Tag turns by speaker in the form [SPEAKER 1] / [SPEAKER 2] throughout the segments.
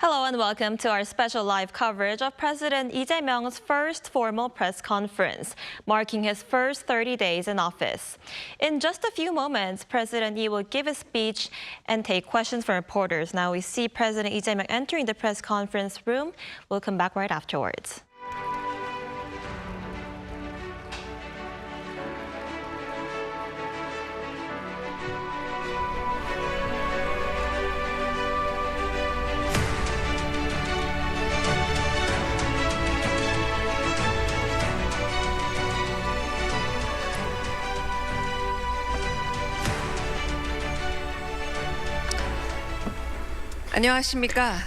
[SPEAKER 1] Hello and welcome to our special live coverage of President Lee Jae-myung's first formal press conference, marking his first 30 days in office. In just a few moments, President Lee will give a speech and take questions from reporters. Now we see President Lee Jae-myung entering the press conference room. We'll come back right afterwards.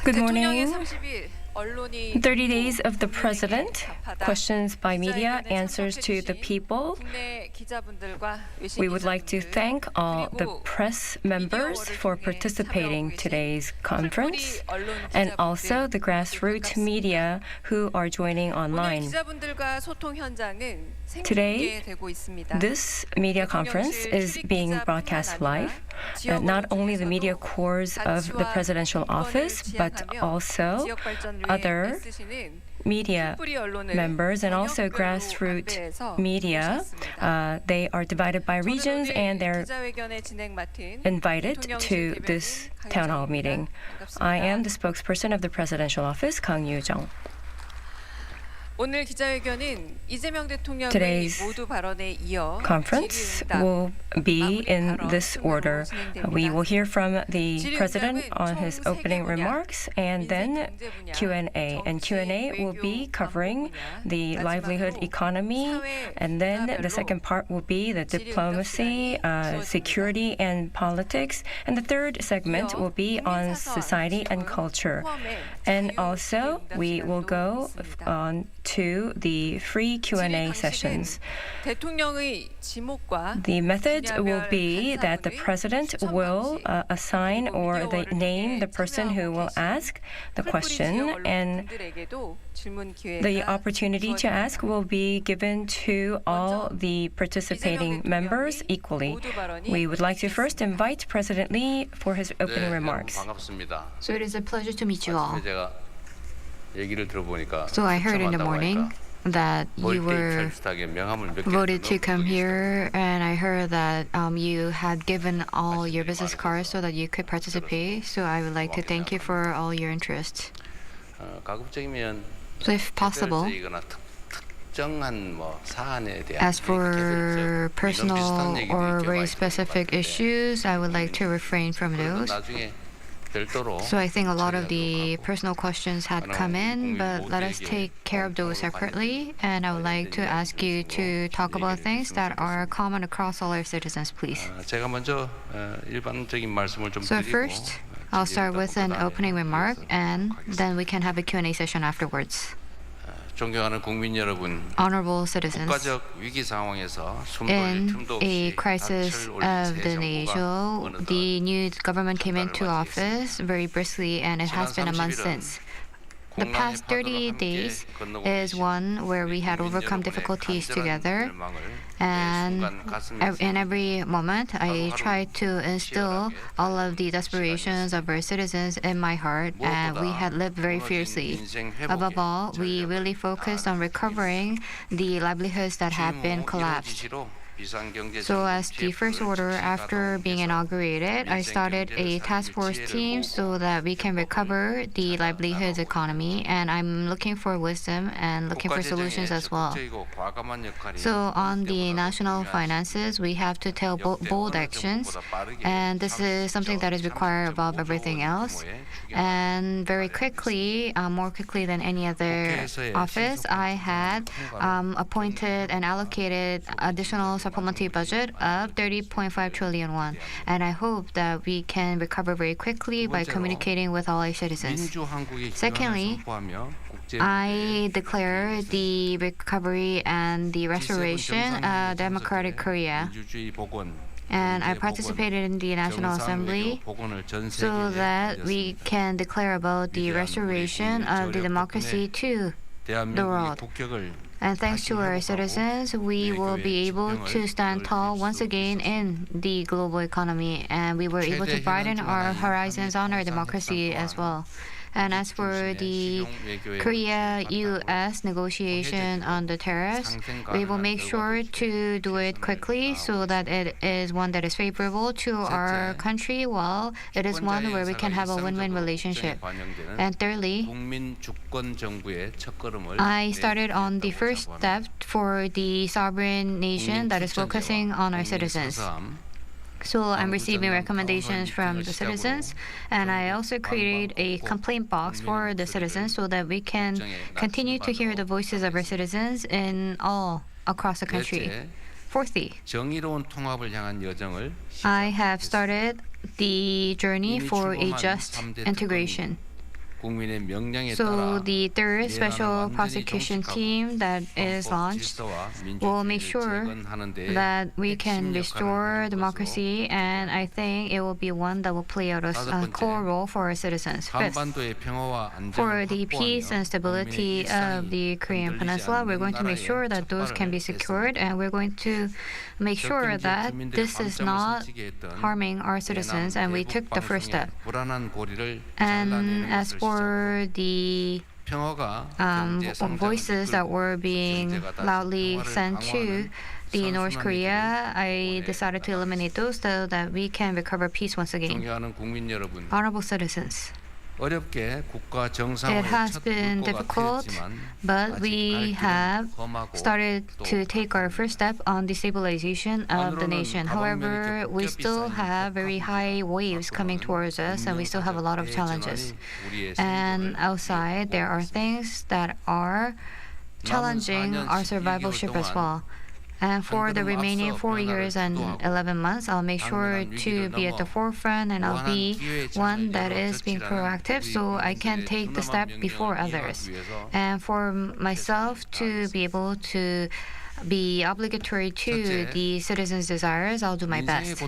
[SPEAKER 2] Good morning. 30 days of the president, questions by media, answers to the people. We would like to thank all the press members for participating today's conference and also the grassroots media who are joining online. Today, this media conference is being broadcast live. Not only the media corps of the presidential office, but also other media members and also grassroots media. They are divided by regions and they're invited to this town hall meeting. I am the spokesperson of the presidential office, Kang Yoo-jung. Today's conference will be in this order. We will hear from the president on his opening remarks and then Q&A. And Q&A will be covering the livelihood economy. And then the second part will be the diplomacy, security and politics. And the third segment will be on society and culture. And also we will go on to the free Q&A sessions. The method will be that the president will assign or name the person who will ask the question, and the opportunity to ask will be given to all the participating members equally. We would like to first invite President Lee for his opening remarks.
[SPEAKER 3] So it is a pleasure to meet you all. So I heard in the morning that you were voted to come here, and I heard that you had given all your business cards so that you could participate. So I would like to thank you for all your interest. So if possible, as for personal or very specific issues, I would like to refrain from those. So I think a lot of the personal questions had come in, but let us take care of those separately. And I would like to ask you to talk about things that are common across all our citizens, please. So first, I'll start with an opening remark, and then we can have a Q&A session afterwards. Honorable citizens, in a crisis of the nation, the new government came into office very briskly, and it has been a month since. The past 30 days is one where we had overcome difficulties together, and in every moment I tried to instill all of the desperations of our citizens in my heart, and we had lived very fiercely. Above all, we really focused on recovering the livelihoods that had been collapsed. So as the first order, after being inaugurated, I started a task force team so that we can recover the livelihoods economy, and I'm looking for wisdom and looking for solutions as well. So on the national finances, we have to take bold actions, and this is something that is required above everything else. And very quickly, more quickly than any other office, I had appointed and allocated additional supplementary budget of 30.5 trillion won. And I hope that we can recover very quickly by communicating with all our citizens. Secondly, I declare the recovery and the restoration of democratic Korea. And I participated in the National Assembly so that we can declare about the restoration of the democracy to the world. And thanks to our citizens, we will be able to stand tall once again in the global economy, and we were able to broaden our horizons on our democracy as well. And as for the Korea-U.S. negotiation on the tariffs, we will make sure to do it quickly so that it is one that is favorable to our country, while it is one where we can have a win-win relationship. And thirdly, I started on the first step for the sovereign nation that is focusing on our citizens. So I'm receiving recommendations from the citizens, and I also created a complaint box for the citizens so that we can continue to hear the voices of our citizens in all across the country. Fourthly, I have started the journey for a just integration. So the third special prosecution team that is launched will make sure that we can restore democracy, and I think it will be one that will play out a core role for our citizens. Fifth, for the peace and stability of the Korean Peninsula, we're going to make sure that those can be secured, and we're going to make sure that this is not harming our citizens, and we took the first step. And as for the voices that were being loudly sent to the North Korea, I decided to eliminate those so that we can recover peace once again. Honorable citizens, it has been difficult, but we have started to take our first step on the stabilization of the nation. However, we still have very high waves coming towards us, and we still have a lot of challenges. And outside, there are things that are challenging our survivalship as well. And for the remaining 4 years and 11 months, I'll make sure to be at the forefront, and I'll be one that is being proactive so I can take the step before others. And for myself to be able to be obligatory to the citizens' desires, I'll do my best.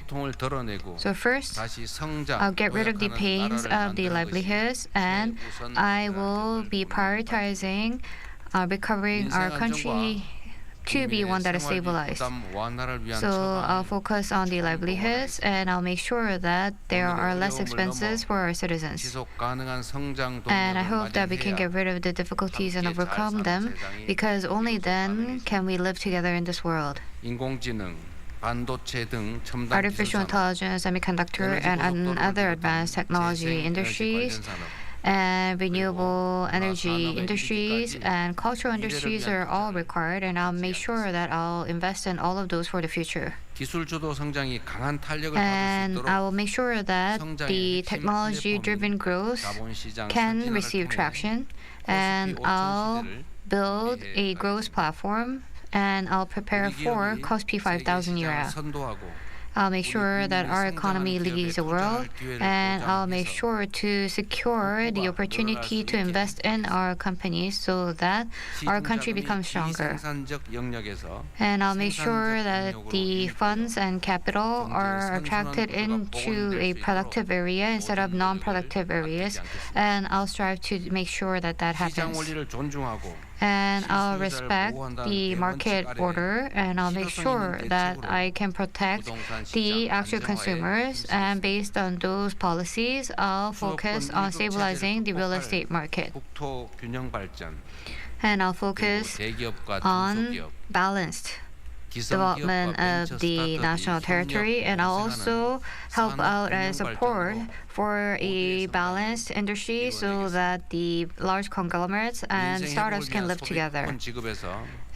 [SPEAKER 3] So first, I'll get rid of the pains of the livelihoods, and I will be prioritizing recovering our country to be one that is stabilized. So I'll focus on the livelihoods, and I'll make sure that there are less expenses for our citizens. And I hope that we can get rid of the difficulties and overcome them, because only then can we live together in this world. Artificial intelligence, semiconductor, and other advanced technology industries, and renewable energy industries and cultural industries are all required, and I'll make sure that I'll invest in all of those for the future. And I will make sure that the technology-driven growth can receive traction, and I'll build a growth platform, and I'll prepare for KOSPI 5000 era. I'll make sure that our economy leads the world, and I'll make sure to secure the opportunity to invest in our companies so that our country becomes stronger. And I'll make sure that the funds and capital are attracted into a productive area instead of non-productive areas, and I'll strive to make sure that that happens. And I'll respect the market order, and I'll make sure that I can protect the actual consumers. And based on those policies, I'll focus on stabilizing the real estate market. And I'll focus on balanced development of the national territory, and I'll also help out and support for a balanced industry so that the large conglomerates and startups can live together.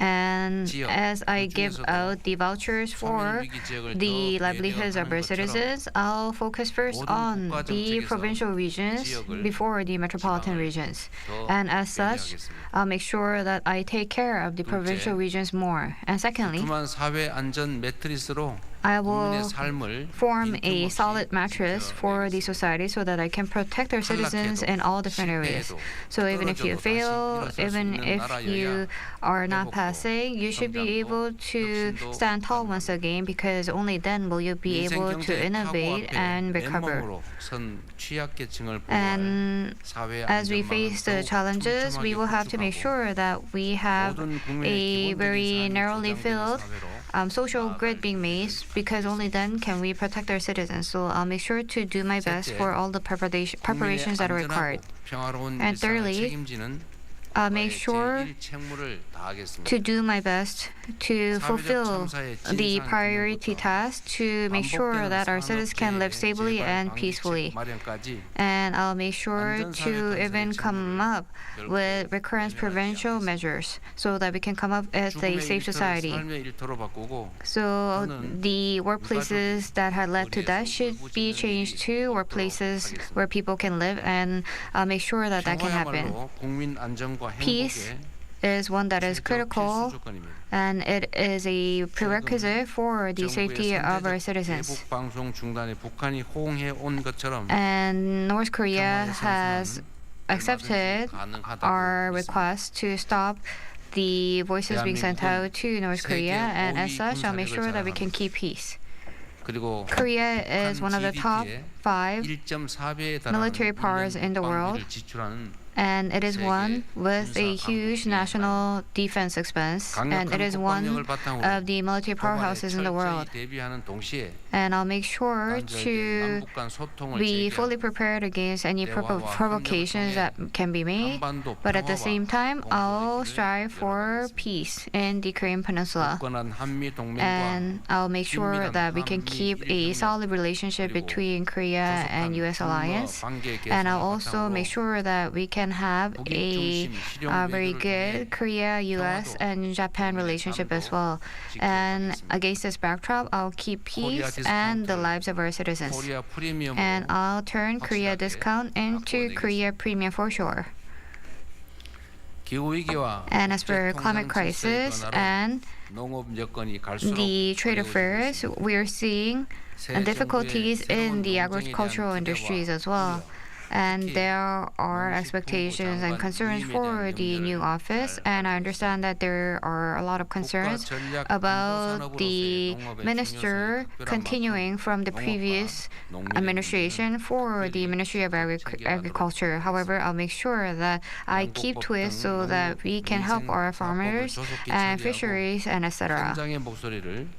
[SPEAKER 3] And as I give out the vouchers for the livelihoods of our citizens, I'll focus first on the provincial regions before the metropolitan regions. And as such, I'll make sure that I take care of the provincial regions more. And secondly, I will form a solid mattress for the society so that I can protect our citizens in all different areas. So even if you fail, even if you are not passing, you should be able to stand tall once again, because only then will you be able to innovate and recover. And as we face the challenges, we will have to make sure that we have a very narrowly filled social grid being made, because only then can we protect our citizens. So I'll make sure to do my best for all the preparations that are required. And thirdly, I'll make sure to do my best to fulfill the priority task to make sure that our citizens can live stably and peacefully. And I'll make sure to even come up with recurrence prevention measures so that we can come up as a safe society. So the workplaces that had led to that should be changed to workplaces where people can live, and I'll make sure that that can happen. Peace is one that is critical, and it is a prerequisite for the safety of our citizens. And North Korea has accepted our request to stop the voices being sent out to North Korea, and as such, I'll make sure that we can keep peace. Korea is one of the top 5 military powers in the world, and it is one with a huge national defense expense, and it is one of the military powerhouses in the world. And I'll make sure to be fully prepared against any provocations that can be made, but at the same time, I'll strive for peace in the Korean Peninsula. And I'll make sure that we can keep a solid relationship between Korea and U.S. alliance. And I'll also make sure that we can have a very good Korea, U.S. and Japan relationship as well. And against this backdrop, I'll keep peace and the lives of our citizens. And I'll turn Korea discount into Korea premium for sure. And as for climate crisis and the trade affairs, we are seeing difficulties in the agricultural industries as well. And there are expectations and concerns for the new office, and I understand that there are a lot of concerns about the minister continuing from the previous administration for the Ministry of Agriculture. However, I'll make sure that I keep to it so that we can help our farmers and fisheries and etc.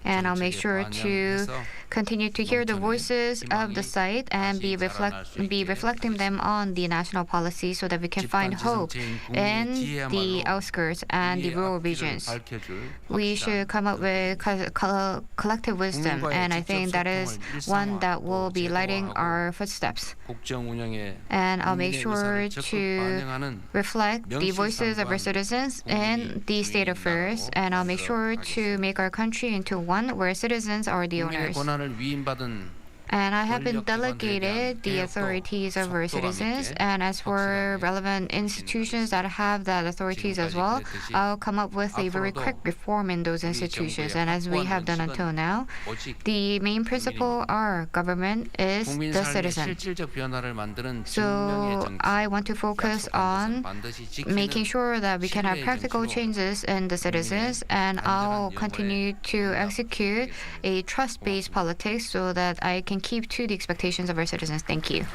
[SPEAKER 3] And I'll make sure to continue to hear the voices of the site and be reflecting them on the national policy so that we can find hope in the outskirts and the rural regions. We should come up with collective wisdom, and I think that is one that will be lighting our footsteps. And I'll make sure to reflect the voices of our citizens in the state affairs, and I'll make sure to make our country into one where citizens are the owners. And I have been delegated the authorities of our citizens, and as for relevant institutions that have that authorities as well, I'll come up with a very quick reform in those institutions. And as we have done until now, the main principle of our government is the citizen. So I want to focus on making sure that we can have practical changes in the citizens, and I'll continue to execute a trust-based politics so that I can keep to the expectations of our citizens. Thank you.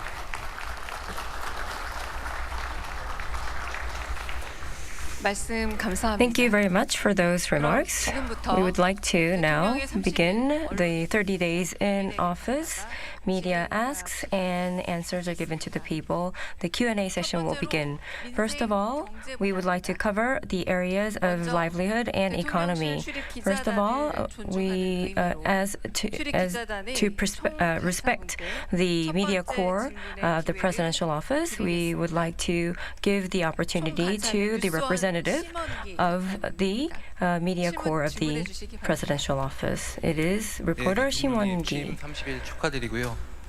[SPEAKER 2] Thank you very much for those remarks. We would like to now begin the 30 days in office. Media asks and answers are given to the people. The Q&A session will begin. First of all, we would like to cover the areas of livelihood and economy. First of all, we, to respect the media corps of the presidential office, we would like to give the opportunity to the representative of the media corps of the presidential office. It is reporter Shim Won-gi.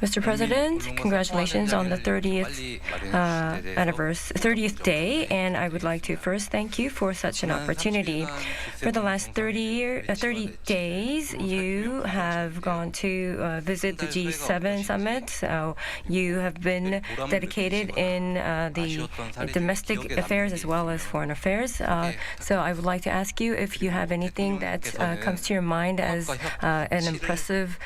[SPEAKER 2] Mr. President, congratulations on the 30th day, and I would like to first thank you for such an opportunity. For the last 30 days, you have gone to visit the G7 summit. So you have been dedicated in the domestic affairs as well as foreign affairs. So I would like to ask you if you have anything that comes to your mind as an impressive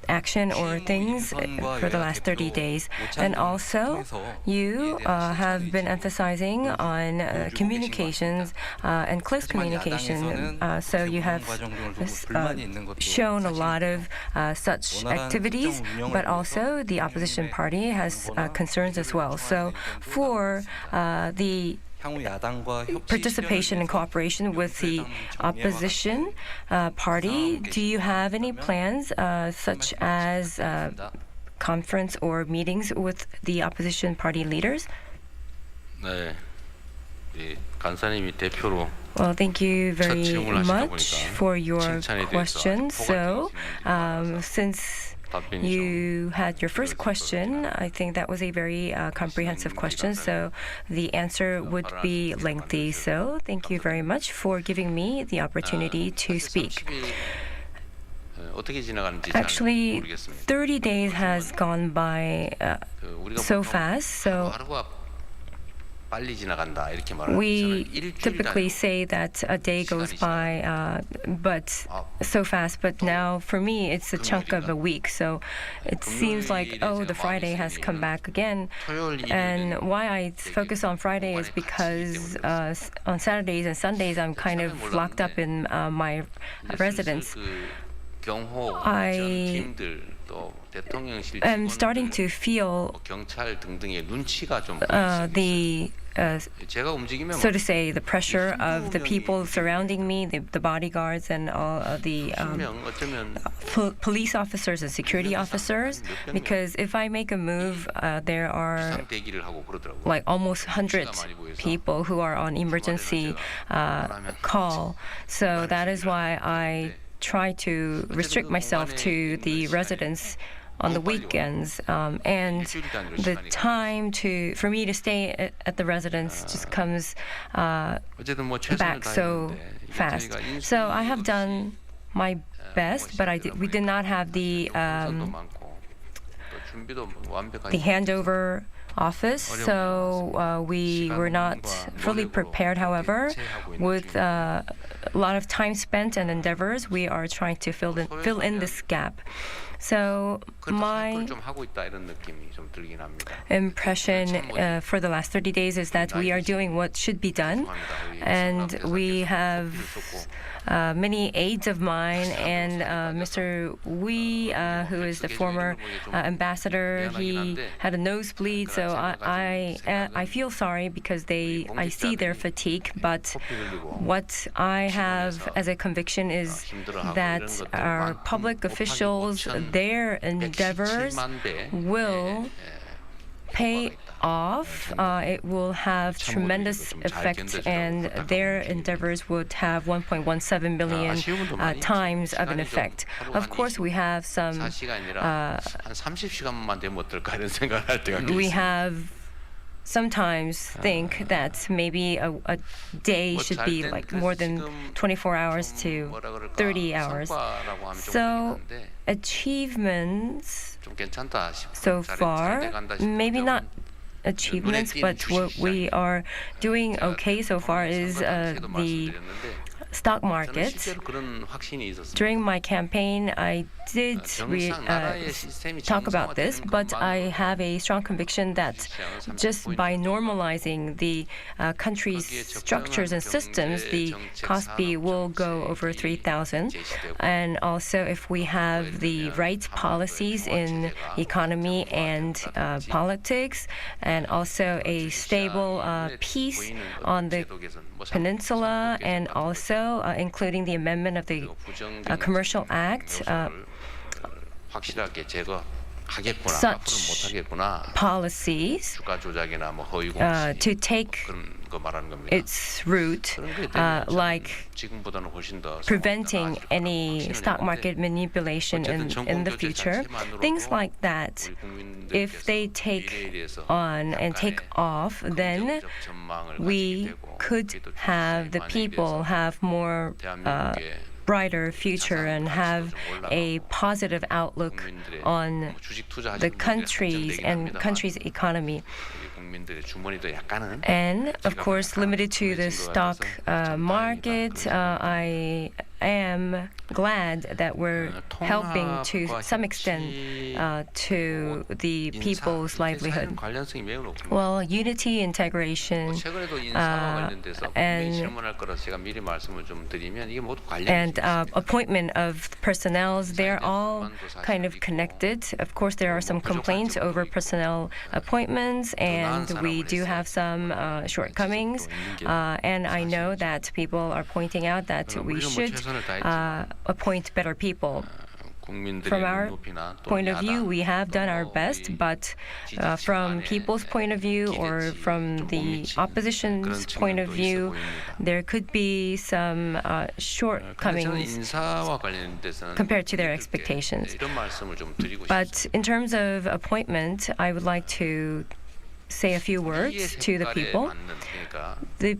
[SPEAKER 2] action or things for the last 30 days. And also, you have been emphasizing on communications and close communication. So you have shown a lot of such activities, but also the opposition party has concerns as well. So for the participation and cooperation with the opposition party, do you have any plans such as conference or meetings with the opposition party leaders? Well, thank you very much for your question. So, since you had your first question, I think that was a very comprehensive question, so the answer would be lengthy. So thank you very much for giving me the opportunity to speak. Actually, 30 days has gone by so fast, so we typically say that a day goes by but so fast, but now for me it's a chunk of a week, so it seems like, oh, the Friday has come back again. And why I focus on Friday is because on Saturdays and Sundays I'm kind of locked up in my residence. I am starting to feel so to say, the pressure of the people surrounding me, the bodyguards and all the police officers and security officers, because if I make a move, there are like almost 100 people who are on emergency call. So that is why I try to restrict myself to the residence on the weekends, and the time for me to stay at the residence just comes back so fast. So I have done my best, but we did not have the handover office, so we were not fully prepared. However, with a lot of time spent and endeavors, we are trying to fill in this gap. So my impression for the last 30 days is that we are doing what should be done, and we have many aides of mine, and Mr. Wee, who is the former ambassador, he had a nosebleed, so I feel sorry because I see their fatigue, but what I have as a conviction is that our public officials, their endeavors will pay off. It will have tremendous effect, and their endeavors would have 1.17 million times of an effect. Of course, we have sometimes think that maybe a day should be like more than 24 hours to 30 hours. So achievements so far, maybe not achievements, but what we are doing okay so far is the stock market. During my campaign, I did talk about this, but I have a strong conviction that just by normalizing the country's structures and systems, the Kospi will go over 3,000. And also, if we have the right policies in economy and politics, and also a stable peace on the peninsula, and also including the amendment of the Commercial Act, such policies to take its route, like preventing any stock market manipulation in the future, things like that. If they take on and take off, then we could have the people have more brighter future and have a positive outlook on the country's economy. And of course, limited to the stock market, I am glad that we're helping to some extent to the people's livelihood. Well, unity, integration, and appointment of personnel, they're all kind of connected. Of course, there are some complaints over personnel appointments, and we do have some shortcomings. And I know that people are pointing out that we should appoint better people. From our point of view, we have done our best, but from people's point of view or from the opposition's point of view, there could be some shortcomings compared to their expectations. But in terms of appointment, I would like to say a few words to the people. The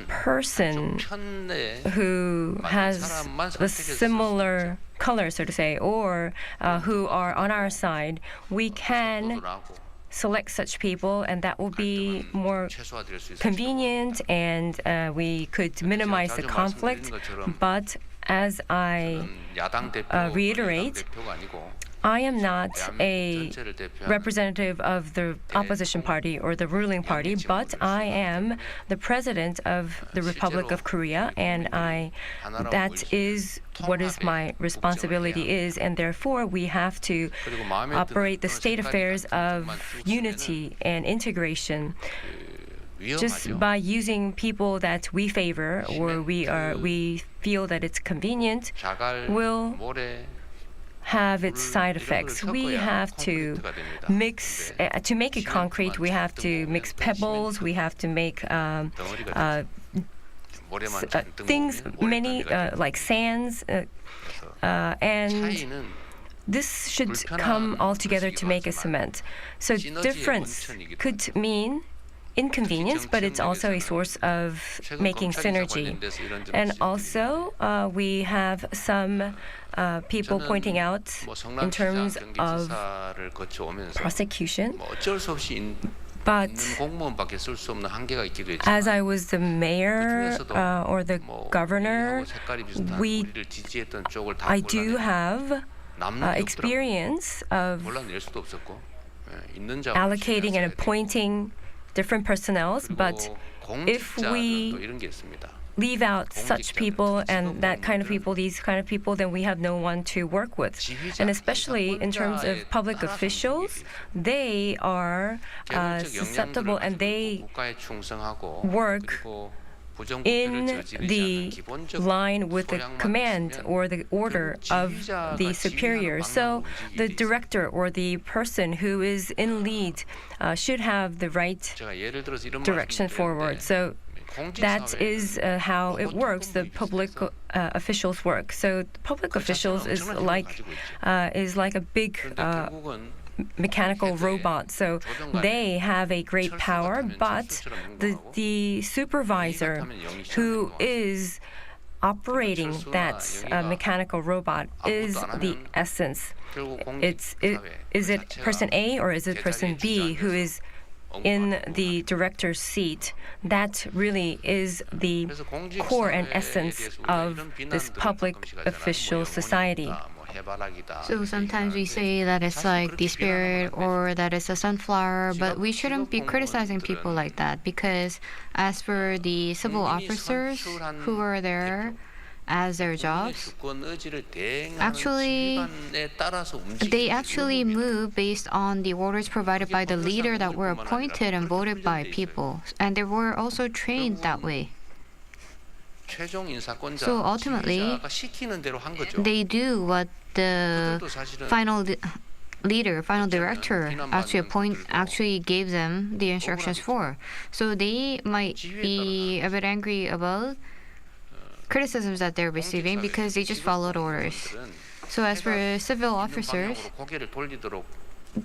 [SPEAKER 2] person who has a similar color, so to say, or who are on our side, we can select such people, and that will be more convenient, and we could minimize the conflict. But as I reiterate, I am not a representative of the opposition party or the ruling party, but I am the president of the Republic of Korea, and that is what is my responsibility is, and therefore we have to operate the state affairs of unity and integration. Just by using people that we favor or we feel that it's convenient will have its side effects. We have to mix, to make it concrete, we have to mix pebbles, we have to make things, many like sands, and this should come all together to make a cement. So difference could mean inconvenience, but it's also a source of making synergy. And also, we have some people pointing out in terms of prosecution. But as I was the mayor or the governor, I do have experience of allocating and appointing different personnel, but if we leave out such people and that kind of people, these kind of people, then we have no one to work with. And especially in terms of public officials, they are susceptible and they work in the line with the command or the order of the superior. So the director or the person who is in lead should have the right direction forward. So that is how it works. The public officials work. So public officials is like a big mechanical robot. So they have a great power, but the supervisor who is operating that mechanical robot is the essence. Is it person A or is it person B who is in the director's seat? That really is the core and essence of this public official society.
[SPEAKER 3] So sometimes we say that it's like the spirit or that it's a sunflower, but we shouldn't be criticizing people like that, because as for the civil officers who are there as their jobs, they actually move based on the orders provided by the leader that were appointed and voted by people, and they were also trained that way. So ultimately, they do what the final director actually gave them the instructions for. So they might be a bit angry about criticisms that they're receiving because they just followed orders. So as for civil officers,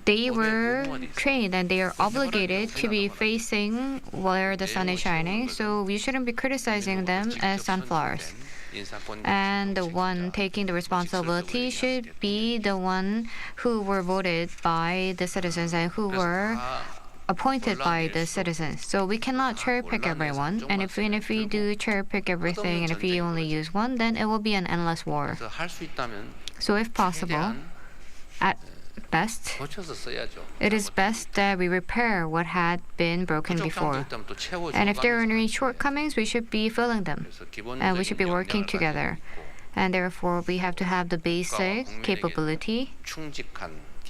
[SPEAKER 3] they were trained and they are obligated to be facing where the sun is shining, so we shouldn't be criticizing them as sunflowers. And the one taking the responsibility should be the one who were voted by the citizens and who were appointed by the citizens. So we cannot cherry pick everyone. And if we do cherry pick everything and if we only use one, then it will be an endless war. So if possible, at best, it is best that we repair what had been broken before. And if there are any shortcomings, we should be filling them. And we should be working together. And therefore, we have to have the basic capability.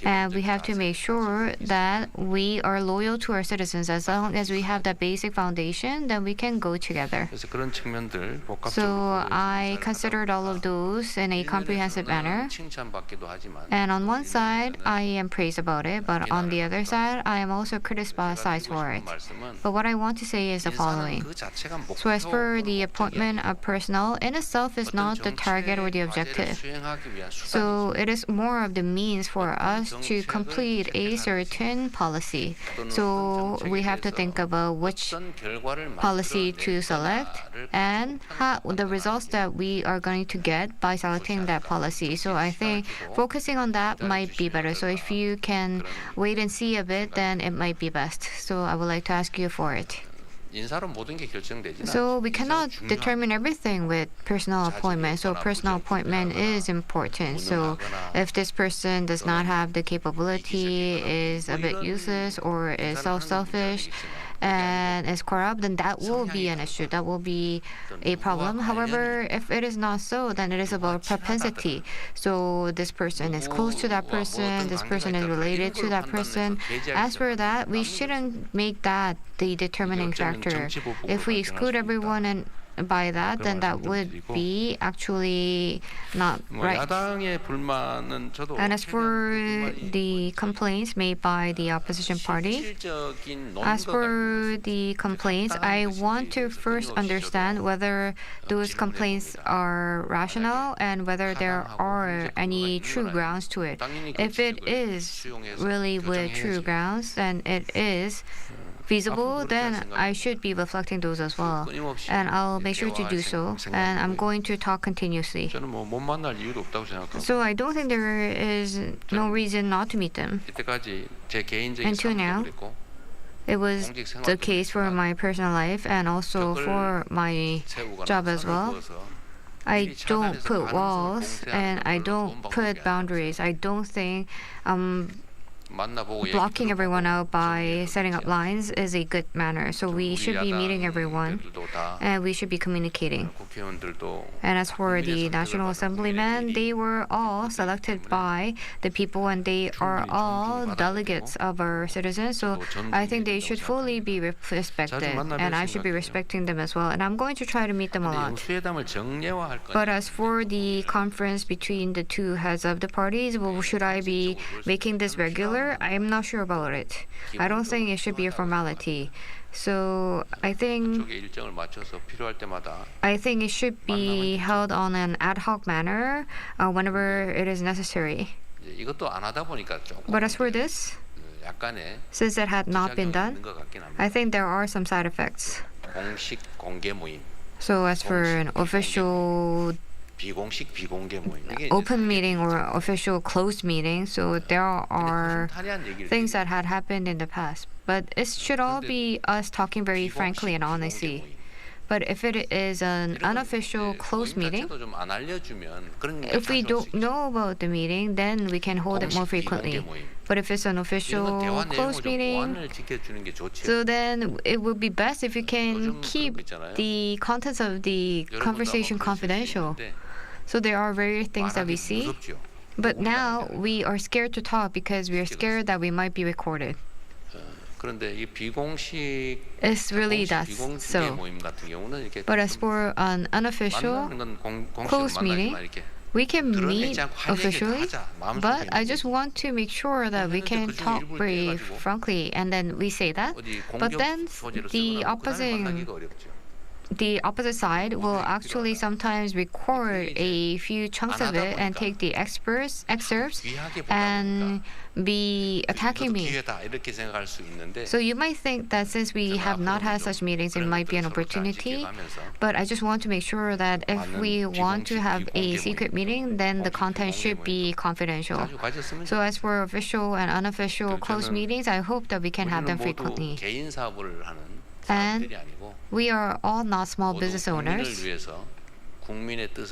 [SPEAKER 3] And we have to make sure that we are loyal to our citizens. As long as we have that basic foundation, then we can go together. So I considered all of those in a comprehensive manner. And on one side, I am praised about it, but on the other side, I am also criticized for it. But what I want to say is the following. So as for the appointment of personnel, in itself is not the target or the objective. So it is more of the means for us to complete a certain policy. So we have to think about which policy to select and the results that we are going to get by selecting that policy. So I think focusing on that might be better. So if you can wait and see a bit, then it might be best. So I would like to ask you for it. So we cannot determine everything with personal appointment. So personal appointment is important. So if this person does not have the capability, is a bit useless, or is selfish, and is corrupt, then that will be an issue. That will be a problem. However, if it is not so, then it is about propensity. So this person is close to that person, this person is related to that person. As for that, we shouldn't make that the determining factor. If we exclude everyone and by that, then that would be actually not right. And as for the complaints made by the opposition party, as for the complaints, I want to first understand whether those complaints are rational and whether there are any true grounds to it. If it is really with true grounds, then it is feasible, then I should be reflecting those as well. And I'll make sure to do so. And I'm going to talk continuously. So I don't think there is no reason not to meet them. Until now, it was the case for my personal life and also for my job as well. I don't put walls and I don't put boundaries. I don't think blocking everyone out by setting up lines is a good manner. So we should be meeting everyone and we should be communicating. And as for the National Assemblymen, they were all selected by the people and they are all delegates of our citizens. So I think they should fully be respected and I should be respecting them as well. And I'm going to try to meet them a lot. But as for the conference between the two heads of the parties, well, should I be making this regular? I'm not sure about it. I don't think it should be a formality. So I think it should be held on an ad hoc manner whenever it is necessary. But as for this, since it had not been done, I think there are some side effects. So as for an official open meeting or official closed meeting, so there are things that had happened in the past. But it should all be us talking very frankly and honestly. But if it is an unofficial closed meeting, if we don't know about the meeting, then we can hold it more frequently. But if it's an official closed meeting, so then it would be best if you can keep the contents of the conversation confidential. So there are various things that we see. But now we are scared to talk because we are scared that we might be recorded. It's really that so. But as for an unofficial closed meeting, we can meet officially, but I just want to make sure that we can talk very frankly, and then we say that. But then the opposing the opposite side will actually sometimes record a few chunks of it and take the excerpts and be attacking me. So you might think that since we have not had such meetings, it might be an opportunity. But I just want to make sure that if we want to have a secret meeting, then the content should be confidential. So as for official and unofficial closed meetings, I hope that we can have them frequently. And we are all not small business owners.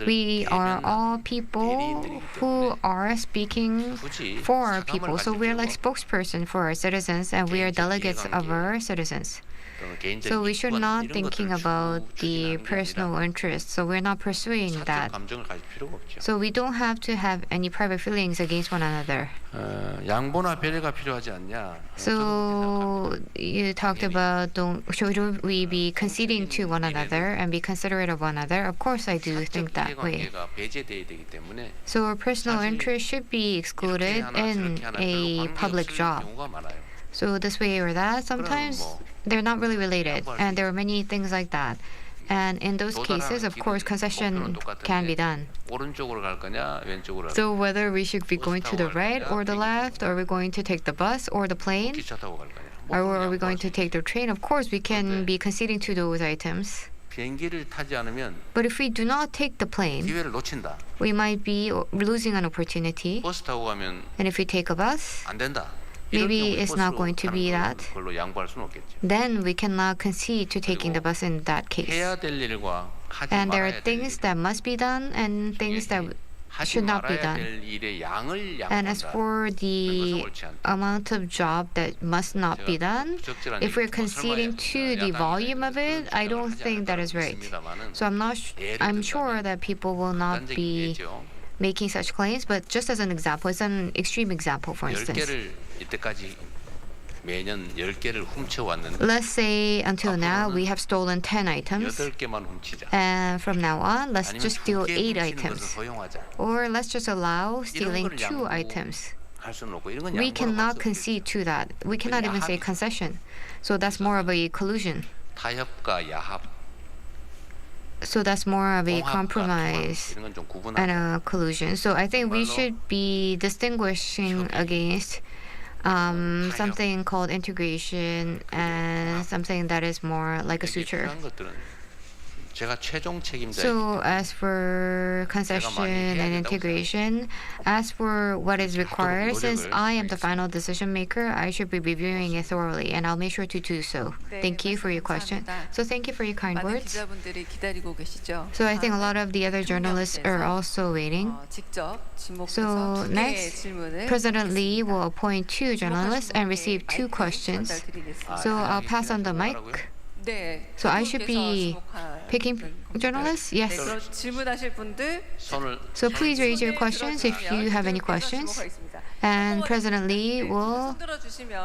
[SPEAKER 3] We are all people who are speaking for our people. So we're like spokesperson for our citizens, and we are delegates of our citizens. So we should not thinking about the personal interests. So we're not pursuing that. So we don't have to have any private feelings against one another. So you talked about should we be conceding to one another and be considerate of one another? Of course, I do think that way. So our personal interest should be excluded in a public job. So this way or that, sometimes they're not really related, and there are many things like that. And in those cases, of course, concession can be done. So whether we should be going to the right or the left, or we're going to take the bus or the plane, or are we going to take the train, of course, we can be conceding to those items. But if we do not take the plane, we might be losing an opportunity. And if we take a bus, maybe it's not going to be that. Then we cannot concede to taking the bus in that case. And there are things that must be done and things that should not be done. And as for the amount of job that must not be done, if we're conceding to the volume of it, I don't think that is right. So I'm sure that people will not be making such claims, but just as an example, it's an extreme example, for instance. Let's say until now we have stolen 10 items, and from now on let's just steal 8 items, or let's just allow stealing 2 items. We cannot concede to that. We cannot even say concession. So that's more of a collusion. So that's more of a compromise and a collusion. So I think we should be distinguishing against something called integration and something that is more like a suture. So as for concession and integration, as for what is required, since I am the final decision maker, I should be reviewing it thoroughly, and I'll make sure to do so. Thank you for your question. So thank you for your kind words. So I think a lot of the other journalists are also waiting. So next, President Lee will appoint 2 journalists and receive 2 questions. So I'll pass on the mic. So I should be picking journalists? Yes. So please raise your questions if you have any questions. And President Lee will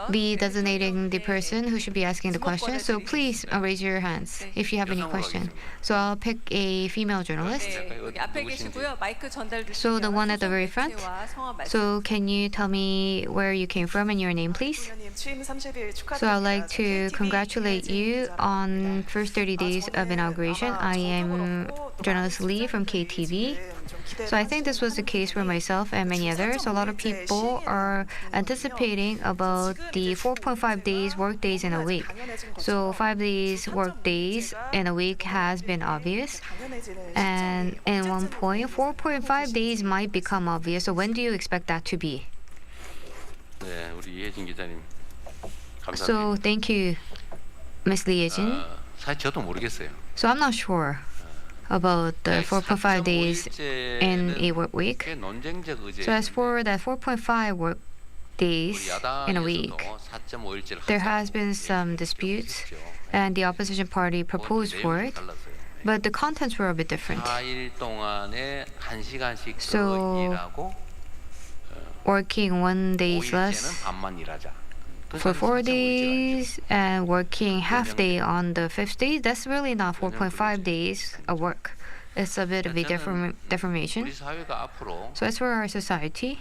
[SPEAKER 3] be designating the person who should be asking the question. So please raise your hands if you have any question. So I'll pick a female journalist. So the one at the very front. So can you tell me where you came from and your name, please? So I'd like to congratulate you on first 30 days of inauguration. I am journalist Lee from KTV. So I think this was the case for myself and many others. A lot of people are anticipating about the 4.5 days work days in a week. So 5 days work days in a week has been obvious. And in one point, 4.5 days might become obvious. So when do you expect that to be? So thank you, Ms. Lee Ye-jin. So I'm not sure about the 4.5 days in a work week. So as for that 4.5 work days in a week, there has been some disputes, and the opposition party proposed for it, but the contents were a bit different. So working 1 day less for 4 days and working half day on the 5th day, that's really not 4.5 days of work. It's a bit of a deformation. So as for our society,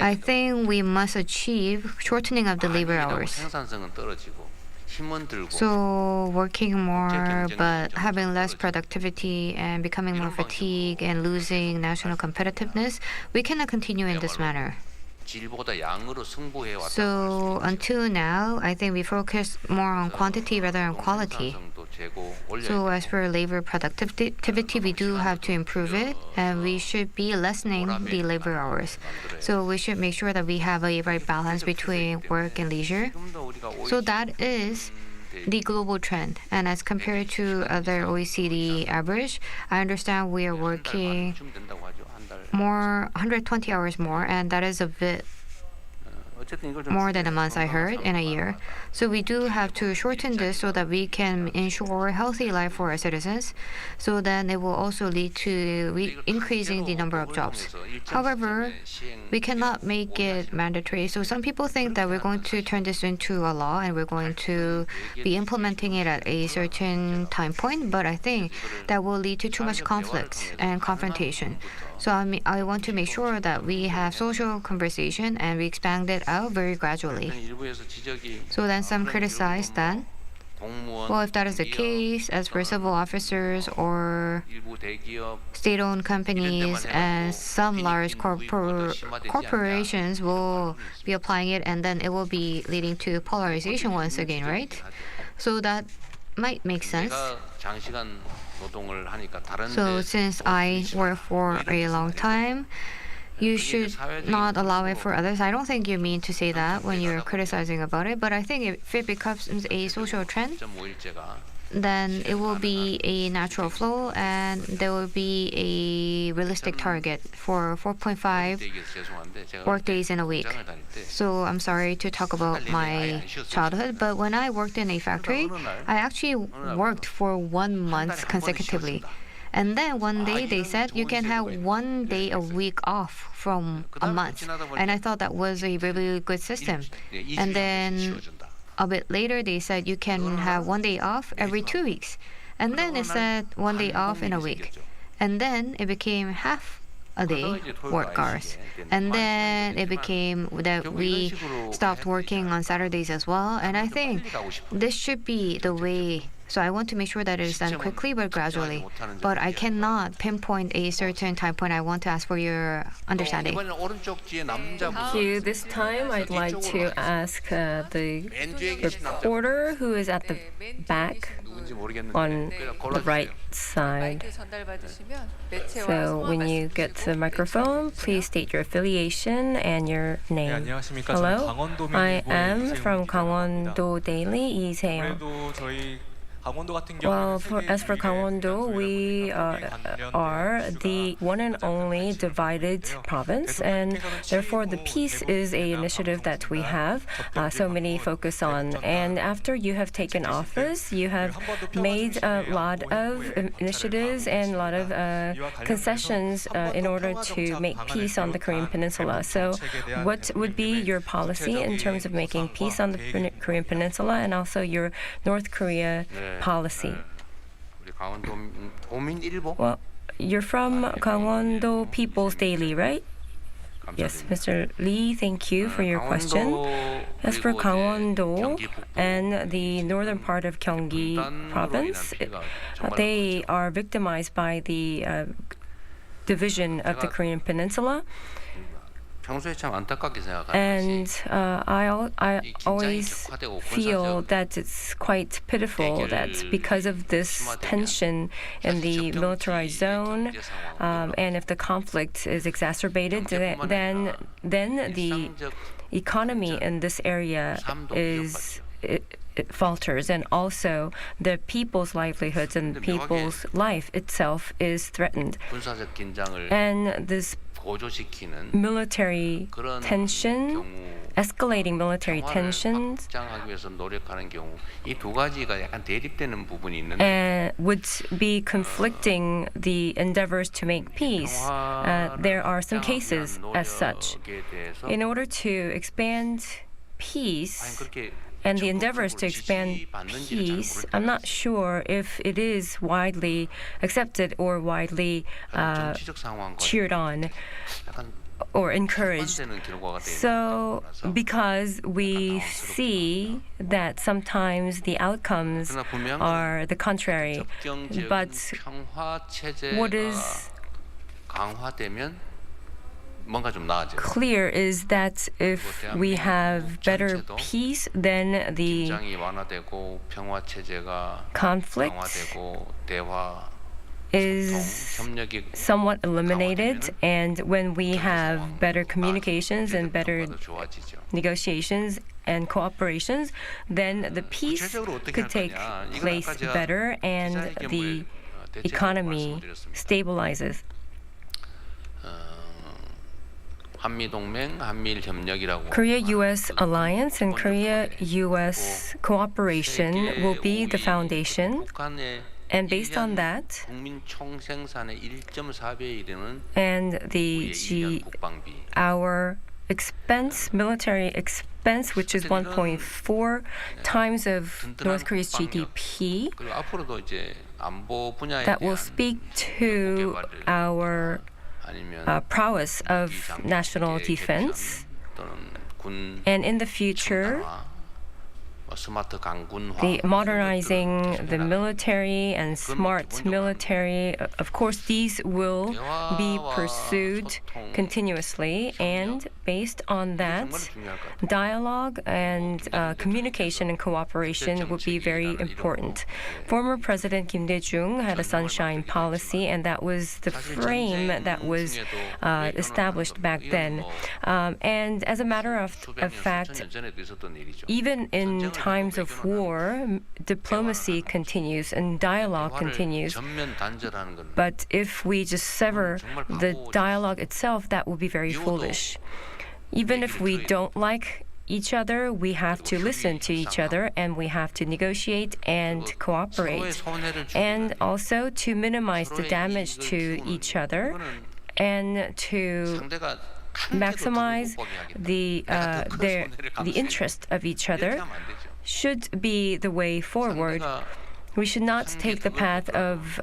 [SPEAKER 3] I think we must achieve shortening of the labor hours. So working more but having less productivity and becoming more fatigued and losing national competitiveness, we cannot continue in this manner. So until now, I think we focus more on quantity rather than quality. So as for labor productivity, we do have to improve it, and we should be lessening the labor hours. So we should make sure that we have a right balance between work and leisure. So that is the global trend. And as compared to other OECD average, I understand we are working more, 120 hours more, and that is a bit more than a month, I heard, in a year. So we do have to shorten this so that we can ensure a healthy life for our citizens. So then it will also lead to increasing the number of jobs. However, we cannot make it mandatory. So some people think that we're going to turn this into a law and we're going to be implementing it at a certain time point. But I think that will lead to too much conflict and confrontation. So I want to make sure that we have social conversation and we expand it out very gradually. So then some criticize that. Well, if that is the case, as for civil officers or state-owned companies and some large corporations will be applying it, and then it will be leading to polarization once again, right? So that might make sense. So since I work for a long time, you should not allow it for others. I don't think you mean to say that when you're criticizing about it, but I think if it becomes a social trend, then it will be a natural flow and there will be a realistic target for 4.5 work days in a week. So I'm sorry to talk about my childhood, but when I worked in a factory, I actually worked for 1 month consecutively. And then one day they said you can have 1 day a week off from a month. And I thought that was a really good system. And then a bit later they said you can have 1 day off every 2 weeks. And then it said 1 day off in a week. And then it became half a day work hours. And then it became that we stopped working on Saturdays as well. And I think this should be the way. So I want to make sure that it is done quickly but gradually. But I cannot pinpoint a certain time point. I want to ask for your understanding.
[SPEAKER 2] Thank you. This time I'd like to ask the reporter who is at the back on the right side. So when you get to the microphone, please state your affiliation and your name. Hello, I am from Gangwon-do Daily, Lee Se-young. Well, as for Gangwon-do, we are the one and only divided province, and therefore the peace is an initiative that we have so many focus on. And after you have taken office, you have made a lot of initiatives and a lot of concessions in order to make peace on the Korean Peninsula. So what would be your policy in terms of making peace on the Korean Peninsula and also your North Korea policy? Well, you're from Gangwon-do People's Daily, right? Yes, Mr. Lee, thank you for your question. As for Gangwon-do and the northern part of Gyeonggi province, they are victimized by the division of the Korean Peninsula. And I always feel that it's quite pitiful that because of this tension in the militarized zone, and if the conflict is exacerbated, then the economy in this area it falters, and also the people's livelihoods and people's life itself is threatened. And this military tension, escalating military tensions, would be conflicting the endeavors to make peace. There are some cases as such. In order to expand peace, and the endeavors to expand peace, I'm not sure if it is widely accepted or widely cheered on. or encouraged. So because we see that sometimes the outcomes are the contrary, but what is clear is that if we have better peace, then the conflict is somewhat eliminated, and when we have better communications and better negotiations and cooperations, then the peace could take place better and the economy stabilizes. Korea-U.S. alliance and Korea-U.S. cooperation will be the foundation. And based on that, and our military expense, which is 1.4 times of North Korea's GDP, that will speak to our prowess of national defense. And in the future, the modernizing the military and smart military, of course, these will be pursued continuously, and based on that, dialogue and communication and cooperation will be very important. Former President Kim Dae-jung had a sunshine policy, and that was the frame that was established back then. And as a matter of fact, even in times of war, diplomacy continues and dialogue continues. But if we just sever the dialogue itself, that will be very foolish. Even if we don't like each other, we have to listen to each other, and we have to negotiate and cooperate. And also to minimize the damage to each other and to maximize the interest of each other should be the way forward. We should not take the path of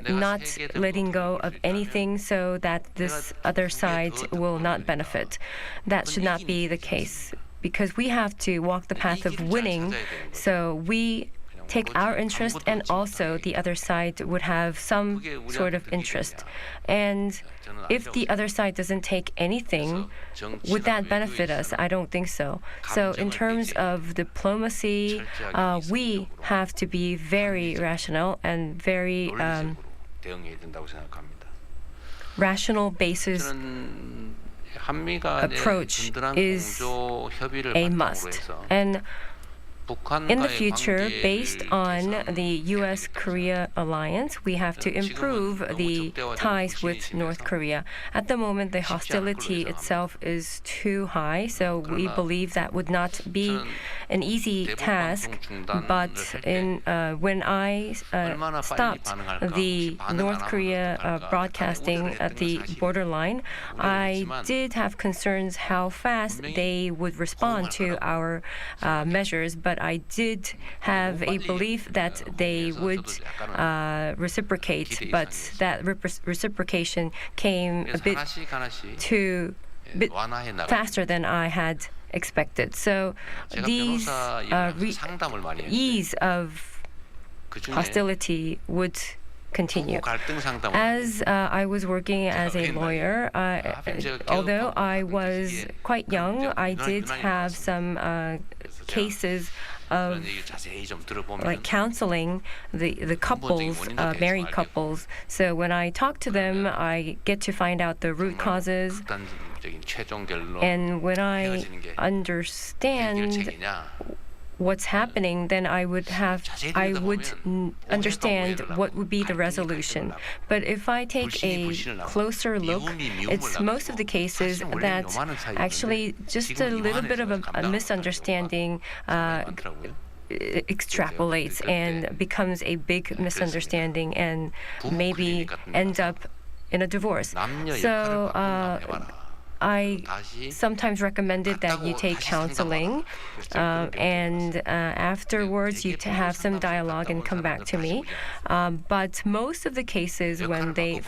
[SPEAKER 2] not letting go of anything so that this other side will not benefit. That should not be the case, because we have to walk the path of winning, so we take our interest and also the other side would have some sort of interest. And if the other side doesn't take anything, would that benefit us? I don't think so. So in terms of diplomacy, we have to be very rational and very rational basis approach is a must. And in the future, based on the U.S.-Korea alliance, we have to improve the ties with North Korea. At the moment, the hostility itself is too high, so we believe that would not be an easy task. But when I stopped the North Korea broadcasting at the borderline, I did have concerns how fast they would respond to our measures, but I did have a belief that they would reciprocate, but that reciprocation came a bit faster than I had expected. So these ease of hostility would continue. As I was working as a lawyer, although I was quite young, I did have some cases of like counseling the couples, married couples. So when I talk to them, I get to find out the root causes, and when I understand what's happening, then I would understand what would be the resolution. But if I take a closer look, it's most of the cases that actually just a little bit of a misunderstanding extrapolates and becomes a big misunderstanding and maybe end up in a divorce. So I sometimes recommended that you take counseling, and afterwards you have some dialogue and come back to me. But most of the cases when they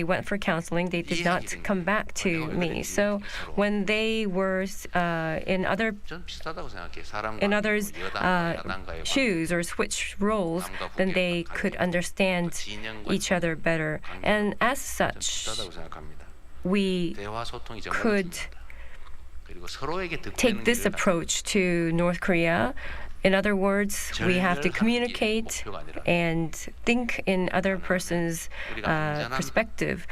[SPEAKER 2] went for counseling, they did not come back to me. So when they were in others' shoes or switch roles, then they could understand each other better. And as such, we could take this approach to North Korea. In other words, we have to communicate and think in other person's perspective.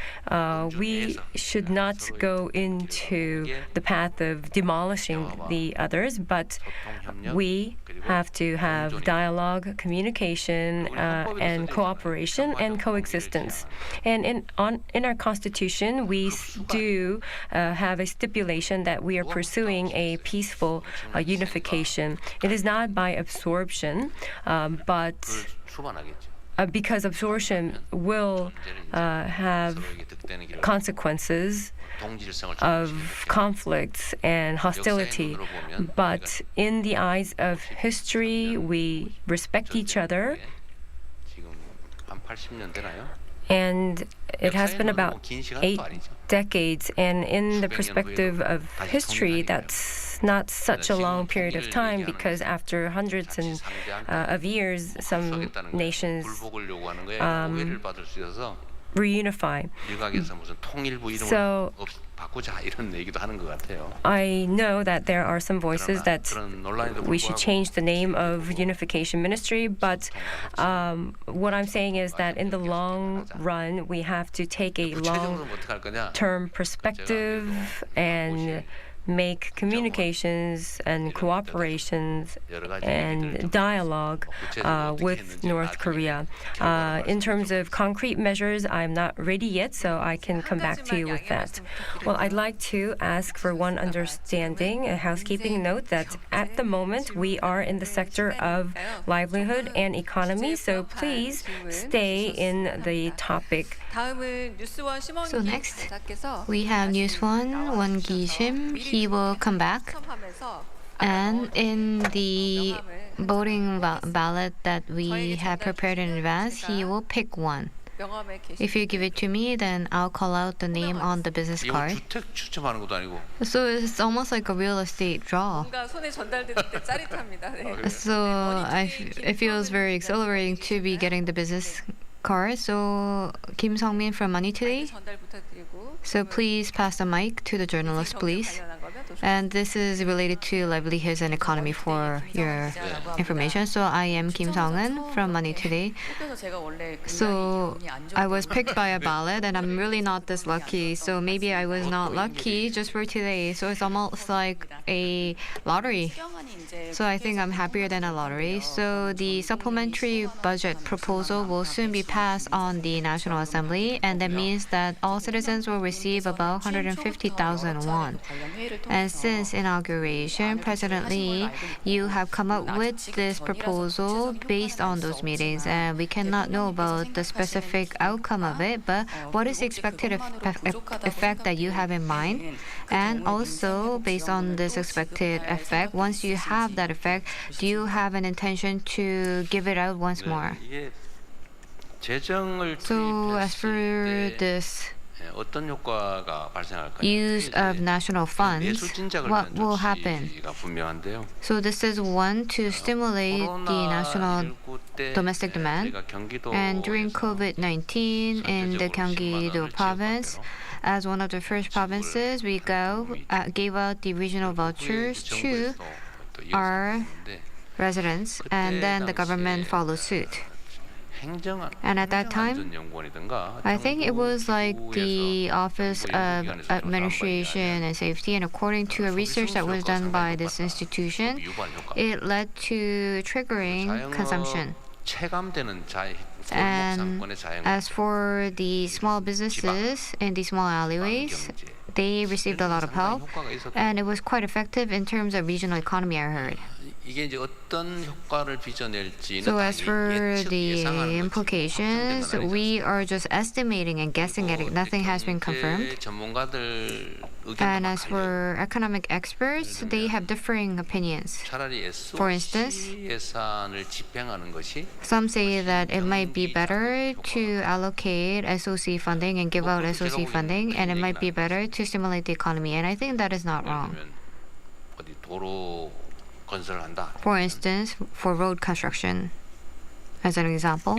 [SPEAKER 2] We should not go into the path of demolishing the others, but we have to have dialogue, communication, and cooperation and coexistence. And in our constitution, we do have a stipulation that we are pursuing a peaceful unification. It is not by absorption, but because absorption will have consequences of conflicts and hostility. But in the eyes of history, we respect each other. And it has been about 8 decades. And in the perspective of history, that's not such a long period of time, because after hundreds of years, some nations reunify. So I know that there are some voices that we should change the name of Unification Ministry, but what I'm saying is that in the long run, we have to take a long-term perspective and make communications and cooperations and dialogue with North Korea. In terms of concrete measures, I'm not ready yet, so I can come back to you with that. Well, I'd like to ask for one understanding, a housekeeping note, that at the moment we are in the sector of livelihood and economy, so please stay in the topic.
[SPEAKER 3] So next, we have News Won Gi-shim. He will come back. And in the voting ballot that we have prepared in advance, he will pick one. If you give it to me, then I'll call out the name on the business card. So it's almost like a real estate draw. So it feels very exhilarating to be getting the business card. So Kim Sung-min from Money Today. So please pass the mic to the journalist, please. And this is related to livelihoods and economy for your information. So I am Kim Sung-eun from Money Today. So I was picked by a ballot, and I'm really not this lucky. So maybe I was not lucky just for today. So it's almost like a lottery. So I think I'm happier than a lottery. So the supplementary budget proposal will soon be passed on the National Assembly, and that means that all citizens will receive about 150,000 won. And since inauguration, President Lee, you have come up with this proposal based on those meetings, and we cannot know about the specific outcome of it, but what is the expected effect that you have in mind? And also, based on this expected effect, once you have that effect, do you have an intention to give it out once more? So as for this use of national funds, what will happen? So this is one, to stimulate the national domestic demand. And during COVID-19 in the Gyeonggi-do province, as one of the first provinces, we gave out the regional vouchers to our residents, and then the government followed suit. And at that time, I think it was like the Office of Administration and Safety, and according to a research that was done by this institution, it led to triggering consumption. And as for the small businesses in the small alleyways, they received a lot of help, and it was quite effective in terms of regional economy, I heard. So as for the implications, we are just estimating and guessing at it. Nothing has been confirmed. And as for economic experts, they have differing opinions. For instance, some say that it might be better to allocate SOC funding and give out SOC funding, and it might be better to stimulate the economy. And I think that is not wrong. For instance, for road construction, as an example.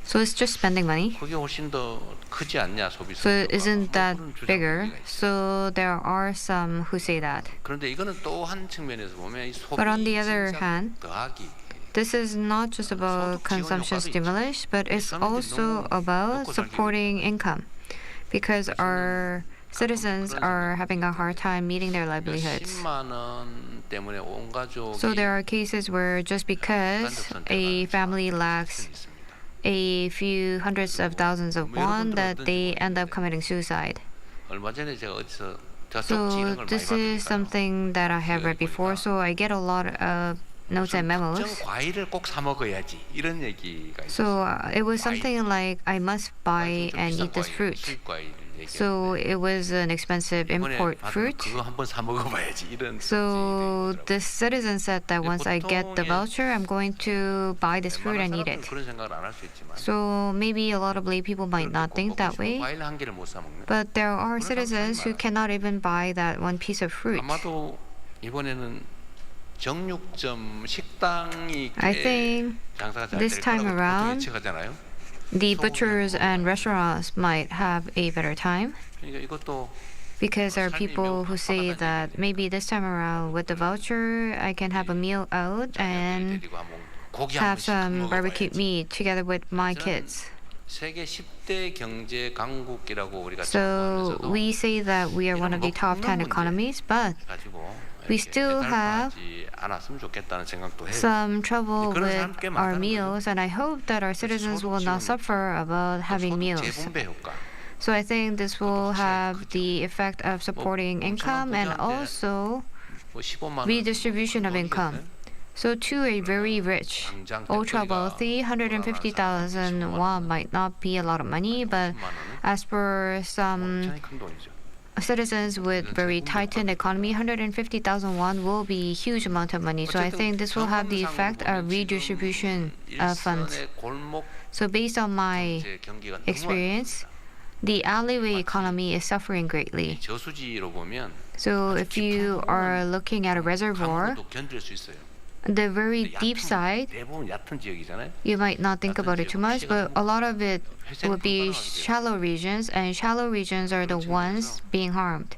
[SPEAKER 3] So it's just spending money. So isn't that bigger? So there are some who say that. But on the other hand, this is not just about consumption stimulus, but it's also about supporting income, because our citizens are having a hard time meeting their livelihoods. So there are cases where just because a family lacks a few hundreds of thousands of won, that they end up committing suicide. So this is something that I have read before, so I get a lot of notes and memos. So it was something like, I must buy and eat this fruit. So it was an expensive import fruit. So the citizen said that once I get the voucher, I'm going to buy this fruit and eat it. So maybe a lot of lay people might not think that way, but there are citizens who cannot even buy that one piece of fruit. I think this time around, the butchers and restaurants might have a better time, because there are people who say that maybe this time around with the voucher, I can have a meal out and have some barbecued meat together with my kids. So we say that we are one of the top 10 economies, but we still have some trouble with our meals, and I hope that our citizens will not suffer about having meals. So I think this will have the effect of supporting income and also redistribution of income. So to a very rich, ultra wealthy, 150,000 won might not be a lot of money, but as for some citizens with very tightened economy, 150,000 won will be a huge amount of money. So I think this will have the effect of redistribution of funds. So based on my experience, the alleyway economy is suffering greatly. So if you are looking at a reservoir, the very deep side, you might not think about it too much, but a lot of it would be shallow regions, and shallow regions are the ones being harmed.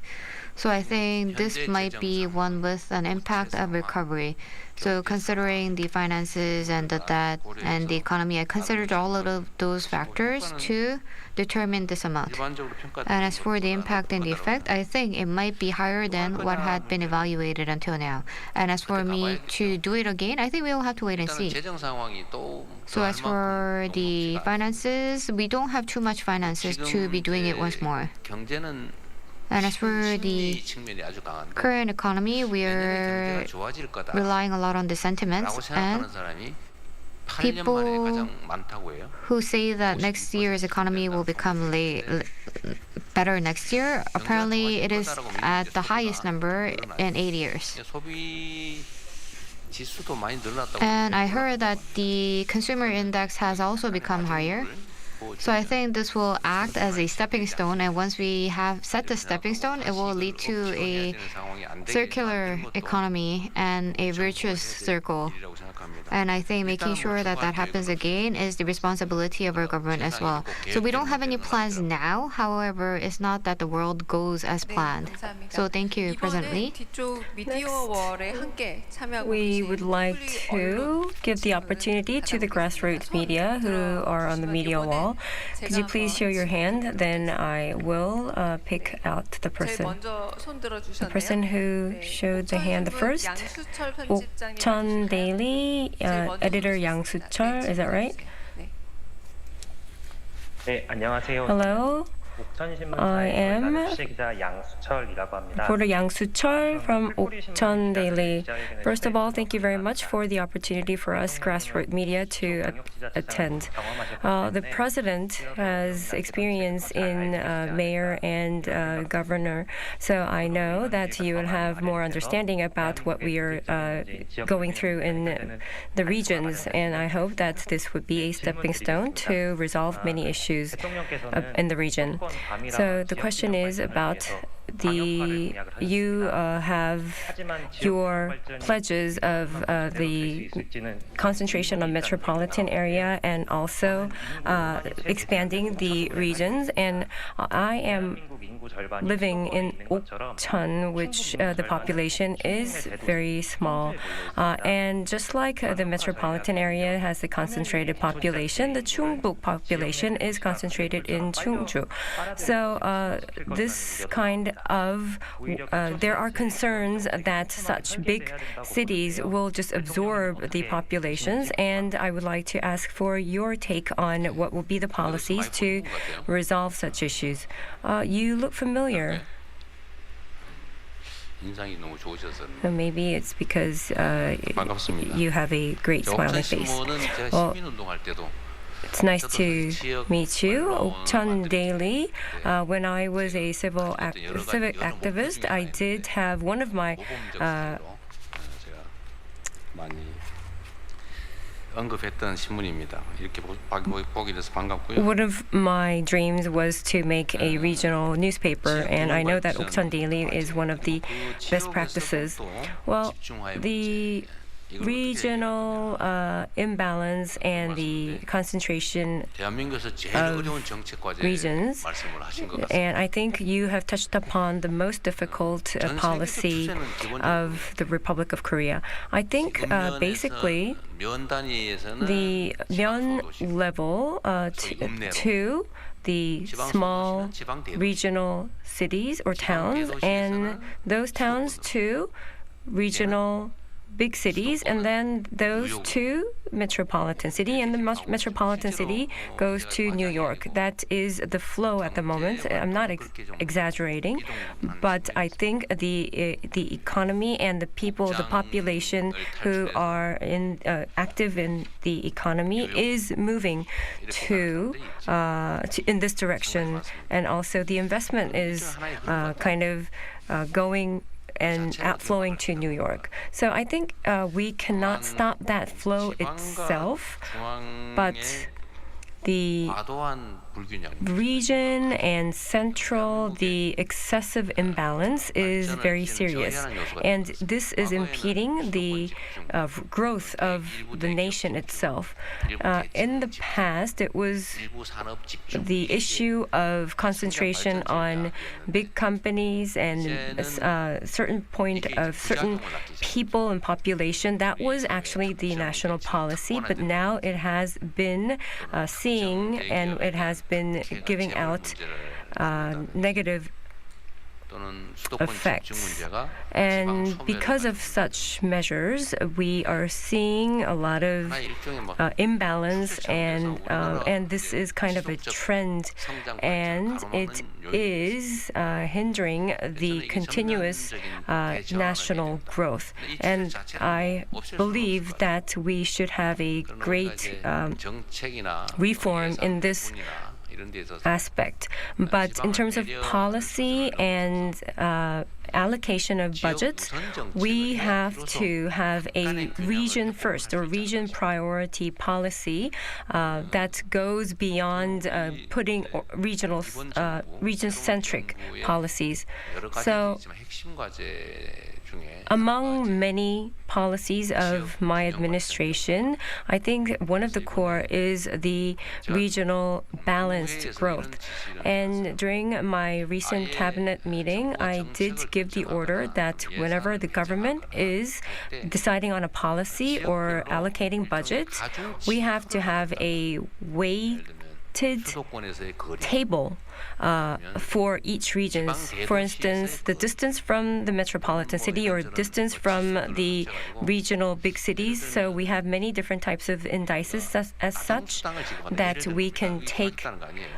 [SPEAKER 3] So I think this might be one with an impact of recovery. So considering the finances and the debt and the economy, I considered all of those factors to determine this amount. And as for the impact and the effect, I think it might be higher than what had been evaluated until now. And as for me to do it again, I think we will have to wait and see. So as for the finances, we don't have too much finances to be doing it once more. And as for the current economy, we are relying a lot on the sentiments, and people who say that next year's economy will become better next year, apparently it is at the highest number in 8 years. And I heard that the consumer index has also become higher. So I think this will act as a stepping stone, and once we have set the stepping stone, it will lead to a circular economy and a virtuous circle. And I think making sure that that happens again is the responsibility of our government as well. So we don't have any plans now. However, it's not that the world goes as planned. So thank you, President Lee.
[SPEAKER 2] We would like to give the opportunity to the grassroots media who are on the media wall. Could you please show your hand? Then I will pick out the person. The person who showed the hand the first. Okcheon Daily editor Yang Soo-chul, is that right?
[SPEAKER 4] 네, 안녕하세요.
[SPEAKER 2] Hello. I am reporter Yang Soo-cheol from Okcheon Daily. First of all, thank you very much for the opportunity for us grassroots media to attend. The president has experience in mayor and governor, so I know that you will have more understanding about what we are going through in the regions, and I hope that this would be a stepping stone to resolve many issues in the region. So the question is about you have your pledges of the concentration on metropolitan area and also expanding the regions. And I am living in Okcheon, which the population is very small. And just like the metropolitan area has a concentrated population, the Chungbuk population is concentrated in Chungju. So this kind of there are concerns that such big cities will just absorb the populations, and I would like to ask for your take on what will be the policies to resolve such issues. You look familiar. Maybe it's because you have a great smiling face. Well, it's nice to meet you. Okcheon Daily. When I was a civic activist, I did have one of my one of my dreams was to make a regional newspaper, and I know that Okcheon Daily is one of the best practices. Well, the regional imbalance and the concentration of regions, and I think you have touched upon the most difficult policy of the Republic of Korea. I think basically the Myeon level to the small regional cities or towns, and those towns to regional big cities, and then those to metropolitan city, and the metropolitan city goes to New York. That is the flow at the moment. I'm not exaggerating, but I think the economy and the people, the population who are active in the economy is moving to in this direction, and also the investment is kind of going and outflowing to New York. So I think we cannot stop that flow itself, but the region and central, the excessive imbalance is very serious. And this is impeding the growth of the nation itself. In the past, it was the issue of concentration on big companies and a certain point of certain people and population. That was actually the national policy, but now it has been seeing, and it has been giving out negative effects. And because of such measures, we are seeing a lot of imbalance, and this is kind of a trend, and it is hindering the continuous national growth. And I believe that we should have a great reform in this aspect. But in terms of policy and allocation of budgets, we have to have a region first or region priority policy that goes beyond putting region-centric policies. So among many policies of my administration, I think one of the core is the regional balanced growth. And during my recent cabinet meeting, I did give the order that whenever the government is deciding on a policy or allocating budget, we have to have a weighted table for each region. For instance, the distance from the metropolitan city or distance from the regional big cities. So we have many different types of indices as such that we can take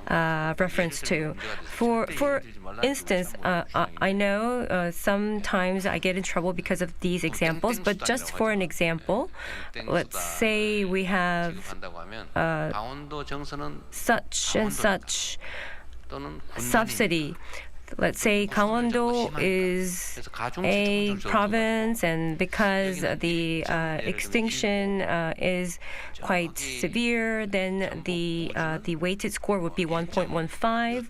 [SPEAKER 2] reference to. For instance, I know sometimes I get in trouble because of these examples, but just for an example, let's say we have such and such subsidy. Let's say Gangwon-do is a province, and because the extinction is quite severe, then the weighted score would be 1.15,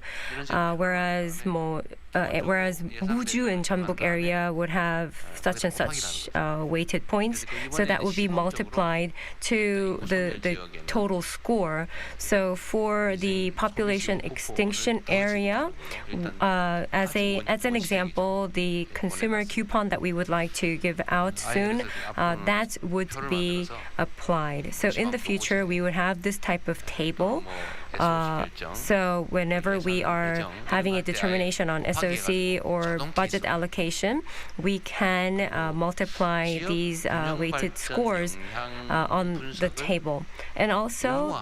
[SPEAKER 2] whereas Muju and Jeonbuk area would have such and such weighted points. So that would be multiplied to the total score. So for the population extinction area, as an example, the consumer coupon that we would like to give out soon, that would be applied. So in the future, we would have this type of table. So whenever we are having a determination on SOC or budget allocation, we can multiply these weighted scores on the table. And also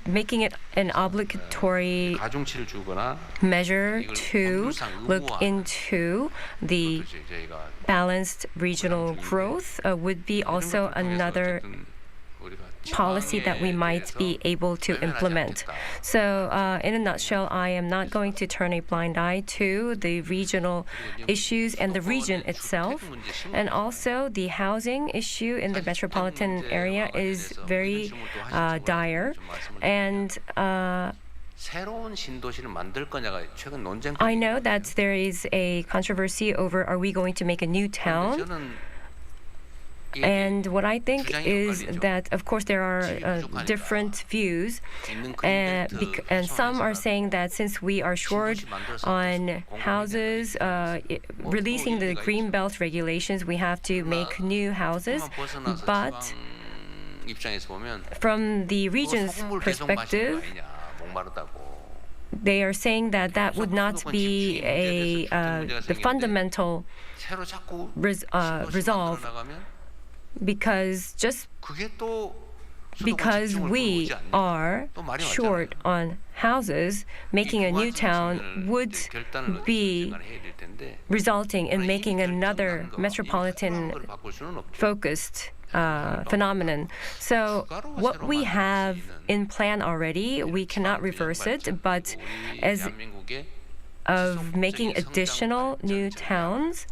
[SPEAKER 2] making it an obligatory measure to look into the balanced regional growth would be also another policy that we might be able to implement. So in a nutshell, I am not going to turn a blind eye to the regional issues and the region itself. And also the housing issue in the metropolitan area is very dire. And I know that there is a controversy over, are we going to make a new town? And what I think is that, of course, there are different views, and some are saying that since we are short on houses, releasing the Greenbelt regulations, we have to make new houses. But from the region's perspective, they are saying that that would not be the fundamental resolve. Because we are short on houses, making a new town would be resulting in making another metropolitan-focused phenomenon. So what we have in plan already, we cannot reverse it, but as of making additional new towns,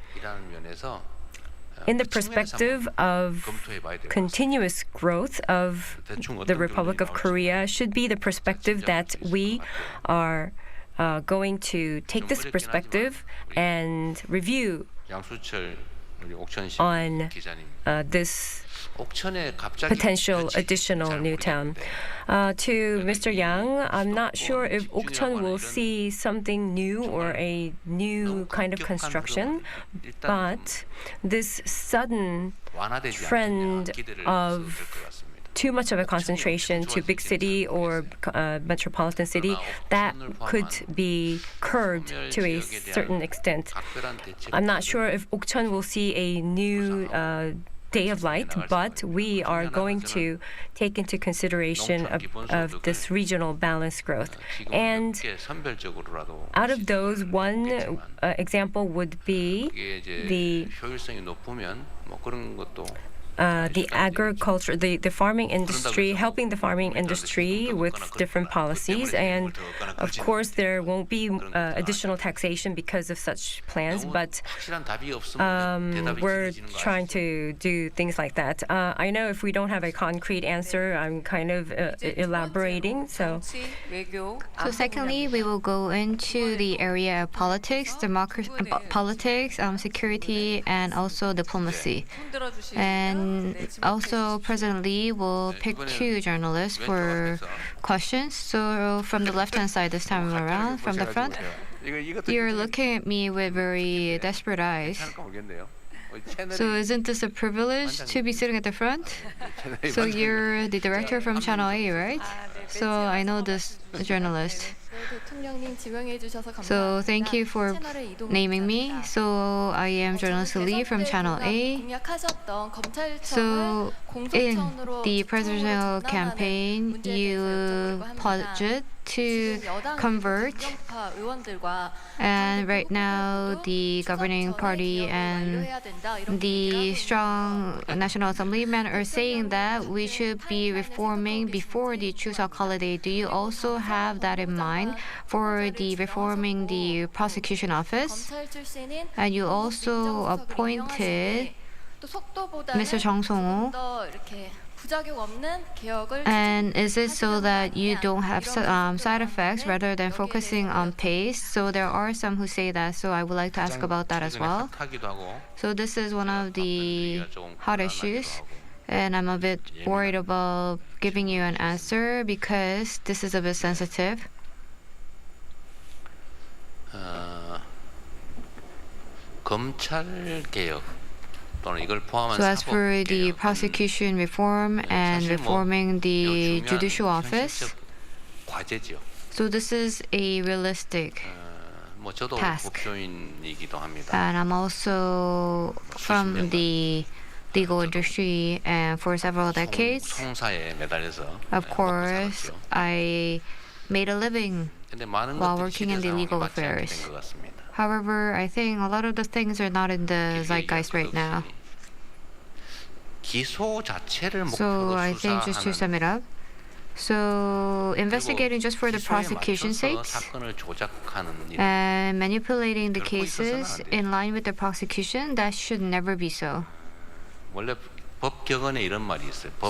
[SPEAKER 2] in the perspective of continuous growth of the Republic of Korea, should be the perspective that we are going to take this perspective and review on this potential additional new town. To Mr. Yang, I'm not sure if Okcheon will see something new or a new kind of construction, but this sudden trend of too much of a concentration to big city or metropolitan city, that could be curbed to a certain extent. I'm not sure if Okcheon will see a new day of light, but we are going to take into consideration of this regional balanced growth. And out of those, one example would be the agriculture, the farming industry, helping the farming industry with different policies. And of course, there won't be additional taxation because of such plans, but we're trying to do things like that. I know if we don't have a concrete answer, I'm kind of elaborating. So
[SPEAKER 3] secondly, we will go into the area of politics, politics, security, and also diplomacy. And also, President Lee will pick two journalists for questions. So from the left-hand side this time around, from the front, you're looking at me with very desperate eyes. So isn't this a privilege to be sitting at the front? So you're the director from Channel A, right? so I know this journalist. So thank you for naming me. So I am journalist Lee from Channel A. So in the presidential campaign, you pledged to convert, and right now the governing party and the strong National Assemblymen are saying that we should be reforming before the Chuseok holiday. Do you also have that in mind for the reforming the prosecution office? And you also appointed Mr. Jung Song-ho. And is it so that you don't have side effects rather than focusing on pace? So there are some who say that, so I would like to ask about that as well. So this is one of the hot issues, and I'm a bit worried about giving you an answer because this is a bit sensitive. So as for the prosecution reform and reforming the judicial office, so this is a realistic task. And I'm also from the legal industry, and for several decades, of course, I made a living while working in the legal affairs. However, I think a lot of the things are not in the zeitgeist right now. So I think just to sum it up, so investigating just for the prosecution's sake and manipulating the cases in line with the prosecution, that should never be so.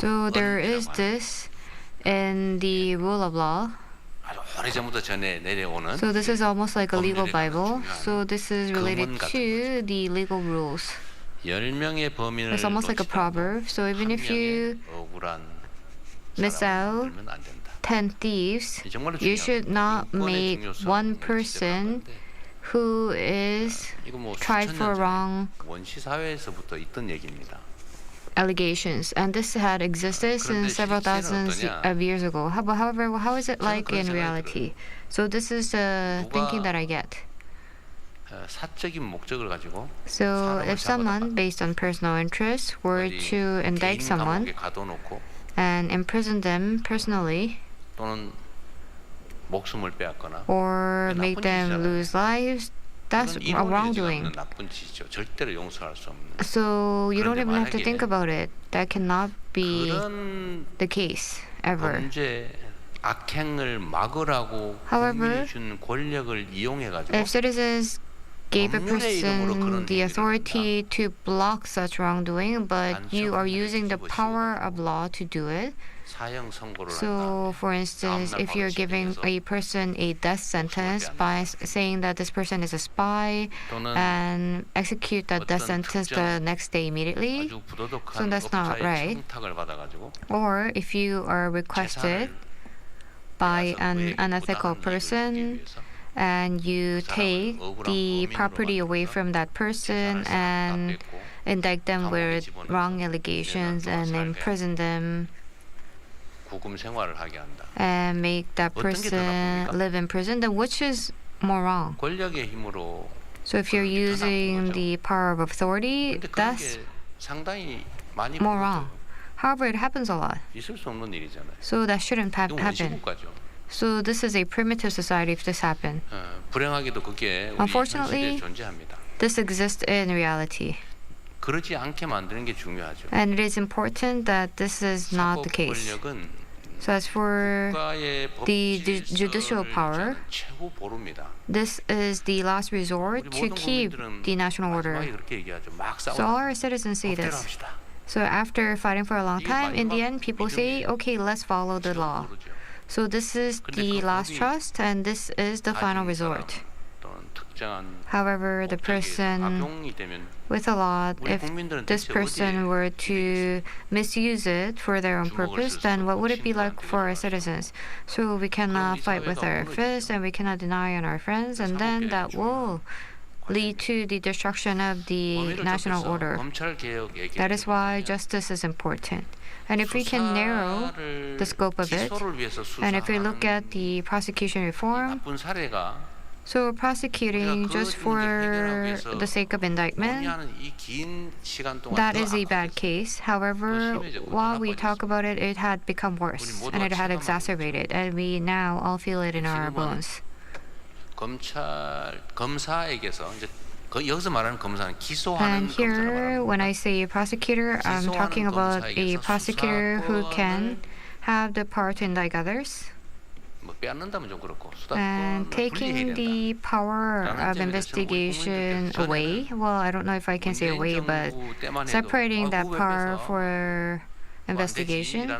[SPEAKER 3] So there is this in the rule of law. So this is almost like a legal Bible. So this is related to the legal rules. It's almost like a proverb. So even if you miss out 10 thieves, you should not make one person who is tried for wrong allegations, and this had existed since several thousands of years ago. However, how is it like in reality? So this is the thinking that I get. So if someone, based on personal interest, were to indict someone and imprison them personally, or make them lose lives, that's a wrongdoing. So you don't even have to think about it. That cannot be the case ever. However, if citizens gave a person the authority to block such wrongdoing, but you are using the power of law to do it. So, for instance, if you're giving a person a death sentence by saying that this person is a spy and execute that death sentence the next day immediately, so that's not right. Or if you are requested by an unethical person and you take the property away from that person and indict them with wrong allegations and imprison them and make that person live in prison, then which is more wrong? So if you're using the power of authority, that's more wrong. However, it happens a lot. So that shouldn't happen. So this is a primitive society if this happened. Unfortunately, this exists in reality. And it is important that this is not the case. So as for the judicial power, this is the last resort to keep the national order. So all our citizens say this. So after fighting for a long time, in the end, people say, okay, let's follow the law. So this is the last trust, and this is the final resort. However, the person with a lot, if this person were to misuse it for their own purpose, then what would it be like for our citizens? So we cannot fight with our fists and we cannot deny on our friends, and then that will lead to the destruction of the national order. That is why justice is important. And if we can narrow the scope of it, and if we look at the prosecution reform, so prosecuting just for the sake of indictment, that is a bad case. However, while we talk about it, it had become worse and it had exacerbated, and we now all feel it in our bones. And here, when I say prosecutor, I'm talking about a prosecutor who can have the power to indict others. And taking the power of investigation away, well, I don't know if I can say away, but separating that power for investigation,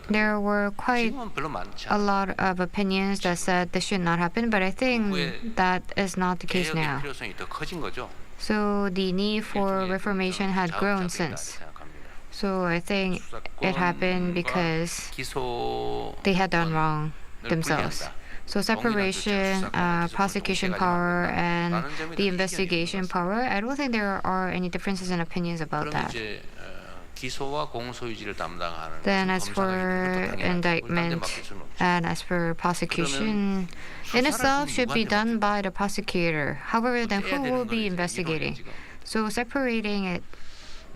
[SPEAKER 3] there were quite a lot of opinions that said this should not happen, but I think that is not the case now. So the need for reformation had grown since. So I think it happened because they had done wrong themselves. So separation, prosecution power, and the investigation power, I don't think there are any differences in opinions about that. Then as for indictment and as for prosecution, in itself should be done by the prosecutor. However, then who will be investigating? So separating it,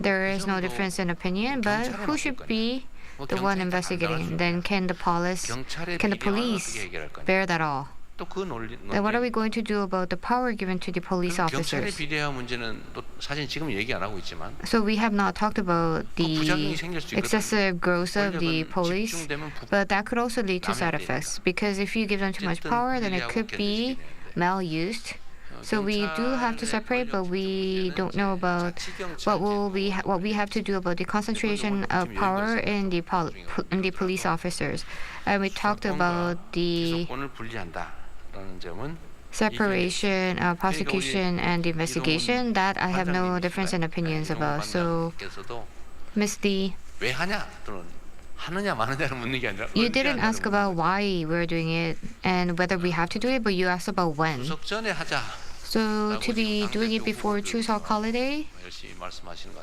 [SPEAKER 3] there is no difference in opinion, but who should be the one investigating? Then can the police bear that all? Then what are we going to do about the power given to the police officers? So we have not talked about the excessive growth of the police, but that could also lead to side effects, because if you give them too much power, then it could be malused. So we do have to separate, but we don't know about what we have to do about the concentration of power in the police officers. And we talked about the separation of prosecution and investigation. That I have no difference in opinions about. So, Ms. Lee, you didn't ask about why we're doing it and whether we have to do it, but you asked about when. So to be doing it before Chuseok holiday,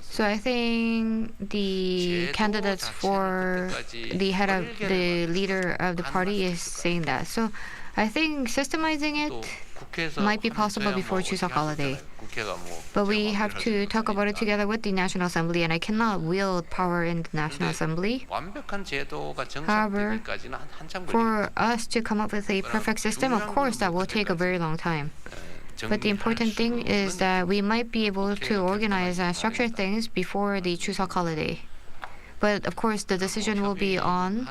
[SPEAKER 3] so I think the candidates for the leader of the party is saying that. So I think systemizing it might be possible before Chuseok holiday. But we have to talk about it together with the National Assembly, and I cannot wield power in the National Assembly. However, for us to come up with a perfect system, of course, that will take a very long time. But the important thing is that we might be able to organize and structure things before the Chuseok holiday. But of course, the decision will be on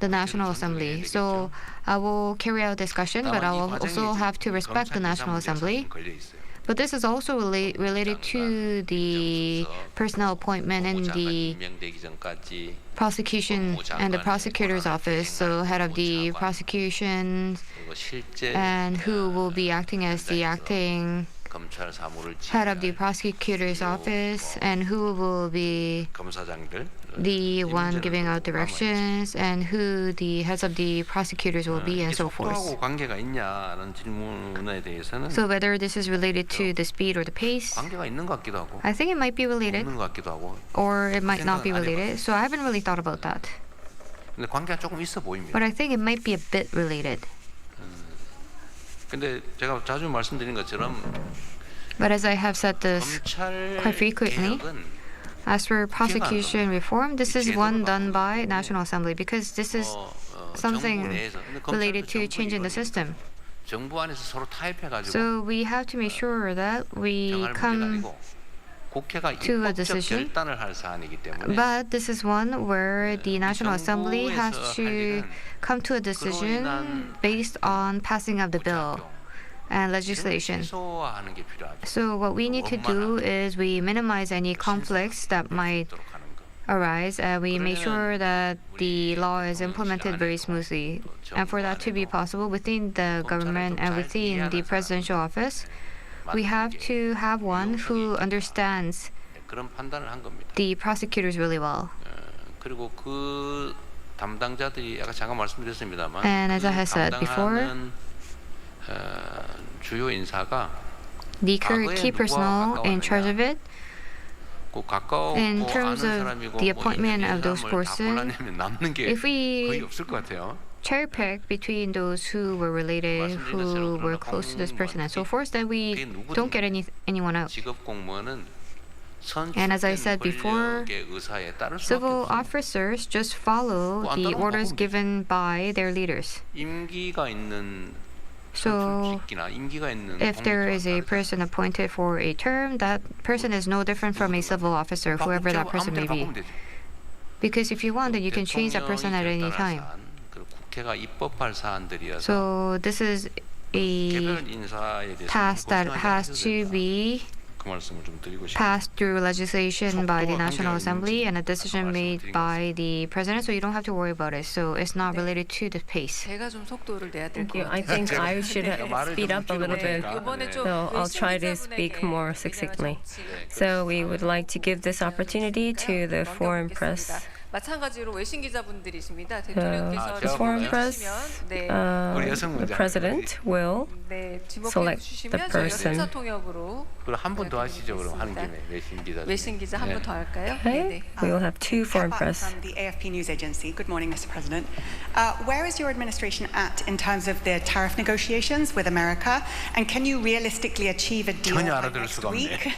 [SPEAKER 3] the National Assembly. So I will carry out discussion, but I will also have to respect the National Assembly. But this is also related to the personnel appointment in the prosecution and the prosecutor's office. So head of the prosecution and who will be acting as the acting head of the prosecutor's office, and who will be the one giving out directions, and who the heads of the prosecutors will be, and so forth. So whether this is related to the speed or the pace, I think it might be related, or it might not be related. So I haven't really thought about that. But I think it might be a bit related. But as I have said this quite frequently, as for prosecution reform, this is one done by National Assembly, because this is something related to changing the system. So we have to make sure that we come to a decision. But this is one where the National Assembly has to come to a decision based on passing of the bill and legislation. So what we need to do is we minimize any conflicts that might arise, and we make sure that the law is implemented very smoothly. And for that to be possible within the government and within the presidential office, we have to have one who understands the prosecutors really well. And as I have said before, the key personnel in charge of it, In terms of the appointment of those persons, if we cherry pick between those who were related, who were close to this person, and so forth, then we don't get anyone out. And as I said before, civil officers just follow the orders given by their leaders. So if there is a person appointed for a term, that person is no different from a civil officer, whoever that person may be. Because if you want, then you can change that person at any time. So this is a task that has to be passed through legislation by the National Assembly and a decision made by the President, so you don't have to worry about it. So it's not related to the pace.
[SPEAKER 2] Thank you. I think I should speed up a little bit, so I'll try to speak more succinctly. So we would like to give this opportunity to the foreign press.
[SPEAKER 4] 마찬가지로 외신 기자분들이십니다.
[SPEAKER 2] The
[SPEAKER 4] 대통령께서
[SPEAKER 2] foreign press, the president will select the person.
[SPEAKER 4] 그럼 한 분 더 하시죠. 그럼 하는 김에 외신 기자 한 분 더 할까요?
[SPEAKER 2] Okay, we will have two foreign press.
[SPEAKER 5] From the AFP news agency. Good morning, Mr. President. Where is your administration at in terms of the tariff negotiations with America? And can you realistically achieve a deal by next week?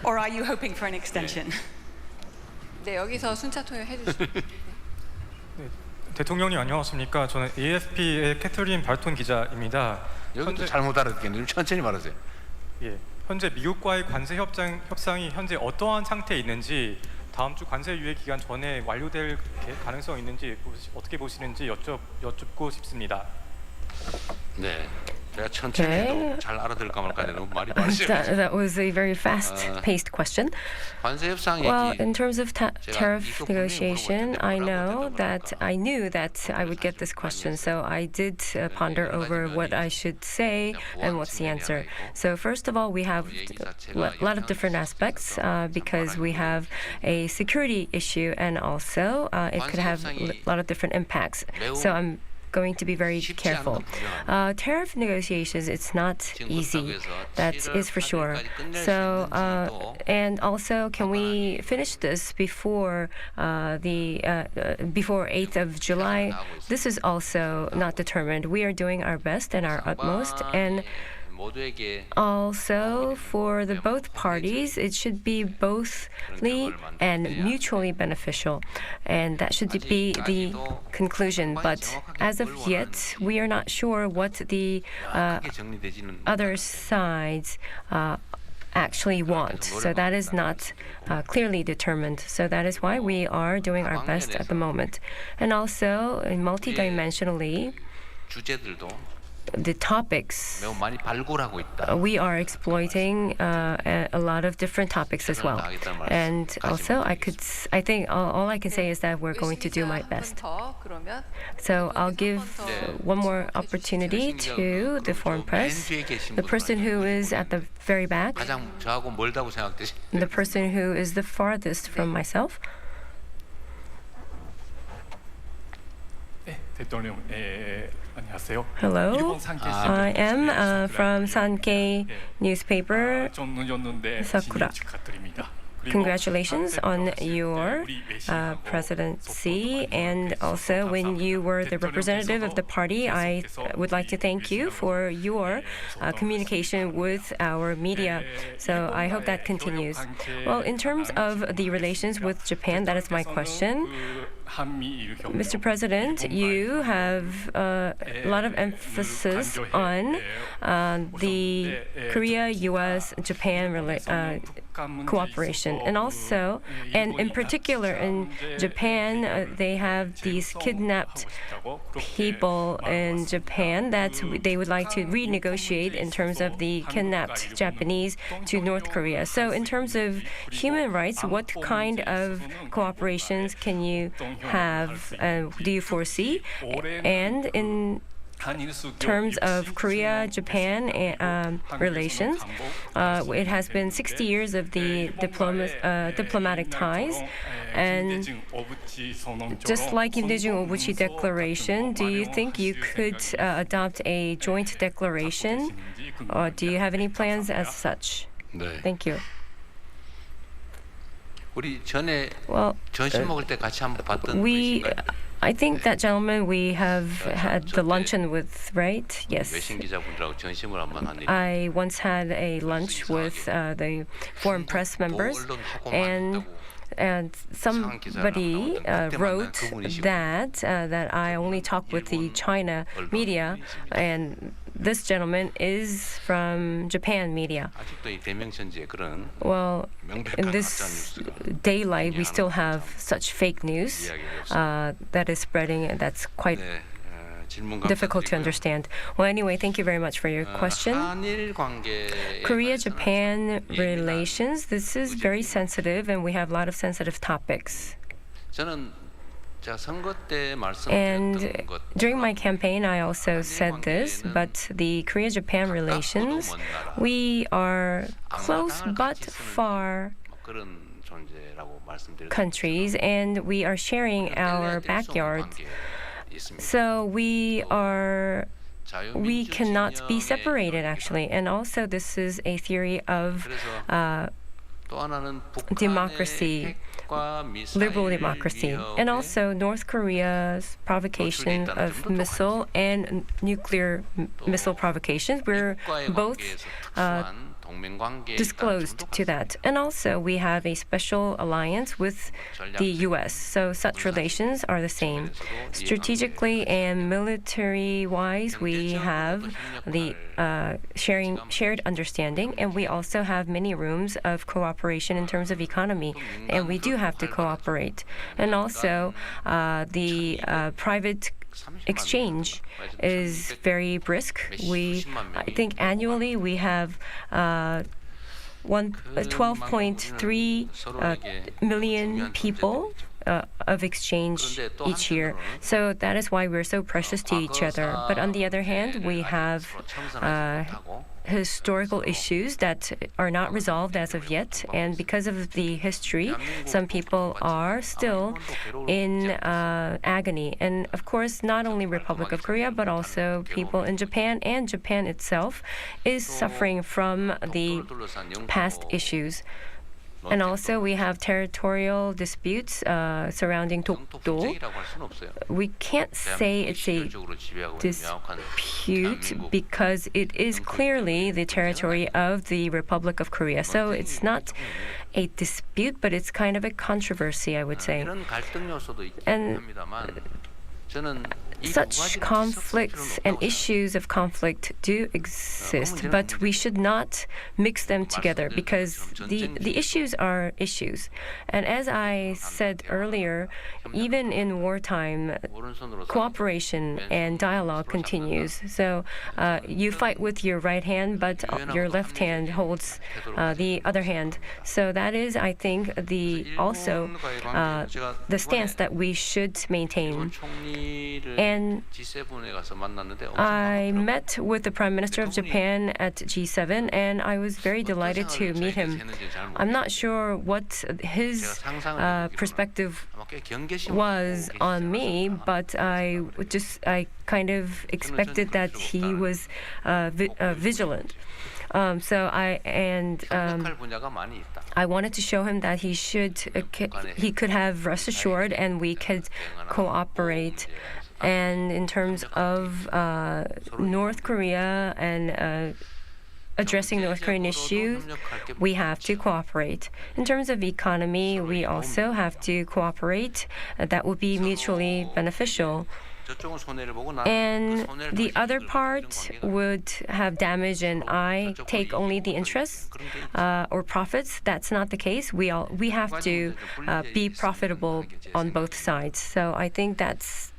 [SPEAKER 5] Or are you hoping for an extension?
[SPEAKER 4] 네, 여기서 순차 통역해 주시죠.
[SPEAKER 6] 대통령님 안녕하십니까? 저는 AFP의 캐터린 발톤 기자입니다.
[SPEAKER 7] 여기도 잘못 알아듣겠는데 좀 천천히 말하세요.
[SPEAKER 6] 예, 현재 미국과의 관세 협상이 현재 어떠한 상태에 있는지, 다음 주 관세 유예 기간 전에 완료될 가능성이 있는지 어떻게 보시는지 여쭙고 싶습니다.
[SPEAKER 7] 네. 제가 천천히 해도 잘 알아들을까 말까 너무 말이 많으시죠.
[SPEAKER 2] That was a very fast-paced question. Well, in terms of tariff negotiation, I knew that I would get this question, so I did ponder over what I should say and what's the answer. So first of all, we have a lot of different aspects because we have a security issue, and also it could have a lot of different impacts. So I'm going to be very careful. Tariff negotiations, it's not easy. That is for sure. So, and also, can we finish this before before 8th of July? This is also not determined. We are doing our best and our utmost, and also, for the both parties, it should be bothly and mutually beneficial, and that should be the conclusion. But as of yet, we are not sure what the other sides actually want. So that is not clearly determined. So that is why we are doing our best at the moment. And also, multidimensionally, the topics, we are exploiting a lot of different topics as well. And also, I think all I can say is that we're going to do my best. So I'll give one more opportunity to the foreign press, the person who is at the very back, the person who is the farthest from myself. Hello, I am from Sankei newspaper, Sakura. Congratulations on your presidency, and also when you were the representative of the party, I would like to thank you for your communication with our media. So I hope that continues. Well, in terms of the relations with Japan, that is my question. Mr. President, you have a lot of emphasis on the Korea, U.S., Japan cooperation. And also, and in particular in Japan, they have these kidnapped people in Japan that they would like to renegotiate in terms of the kidnapped Japanese to North Korea. So in terms of human rights, what kind of cooperations can you have, do you foresee? And in terms of Korea-Japan relations, it has been 60 years of the diplomatic ties, and just like in Daejung Obuchi Declaration, do you think you could adopt a joint declaration, or do you have any plans as such? Thank you.
[SPEAKER 7] 우리 전에
[SPEAKER 2] Well,
[SPEAKER 7] 점심 먹을 때 같이 한번 봤던
[SPEAKER 2] we,
[SPEAKER 7] 분이신가요?
[SPEAKER 2] I think that gentleman we have had the luncheon with, right? Yes.
[SPEAKER 7] 외신 기자분들하고 점심을 한번 한 일이
[SPEAKER 2] I once had a lunch with the foreign press members, and somebody wrote that I only talk with the China media, and this gentleman is from Japan media.
[SPEAKER 7] 아직도 이 대명천지에 그런
[SPEAKER 2] Well,
[SPEAKER 7] 명백한
[SPEAKER 2] in
[SPEAKER 7] 가짜
[SPEAKER 2] this
[SPEAKER 7] 뉴스가
[SPEAKER 2] daylight, we still have such fake news that is spreading, and that's quite
[SPEAKER 7] 네, 질문
[SPEAKER 2] difficult to
[SPEAKER 7] 감사드리고요.
[SPEAKER 2] understand. Well, anyway, thank you very much for your question.
[SPEAKER 7] 한일 관계에
[SPEAKER 2] Korea-Japan
[SPEAKER 7] 관해서는 좀
[SPEAKER 2] relations, this is very sensitive, and we have a lot of sensitive topics.
[SPEAKER 7] 저는 제가 선거 때
[SPEAKER 2] And
[SPEAKER 7] 말씀드렸던 것
[SPEAKER 2] during my campaign, I also said this, but the Korea-Japan relations, we are close but far
[SPEAKER 7] 그런 존재라고 말씀드렸던
[SPEAKER 2] countries, and we are sharing our backyard. So we cannot be separated, actually. And also, this is a theory of
[SPEAKER 7] 또 하나는
[SPEAKER 2] democracy, liberal democracy, and also North Korea's provocation of missile and nuclear missile provocations. We're both disclosed to that. And also, we have a special alliance with the U.S., so such relations are the same. Strategically and military-wise, we have the shared understanding, and we also have many rooms of cooperation in terms of economy, and we do have to cooperate. And also, the private exchange is very brisk. I think annually we have 12.3 million people of exchange each year. So that is why we're so precious to each other. But on the other hand, we have historical issues that are not resolved as of yet, and because of the history, some people are still in agony. And of course, not only Republic of Korea, but also people in Japan, and Japan itself is suffering from the past issues. And also, we have territorial disputes surrounding Dokdo. We can't say it's a dispute because it is clearly the territory of the Republic of Korea. So it's not a dispute, but it's kind of a controversy, I would say. And such conflicts and issues of conflict do exist, but we should not mix them together because the issues are issues. And as I said earlier, even in wartime, cooperation and dialogue continues. So you fight with your right hand, but your left hand holds the other hand. So that is, I think, the stance that we should maintain. And I met with the Prime Minister of Japan at G7, and I was very delighted to meet him. I'm not sure what his perspective was on me, but I kind of expected that he was vigilant. So I wanted to show him that he could have rest assured, and we could cooperate. And in terms of North Korea and addressing North Korean issues, we have to cooperate. In terms of economy, we also have to cooperate. That would be mutually beneficial. And the other part would have damage, and I take only the interests or profits. That's not the case. We have to be profitable on both sides. So I think that's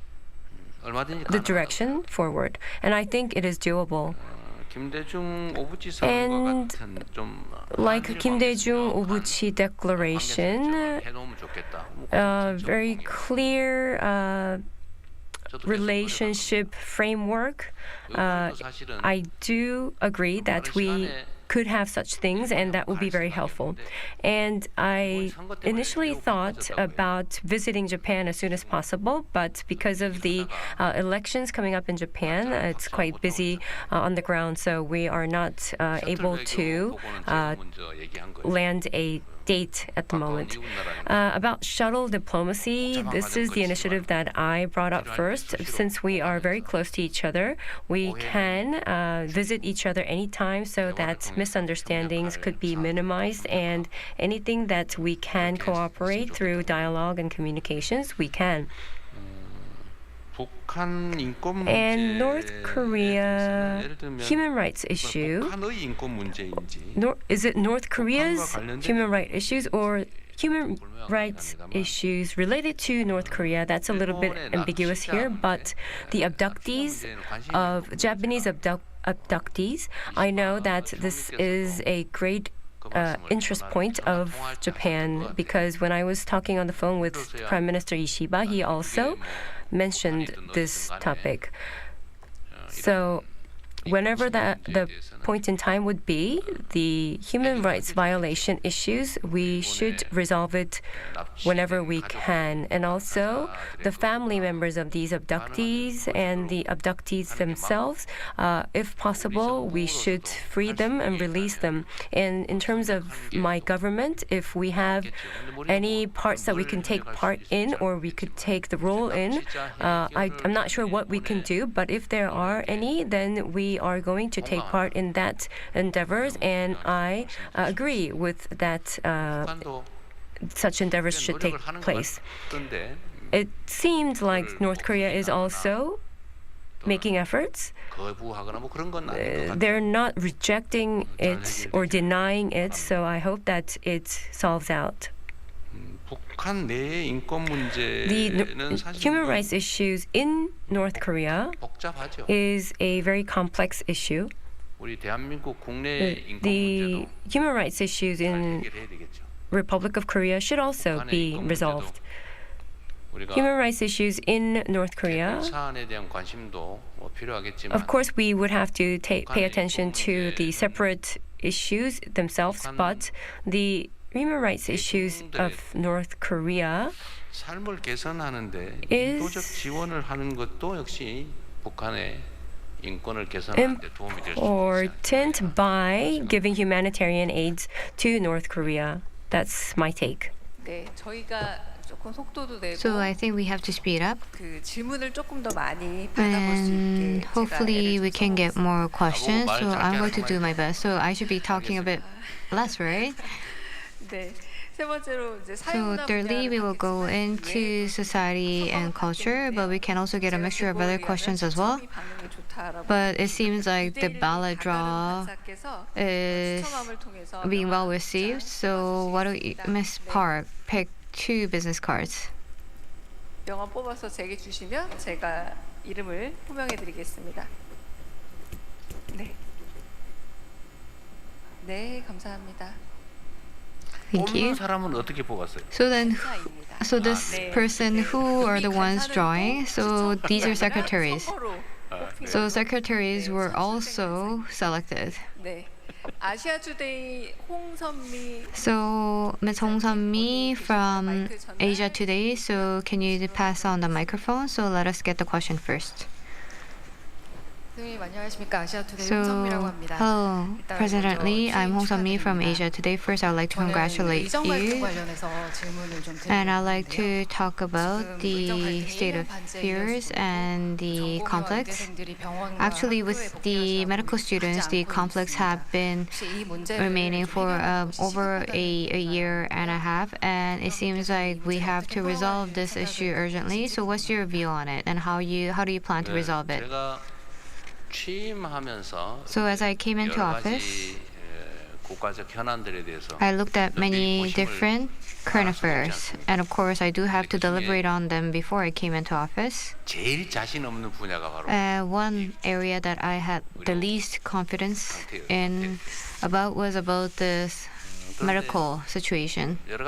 [SPEAKER 2] the direction forward, and I think it is doable. And like Kim Dae-jung Obuchi Declaration, very clear relationship framework, I do agree that we could have such things, and that would be very helpful. And I initially thought about visiting Japan as soon as possible, but because of the elections coming up in Japan, it's quite busy on the ground, so we are not able to land a date at the moment. About shuttle diplomacy, this is the initiative that I brought up first. Since we are very close to each other, we can visit each other anytime so that misunderstandings could be minimized, and anything that we can cooperate through dialogue and communications, we can. And North Korea human rights issue. Is it North Korea's human rights issues or human rights issues related to North Korea? That's a little bit ambiguous here, but the abductees of Japanese abductees, I know that this is a great interest point of Japan, because when I was talking on the phone with Prime Minister Ishiba, he also mentioned this topic. So whenever the point in time would be, the human rights violation issues, we should resolve it whenever we can. And also, the family members of these abductees and the abductees themselves, if possible, we should free them and release them. And in terms of my government, if we have any parts that we can take part in or we could take the role in, I'm not sure what we can do, but if there are any, then we are going to take part in that endeavors, and I agree with that. Such endeavors should take place. It seems like North Korea is also making efforts. They're not rejecting it or denying it, so I hope that it solves out. The human rights issues in North Korea is a very complex issue. The human rights issues in Republic of Korea should also be resolved. Human rights issues in North Korea, of course, we would have to pay attention to the separate issues themselves, but the human rights issues of North Korea is important by giving humanitarian aid to North Korea. That's my take.
[SPEAKER 3] So I think we have to speed up, and hopefully we can get more questions. So I'm going to do my best. So I should be talking a bit less, right? So thirdly, we will go into society and culture, but we can also get a mixture of other questions as well. But it seems like the ballot draw is being well received. So why don't you, Ms. Park, pick 2 business cards?
[SPEAKER 8] 명함 뽑아서 제게 주시면 제가 이름을 호명해 드리겠습니다. 네. 네, 감사합니다.
[SPEAKER 3] Thank you. So then, so this person, who are the ones drawing? So these are secretaries. So secretaries were also selected. So Ms. Hong Sun-mi from Asia Today. So can you pass on the microphone? So let us get the question first. So, hello, President Lee. I'm Hong Sun-mi from Asia Today. First, I'd like to congratulate you. And I'd like to talk about the state of affairs and the conflicts. Actually, with the medical students, the conflicts have been remaining for over a year and a half. And it seems like we have to resolve this issue urgently. So what's your view on it? And how do you plan to resolve it? So as I came into office, I looked at many different current affairs, and of course I do have to deliberate on them before I came into office. One area that I had the least confidence in was about this medical situation. But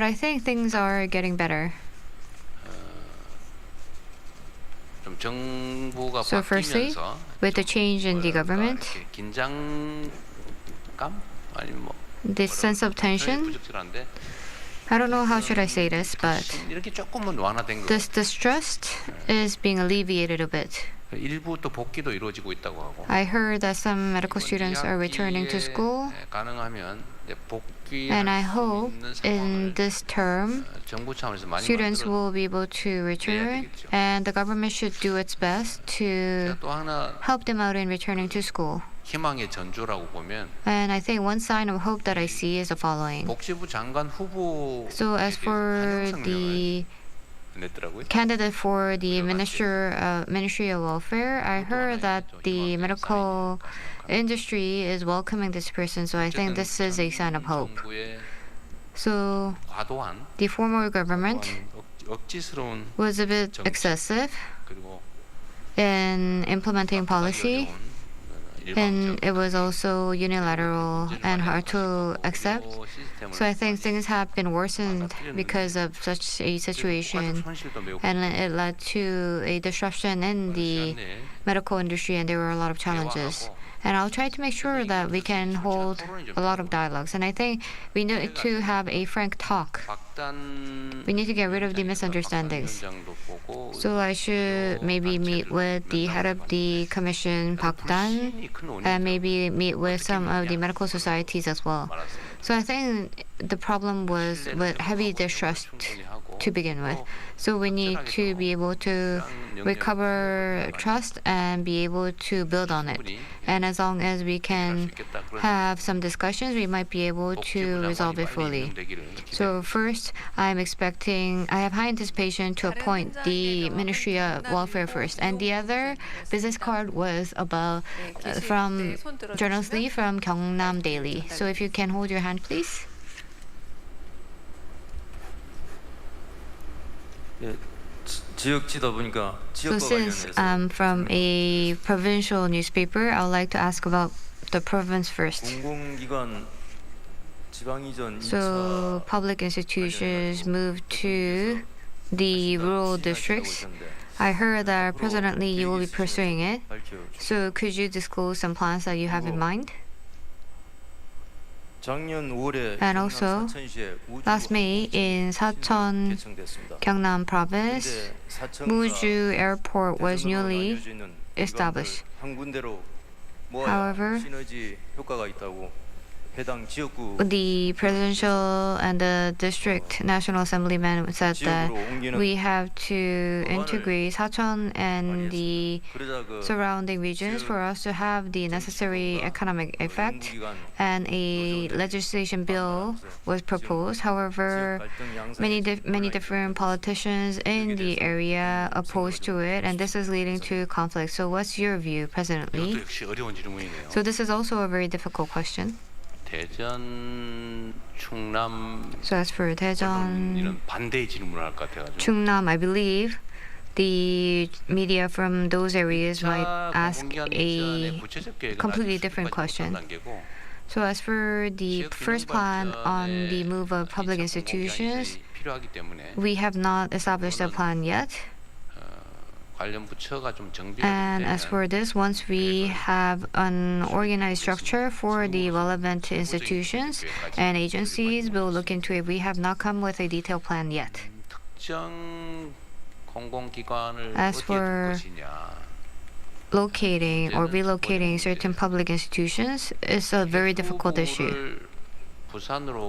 [SPEAKER 3] I think things are getting better. So firstly, with the change in the government, this sense of tension, I don't know how should I say this, but this distrust is being alleviated a bit. I heard that some medical students are returning to school, And I hope in this term, students will be able to return, and the government should do its best to help them out in returning to school.
[SPEAKER 7] 희망의 전조라고 보면
[SPEAKER 3] And I think one sign of hope that I see is the following.
[SPEAKER 7] 복지부 장관 후보
[SPEAKER 3] So as for the candidate for the Ministry of Welfare, I heard that the medical industry is welcoming this person, so I think this is a sign of hope. So the former government was a bit excessive in implementing policy, and it was also unilateral and hard to accept. So I think things have been worsened because of such a situation, and it led to a disruption in the medical industry, and there were a lot of challenges. And I'll try to make sure that we can hold a lot of dialogues. And I think we need to have a frank talk. We need to get rid of the misunderstandings. So I should maybe meet with the head of the commission, Park Dan, and maybe meet with some of the medical societies as well. So I think the problem was with heavy distrust to begin with. So we need to be able to recover trust and be able to build on it. And as long as we can have some discussions, we might be able to resolve it fully. So first, I have high anticipation to appoint the Ministry of Welfare first. And the other business card was about from journalist Lee from Gyeongnam Daily. So if you can hold your hand, please. So since I'm from a provincial newspaper, I would like to ask about the province first. So public institutions moved to the rural districts. I heard that President Lee, you will be pursuing it. So could you disclose some plans that you have in mind? And also, last May in Sacheon, Gyeongnam Province, Muju Airport was newly established. However, the presidential and the district national assemblyman said that we have to integrate Sacheon and the surrounding regions for us to have the necessary economic effect, and a legislation bill was proposed. However, many different politicians in the area opposed to it, and this is leading to conflict. So what's your view, President Lee? So this is also a very difficult question. So as for Daejeon, Chungnam, I believe the media from those areas might ask a completely different question. So as for the first plan on the move of public institutions, we have not established a plan yet. And as for this, once we have an organized structure for the relevant institutions and agencies, we'll look into it. We have not come with a detailed plan yet. As for locating or relocating certain public institutions, it's a very difficult issue.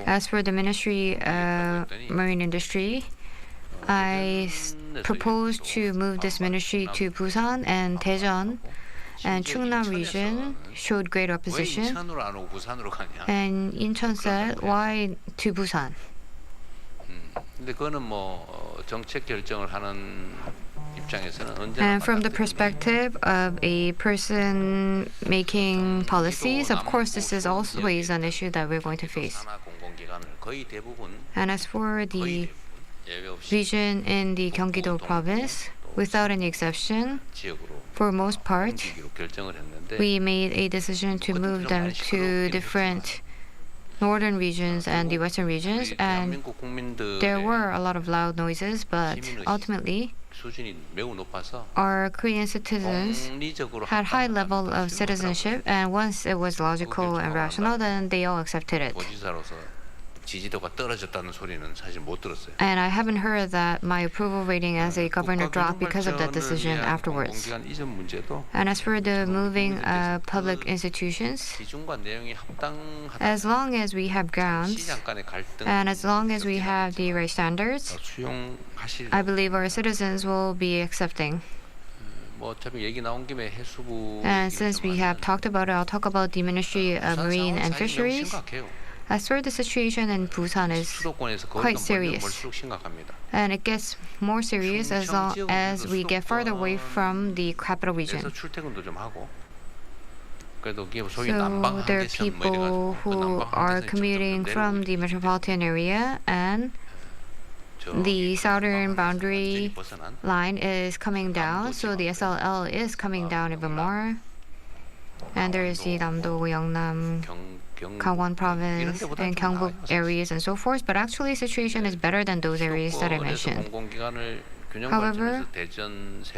[SPEAKER 3] As for the Ministry of Marine Industry, I propose to move this ministry to Busan and Daejeon, and Chungnam region showed great opposition. And Incheon said, why to Busan? And from the perspective of a person making policies, of course, this is always an issue that we're going to face. And as for the region in the Gyeonggi-do province, without any exception, for most part, we made a decision to move them to different northern regions and the western regions, and there were a lot of loud noises, but ultimately, our Korean citizens had high level of citizenship, and once it was logical and rational, then they all accepted it.
[SPEAKER 7] 지지도가 떨어졌다는 소리는 사실 못 들었어요.
[SPEAKER 3] And I haven't heard that my approval rating as a governor dropped because of that decision afterwards.
[SPEAKER 7] 공공기관 이전 문제도
[SPEAKER 3] And as for the moving public institutions,
[SPEAKER 7] 기준과 내용이 합당하다.
[SPEAKER 3] as long as we have grounds
[SPEAKER 7] 시장 간의 갈등
[SPEAKER 3] and as long as we have the right standards,
[SPEAKER 7] 수용하실.
[SPEAKER 3] I believe our citizens will be accepting.
[SPEAKER 7] 뭐 어차피 얘기 나온 김에 해수부.
[SPEAKER 3] And since we have talked about it, I'll talk about the Ministry of Marine and Fisheries. As for the situation in Busan is quite serious, and it gets more serious as long as we get further away from the capital region. So there are people who are commuting from the metropolitan area, and the southern boundary line is coming down, so the SLL is coming down even more. And there is the Namdo, Yeongnam, Gangwon province, and Gyeongbuk areas and so forth. But actually, situation is better than those areas that I mentioned. However,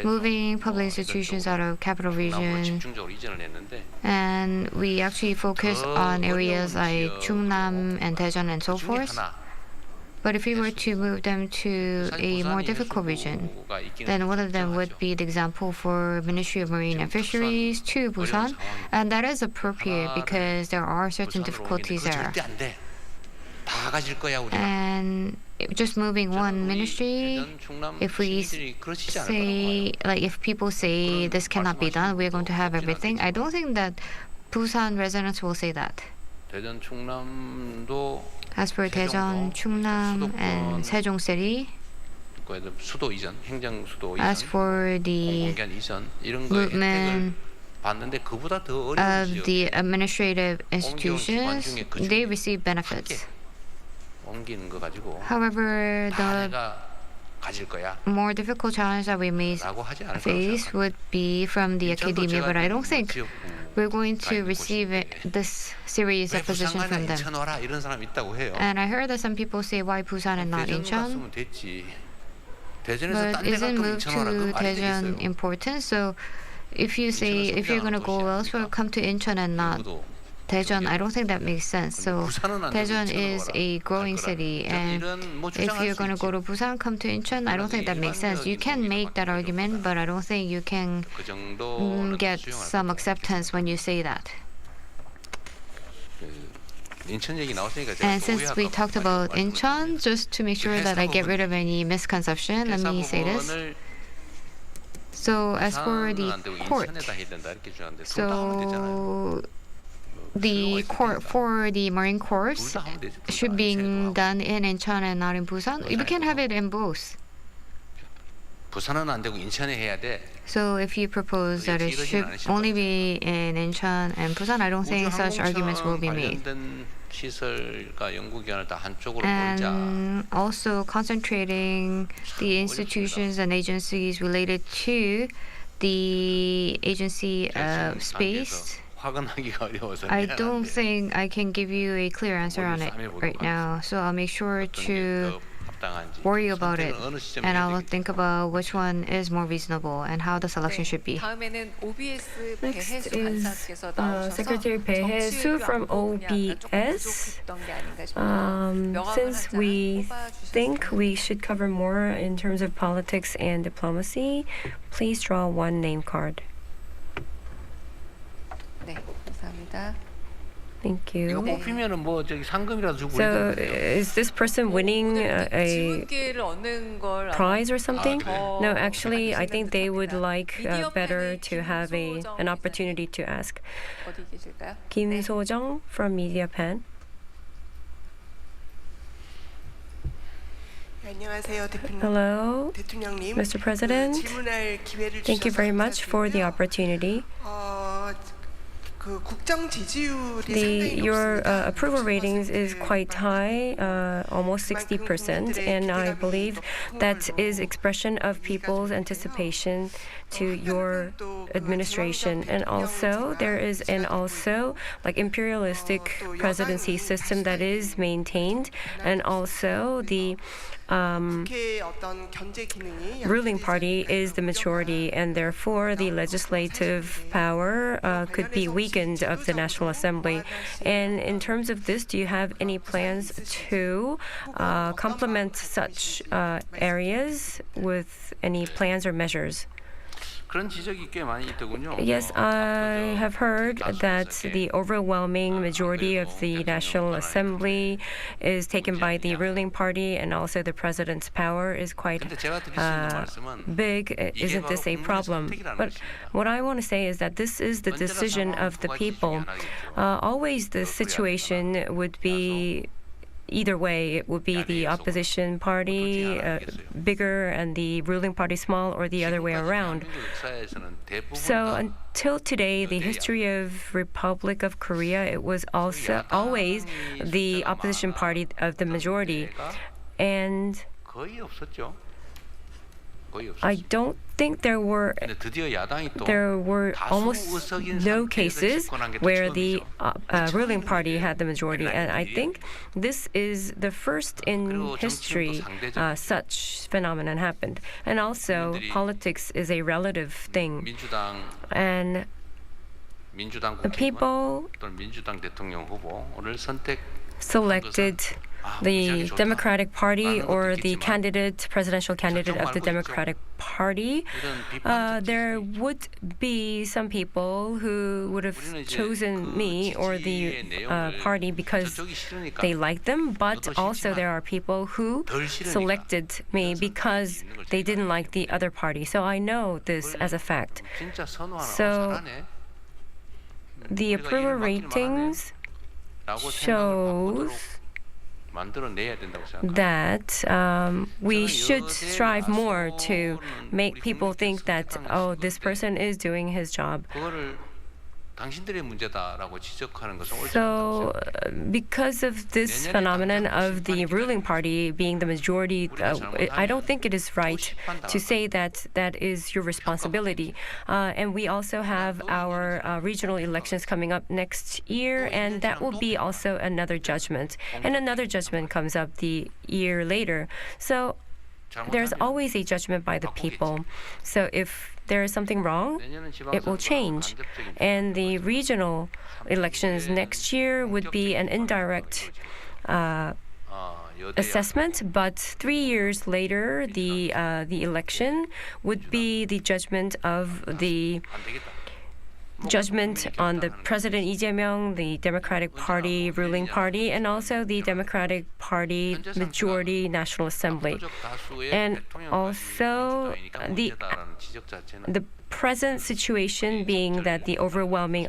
[SPEAKER 3] moving public institutions out of capital region, and we actually focus on areas like Chungnam and Daejeon and so forth. But if we were to move them to a more difficult region, then one of them would be the example for Ministry of Marine and Fisheries to Busan, and that is appropriate because there are certain difficulties there. And just moving one ministry, if we say, like if people say this cannot be done, we're going to have everything, I don't think that Busan residents will say that. As for Daejeon, Chungnam, and Sejong City, as for the movement of the administrative institutions, they receive benefits. However, the more difficult challenge that we may face would be from the academia, but I don't think we're going to receive this series of positions from them. And I heard that some people say, why Busan and not Incheon? But isn't move to Daejeon important? So if you say, if you're going to go elsewhere, come to Incheon and not Daejeon, I don't think that makes sense. So Daejeon is a growing city, and if you're going to go to Busan, come to Incheon, I don't think that makes sense. You can make that argument, but I don't think you can get some acceptance when you say that. And since we talked about Incheon, just to make sure that I get rid of any misconception, let me say this. So as for the court, so the court for the Marine Corps should be done in Incheon and not in Busan. We can have it in both. So if you propose that it should only be in Incheon and Busan, I don't think such arguments will be made. And also concentrating the institutions and agencies related to the agency of space, I don't think I can give you a clear answer on it right now. So I'll make sure to worry about it, and I'll think about which one is more reasonable and how the selection should be.
[SPEAKER 2] Next is Secretary Bae Soo from OBS. Since we think we should cover more in terms of politics and diplomacy, please draw one name card.
[SPEAKER 8] 네, 감사합니다.
[SPEAKER 2] Thank you.
[SPEAKER 7] 뽑히면은 뭐 저기 상금이라도 주고.
[SPEAKER 2] So, is this person winning a prize or something? No, actually, I think they would like better to have an opportunity to ask.
[SPEAKER 8] 어디 계실까요?
[SPEAKER 2] Kim So-jung from MediaPan. Hello, Mr. President. Thank you very much for the opportunity. Your approval ratings is quite high, almost 60%, and I believe that is expression of people's anticipation to your administration. And also, there is an also like imperialistic presidency system that is maintained, and also the ruling party is the majority, and therefore the legislative power could be weakened of the National Assembly. And in terms of this, do you have any plans to complement such areas with any plans or measures? Yes, I have heard that the overwhelming majority of the National Assembly is taken by the ruling party, and also the president's power is quite big. Isn't this a problem? But what I want to say is that this is the decision of the people. Always the situation would be either way. It would be the opposition party bigger and the ruling party small, or the other way around. So until today, the history of Republic of Korea, it was also always the opposition party of the majority. And I don't think there were almost no cases where the ruling party had the majority, and I think this is the first in history such phenomenon happened. And also, politics is a relative thing, and the people selected the Democratic Party or the presidential candidate of the Democratic Party. There would be some people who would have chosen me or the party because they like them, but also there are people who selected me because they didn't like the other party. So I know this as a fact. So the approval ratings shows that we should strive more to make people think that, oh, this person is doing his job. So, because of this phenomenon of the ruling party being the majority, I don't think it is right to say that that is your responsibility. And we also have our regional elections coming up next year, and that will be also another judgment. And another judgment comes up the year later. So, there's always a judgment by the people. So, if there is something wrong, it will change. And the regional elections next year would be an indirect assessment, but 3 years later, the election would be the judgment on the President Lee Jae-myung, the Democratic Party ruling party, and also the Democratic Party majority National Assembly. And also the present situation being that the overwhelming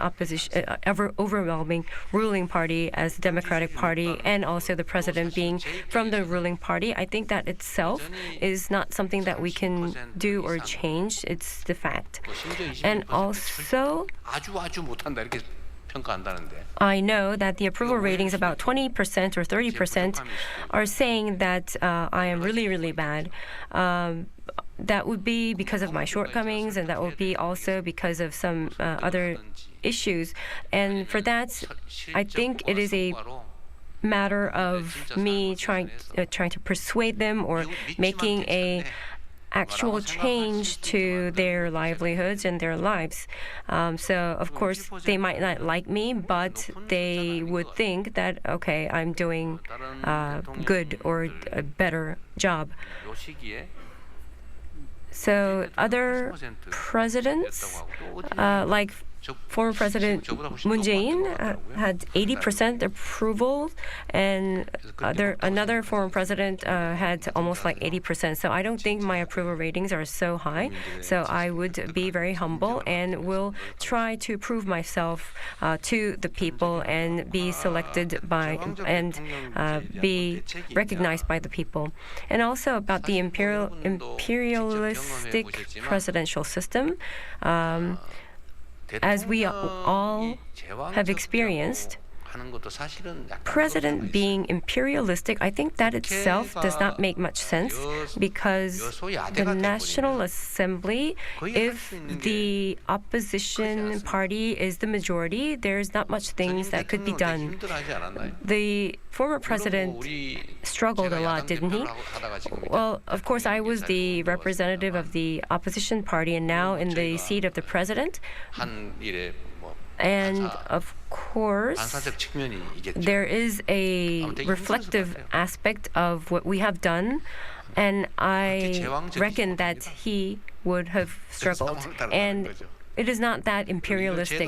[SPEAKER 2] ruling party as the Democratic Party, and also the president being from the ruling party, I think that itself is not something that we can do or change. It's the fact. And also, I know that the approval ratings, about 20% or 30%, are saying that I am really, really bad. That would be because of my shortcomings, and that would be also because of some other issues. And for that, I think it is a matter of me trying to persuade them or making a actual change to their livelihoods and their lives. So, of course, they might not like me, but they would think that, okay, I'm doing good or a better job. So, other presidents, like former President Moon Jae-in had 80% approval, and another former president had almost like 80%. So I don't think my approval ratings are so high. So I would be very humble and will try to prove myself to the people and be selected by and be recognized by the people. And also about the imperialistic presidential system. As we all have experienced, president being imperialistic, I think that itself does not make much sense because the National Assembly, if the opposition party is the majority, there's not much things that could be done. The former president struggled a lot, didn't he? Well, of course, I was the representative of the opposition party and now in the seat of the president. And of course, there is a reflective aspect of what we have done, and I reckon that he would have struggled. And it is not that imperialistic,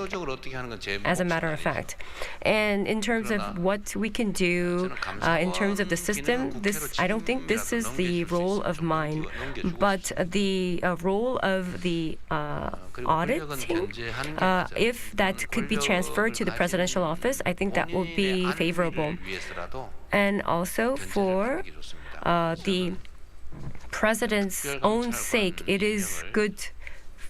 [SPEAKER 2] as a matter of fact. And in terms of what we can do, in terms of the system, I don't think this is the role of mine. But the role of the auditing, if that could be transferred to the presidential office, I think that will be favorable. And also for the president's own sake, it is good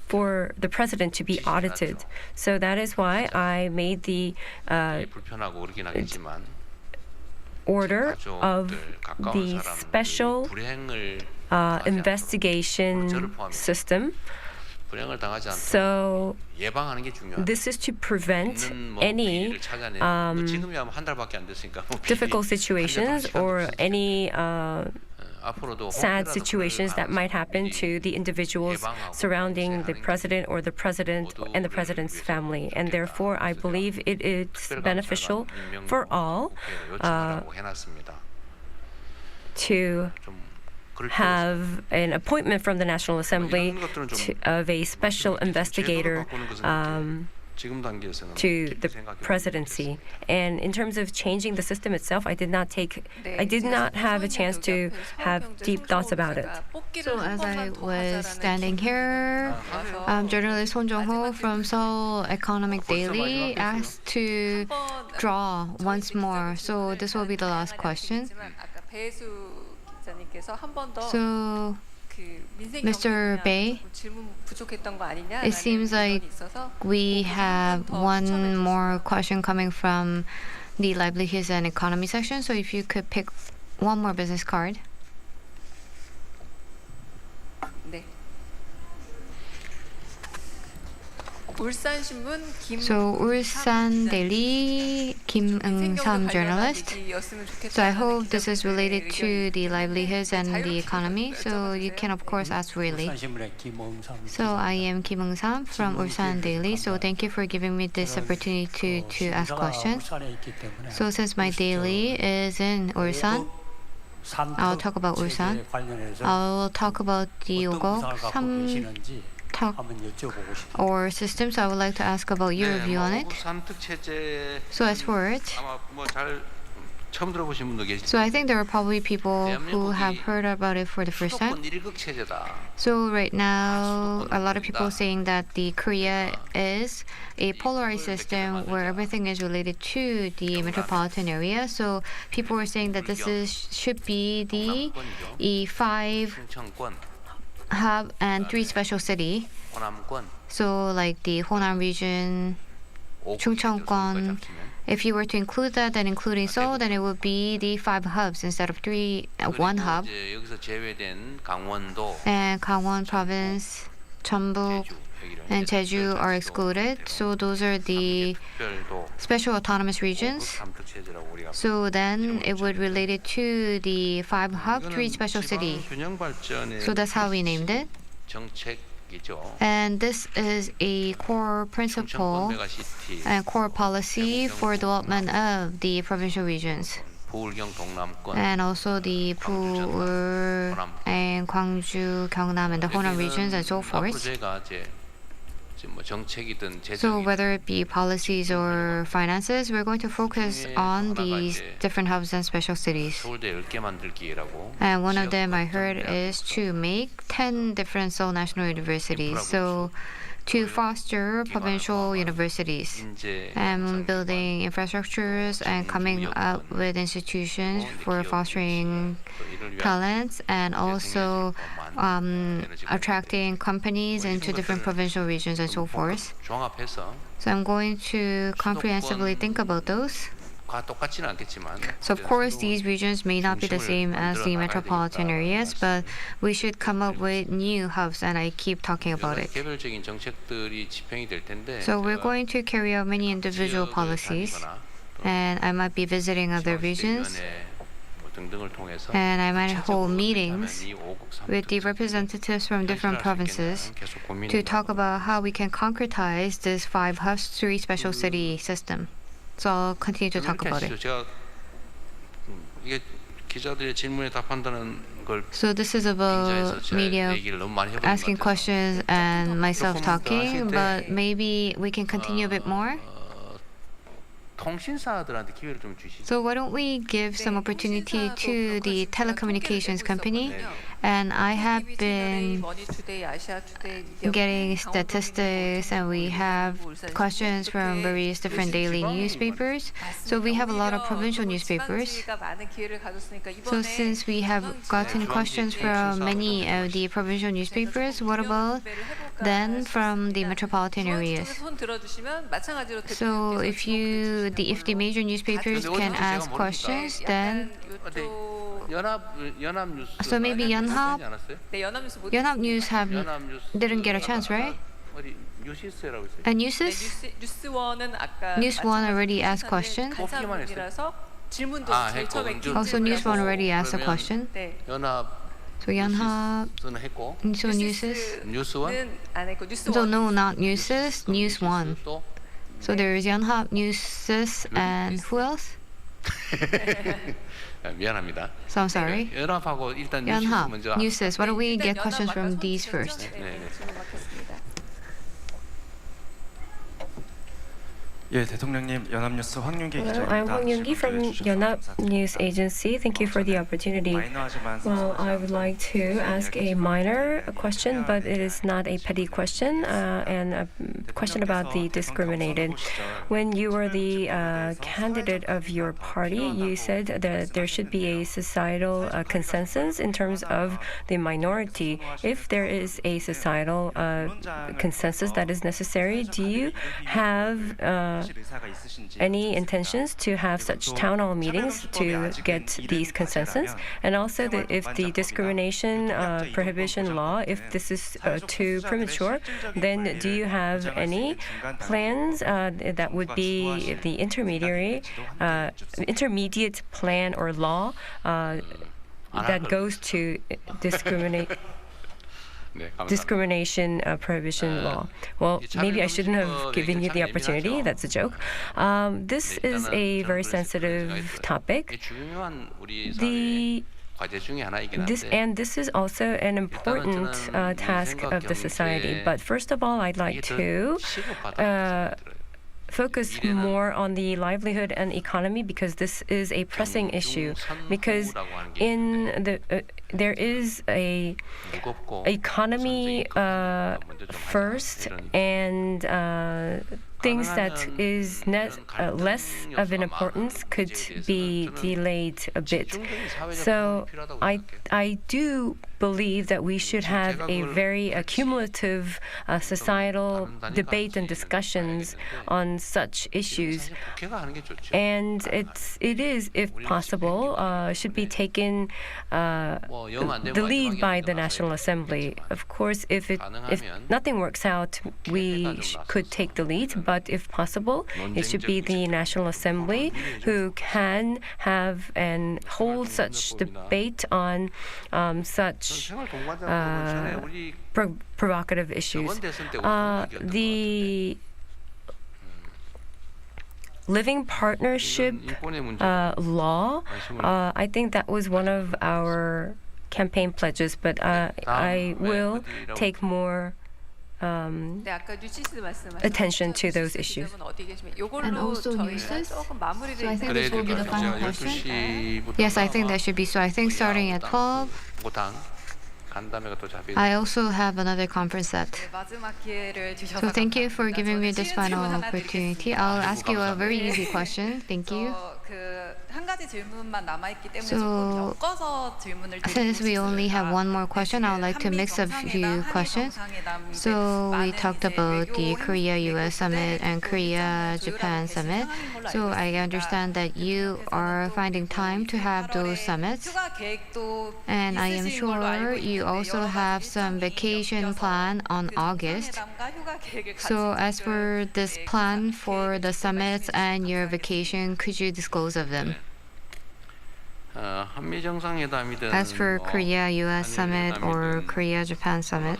[SPEAKER 2] for the president to be audited. So that is why I made the order of the special investigation system. So this is to prevent any difficult situations or any sad situations that might happen to the individuals surrounding the president or the president and the president's family. And therefore, I believe it is beneficial for all to have an appointment from the National Assembly of a special investigator to the presidency. And in terms of changing the system itself, I did not have a chance to have deep thoughts about it.
[SPEAKER 3] So as I was standing here, journalist Hon Jong-ho from Seoul Economic Daily asked to draw once more. So this will be the last question. So Mr. Bae, it seems like we have one more question coming from the Livelihoods and Economy section. So if you could pick one more business card. So Ulsan Daily, Kim Eung-sam journalist. So I hope this is related to the livelihoods and the economy. So you can of course ask freely. So I am Kim Eung-sam from Ulsan Daily. So thank you for giving me this opportunity to ask questions. So since my daily is in Ulsan, I'll talk about Ulsan. I'll talk about the Ogok or system, so I would like to ask about your view on it. So as for it, so I think there are probably people who have heard about it for the first time. So right now, a lot of people saying that the Korea is a polarized system where everything is related to the metropolitan area. So people are saying that this should be the E5 hub and 3 special city. So like the Honam region, Chungcheongbuk. If you were to include that, then including Seoul, then it would be the 5 hubs instead of 1 hub. And Gangwon province, Jeonbuk, and Jeju are excluded. So those are the special autonomous regions. So then it would relate it to the 5 hub, 3 special city. So that's how we named it. And this is a core principle and core policy for development of the provincial regions. And also the Buul and Gwangju, Gyeongnam, and the Honam regions and so forth. So whether it be policies or finances, we're going to focus on these different hubs and special cities. And one of them I heard is to make 10 different Seoul National Universities. So to foster provincial universities and building infrastructures and coming up with institutions for fostering talents and also attracting companies into different provincial regions and so forth. So I'm going to comprehensively think about those.
[SPEAKER 7] 똑같지는 않겠지만
[SPEAKER 3] So of course, these regions may not be the same as the metropolitan areas, but we should come up with new hubs, and I keep talking about it.
[SPEAKER 7] 개별적인 정책들이 집행이 될 텐데.
[SPEAKER 3] So we're going to carry out many individual policies, and I might be visiting other regions, and I might hold meetings with the representatives from different provinces to talk about how we can concretize this 5 hubs, 3 special city system. So I'll continue to talk about it.
[SPEAKER 7] 이게 기자들의 질문에 답한다는 걸
[SPEAKER 3] So this is about media asking questions and myself talking, but maybe we can continue a bit more.
[SPEAKER 7] 통신사들한테 기회를 좀 주시죠.
[SPEAKER 3] So why don't we give some opportunity to the telecommunications company? And I have been getting statistics, and we have questions from various different daily newspapers. So we have a lot of provincial newspapers. So since we have gotten questions from many of the provincial newspapers, what about then from the metropolitan areas? So if the major newspapers can ask questions, then so maybe Yonhap News didn't get a chance, right? And News One already asked question. Also, News One already asked a question. So Yonhap, so so no, not News One. So there is Yonhap, News, and who else?
[SPEAKER 7] 미안합니다.
[SPEAKER 3] So I'm sorry.
[SPEAKER 7] 연합하고 일단
[SPEAKER 3] Yonhap, News. Why don't we get questions from these first?
[SPEAKER 6] 예, 대통령님, 연합뉴스 황윤기
[SPEAKER 2] Hello,
[SPEAKER 6] 기자입니다.
[SPEAKER 2] I'm Hwang Yoon-gi from Yonhap News Agency. Thank you for the opportunity. Well, I would like to ask a minor question, but it is not a petty question, and a question about the discriminated. When you were the candidate of your party, you said that there should be a societal consensus in terms of the minority. If there is a societal consensus that is necessary, do you have any intentions to have such town hall meetings to get these consensus? And also, if the discrimination prohibition law, if this is too premature, then do you have any plans that would be the intermediate plan or law that goes to discrimination prohibition law? Well, maybe I shouldn't have given you the opportunity. That's a joke. This is a very sensitive topic. This is also an important task of the society. But first of all, I'd like to focus more on the livelihood and economy, because this is a pressing issue. Because there is a economy first, and things that is less of an importance could be delayed a bit. So I do believe that we should have a very cumulative societal debate and discussions on such issues. And it is, if possible, should be taken the lead by the National Assembly. Of course, if nothing works out, we could take the lead. But if possible, it should be the National Assembly who can have and hold such debate on such provocative issues. The living partnership law, I think that was one of our campaign pledges, but I will take more attention to those issues.
[SPEAKER 3] And also newses. So I think this will be the final question. Yes, I think that should be so. I think starting at 12. I also have another conference set. So thank you for giving me this final opportunity. I'll ask you a very easy question. Thank you. So, since we only have one more question, I would like to mix a few questions. So, we talked about the Korea-US summit and Korea-Japan summit. So, I understand that you are finding time to have those summits. And I am sure you also have some vacation plan on August. So, as for this plan for the summits and your vacation, could you disclose of them? As for Korea-US summit or Korea-Japan summit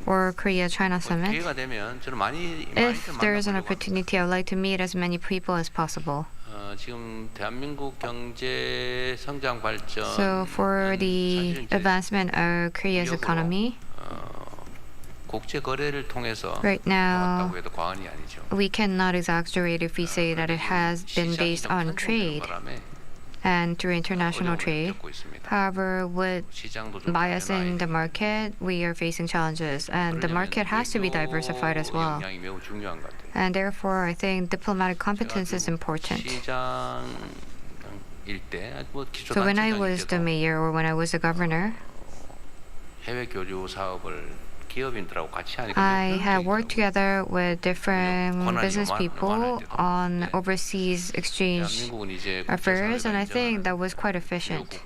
[SPEAKER 3] or Korea-China summit, if there is an opportunity, I would like to meet as many people as possible. So for the advancement of Korea's economy, right now, we cannot exaggerate if we say that it has been based on trade and through international trade. However, with bias in the market, we are facing challenges, and the market has to be diversified as well. And therefore, I think diplomatic competence is important. So when I was the mayor or when I was the governor, I had worked together with different business people on overseas exchange affairs, and I think that was quite efficient.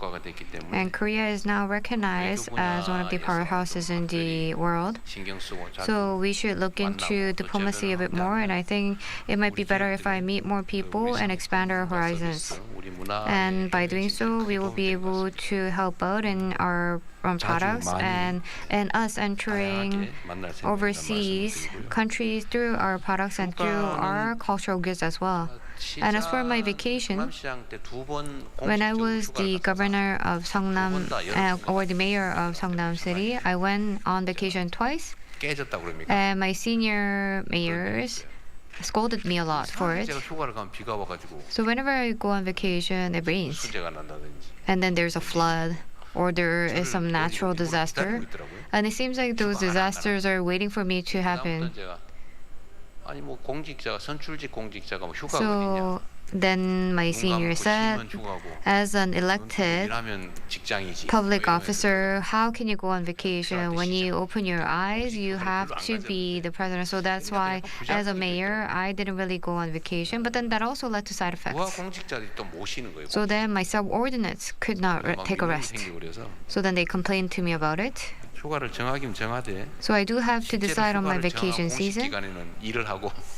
[SPEAKER 3] And Korea is now recognized as one of the powerhouses in the world. So we should look into diplomacy a bit more, and I think it might be better if I meet more people and expand our horizons. And by doing so, we will be able to help out in our products and us entering overseas countries through our products and through our cultural goods as well. And as for my vacation, when I was the governor of Seongnam or the mayor of Seongnam City, I went on vacation twice. And my senior mayors scolded me a lot for it. So whenever I go on vacation, it rains. And then there's a flood, or there is some natural disaster. And it seems like those disasters are waiting for me to happen. So then my senior said, as an elected public officer, how can you go on vacation? When you open your eyes, you have to be the president. So that's why, as a mayor, I didn't really go on vacation. But then that also led to side effects. So then my subordinates could not take a rest. So then they complained to me about it. So I do have to decide on my vacation season.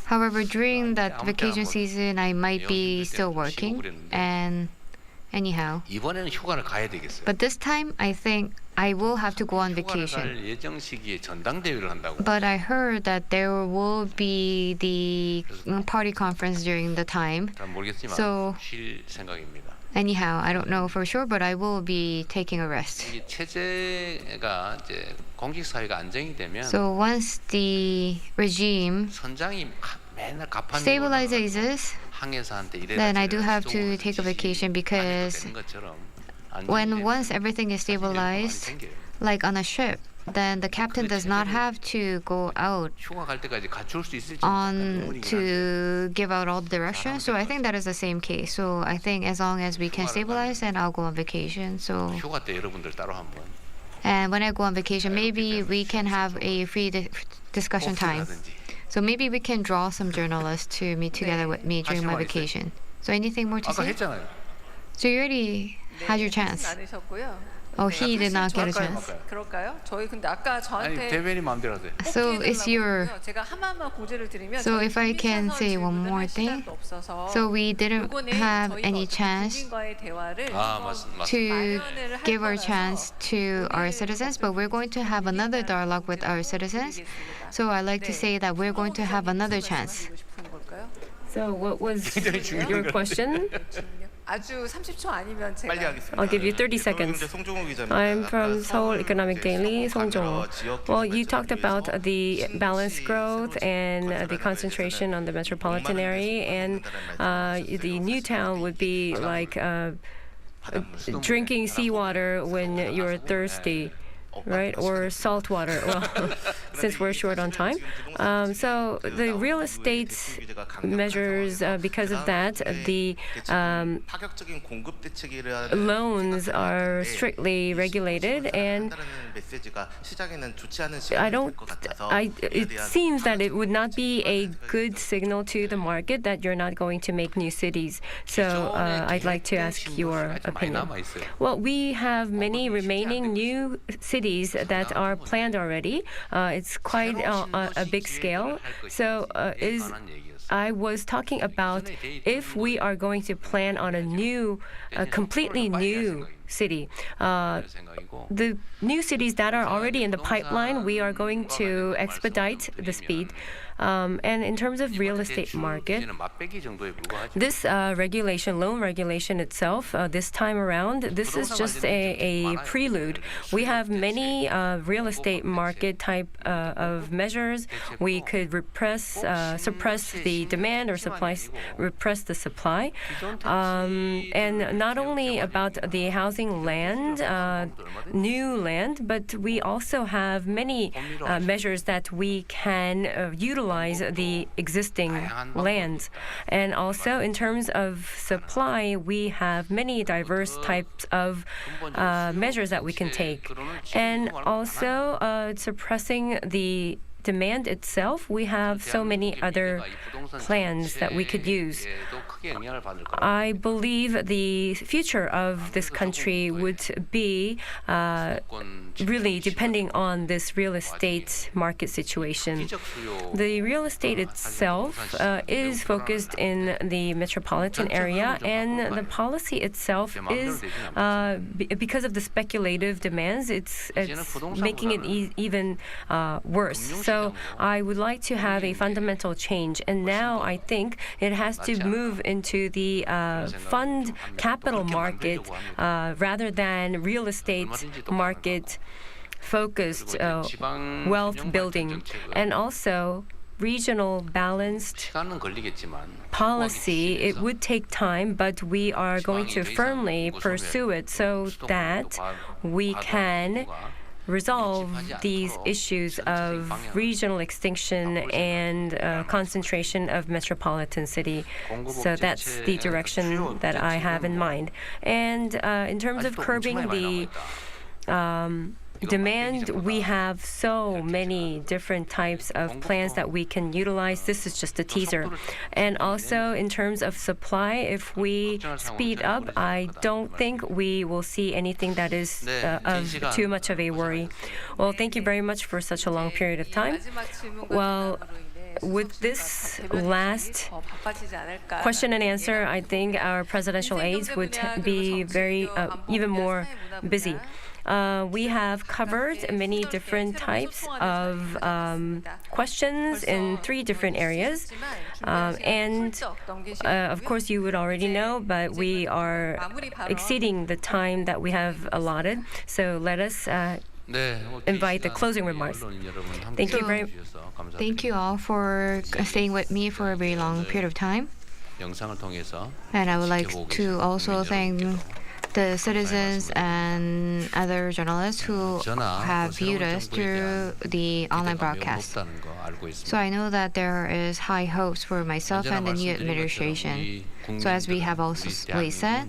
[SPEAKER 3] However, during that vacation season, I might be still working. And anyhow. But this time, I think I will have to go on vacation. But I heard that there will be the party conference during the time. So anyhow, I don't know for sure, but I will be taking a rest. So once the regime stabilizes, then I do have to take a vacation, because once everything is stabilized, like on a ship, then the captain does not have to go out to give out all the directions. So I think that is the same case. So I think as long as we can stabilize, then I'll go on vacation. So, and when I go on vacation, maybe we can have a free discussion time. So maybe we can draw some journalists to meet together with me during my vacation. So anything more to say? So you already had your chance. Oh, he did not get a chance. So it's your. So if I can say one more thing. So we didn't have any chance to give our chance to our citizens, but we're going to have another dialogue with our citizens. So I like to say that we're going to have another chance.
[SPEAKER 2] So what was your question? I'll give you 30 seconds. I'm from Seoul Economic Daily, Song Jong. Well, you talked about the balanced growth and the concentration on the metropolitan area, and the new town would be like drinking seawater when you're thirsty. right? Or salt water. Well, since we're short on time. So the real estate measures, because of that, the loans are strictly regulated, and it seems that it would not be a good signal to the market that you're not going to make new cities. So I'd like to ask your opinion. Well, we have many remaining new cities that are planned already. It's quite a big scale. So I was talking about if we are going to plan on a completely new city. The new cities that are already in the pipeline, we are going to expedite the speed. And in terms of real estate market, this loan regulation itself, this time around, this is just a prelude. We have many real estate market type of measures. We could suppress the demand or repress the supply. And not only about the housing land, new land, but we also have many measures that we can utilize the existing lands. And also in terms of supply, we have many diverse types of measures that we can take. And also suppressing the demand itself, we have so many other plans that we could use. I believe the future of this country would be really depending on this real estate market situation. The real estate itself is focused in the metropolitan area, and the policy itself is, because of the speculative demands, it's making it even worse. So I would like to have a fundamental change, and now I think it has to move into the fund capital market rather than real estate market focused wealth building, and also regional balanced policy. It would take time, but we are going to firmly pursue it so that we can resolve these issues of regional extinction and concentration of metropolitan city. So that's the direction that I have in mind. And in terms of curbing the demand, we have so many different types of plans that we can utilize. This is just a teaser. And also in terms of supply, if we speed up, I don't think we will see anything that is of too much of a worry. Well, thank you very much for such a long period of time. Well, with this last question and answer, I think our presidential aides would be very even more busy. We have covered many different types of questions in 3 different areas. And of course, you would already know, but we are exceeding the time that we have allotted. So let us invite the closing remarks. Thank you very much.
[SPEAKER 3] Thank you all for staying with me for a very long period of time. And I would like to also thank the citizens and other journalists who have viewed us through the online broadcast. So I know that there is high hopes for myself and the new administration. So as we have also said,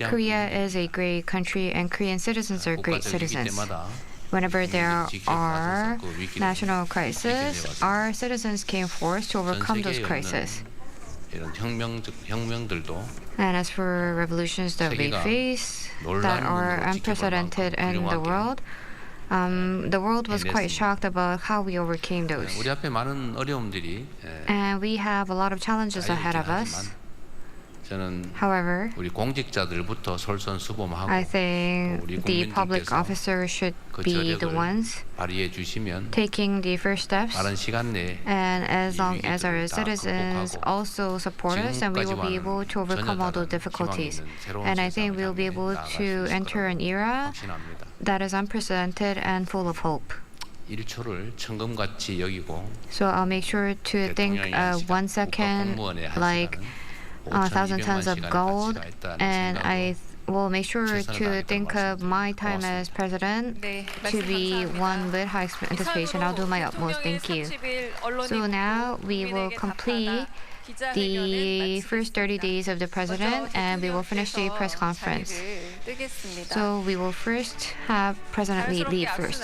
[SPEAKER 3] Korea is a great country and Korean citizens are great citizens. Whenever there are national crises, our citizens came forth to overcome those crises. And as for revolutions that we face that are unprecedented in the world was quite shocked about how we overcame those. And we have a lot of challenges ahead of us. However, I think the public officers should be the ones taking the first steps. And as long as our citizens also support us, then we will be able to overcome all those difficulties. And I think we will be able to enter an era that is unprecedented and full of hope. So I'll make sure to think 1 second like 1,000 tons of gold, and will make sure to think of my time as president to be one with high anticipation. I'll do my utmost. Thank you. So now we will complete the first 30 days of the president, and we will finish the press conference. So we will first have President Lee lead first.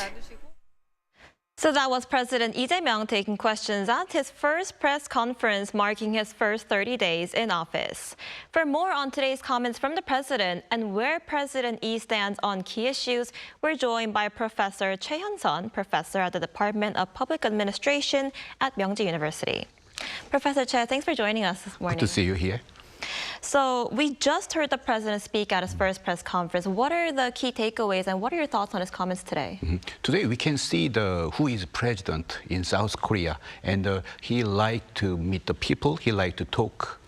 [SPEAKER 1] So that was President Lee Jae-myung taking questions at his first press conference, marking his first 30 days in office. For more on today's comments from the president and where President Lee stands on key issues, we're joined by Professor Choi Hyun-sun, professor at the Department of Public Administration at Myeongji University. Professor Choi, thanks for joining us this morning.
[SPEAKER 9] Good to see you here.
[SPEAKER 1] So we just heard the president speak at his first press conference. What are the key takeaways and what are your thoughts on his comments today?
[SPEAKER 9] Today we can see who is president in South Korea, and he liked to meet the people. He liked to talk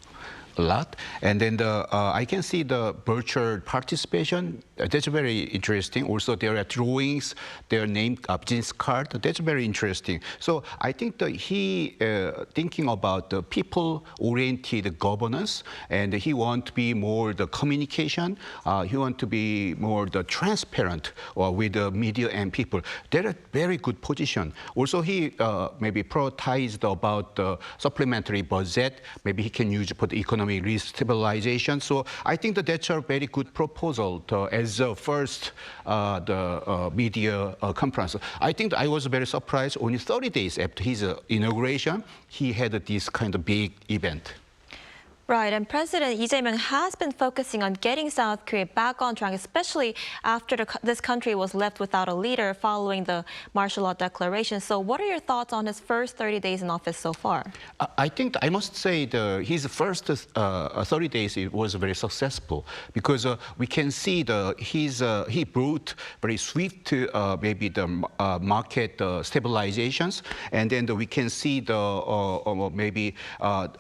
[SPEAKER 9] a lot, and then I can see the virtual participation. That's very interesting. Also, there are drawings, their name business card. That's very interesting. So I think that he thinking about the people-oriented governance, and he want to be more the communication. He want to be more the transparent with the media and people. They're a very good position. Also, he maybe prioritized about the supplementary budget. Maybe he can use for the economic stabilization. So I think that's a very good proposal as the first media conference. I think I was very surprised. Only 30 days after his inauguration, he had this kind of big event.
[SPEAKER 1] Right, and President Lee Jae-myung has been focusing on getting South Korea back on track, especially after this country was left without a leader following the martial law declaration. So what are your thoughts on his first 30 days in office so far?
[SPEAKER 9] I think I must say his first 30 days it was very successful because we can see he brought very swift maybe the market stabilizations, and then we can see the maybe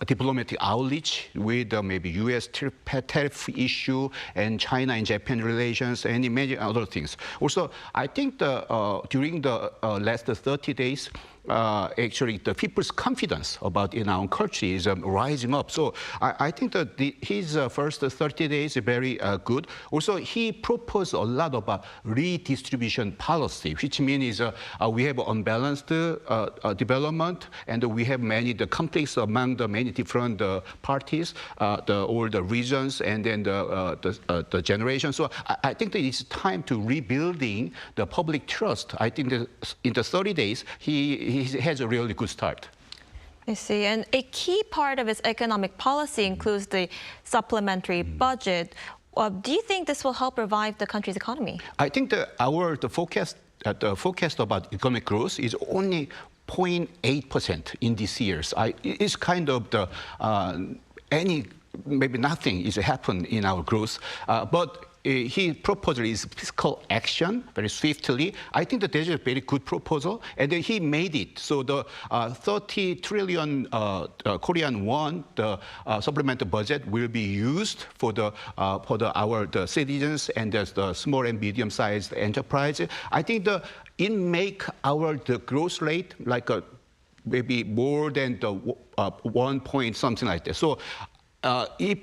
[SPEAKER 9] diplomatic outreach with maybe U.S. tariff issue and China and Japan relations and many other things. Also, I think during the last 30 days, actually the people's confidence about in our country is rising up. So I think that his first 30 days is very good. Also, he proposed a lot about redistribution policy, which means we have unbalanced development, and we have many the conflicts among the many different parties, all the regions, and then the generation. So I think that it's time to rebuilding the public trust. I think that in the 30 days, he has a really good start.
[SPEAKER 1] I see. And a key part of his economic policy includes the supplementary budget. Do you think this will help revive the country's economy? I think
[SPEAKER 9] the forecast about economic growth is only 0.8% in these years. It's kind of maybe nothing is happened in our growth, but he proposed his fiscal action very swiftly. I think that that's a very good proposal, and then he made it. So the 30 trillion Korean won, the supplemental budget will be used for our citizens and the small and medium-sized enterprise. I think it make the growth rate like maybe more than the 1 point something like that. So if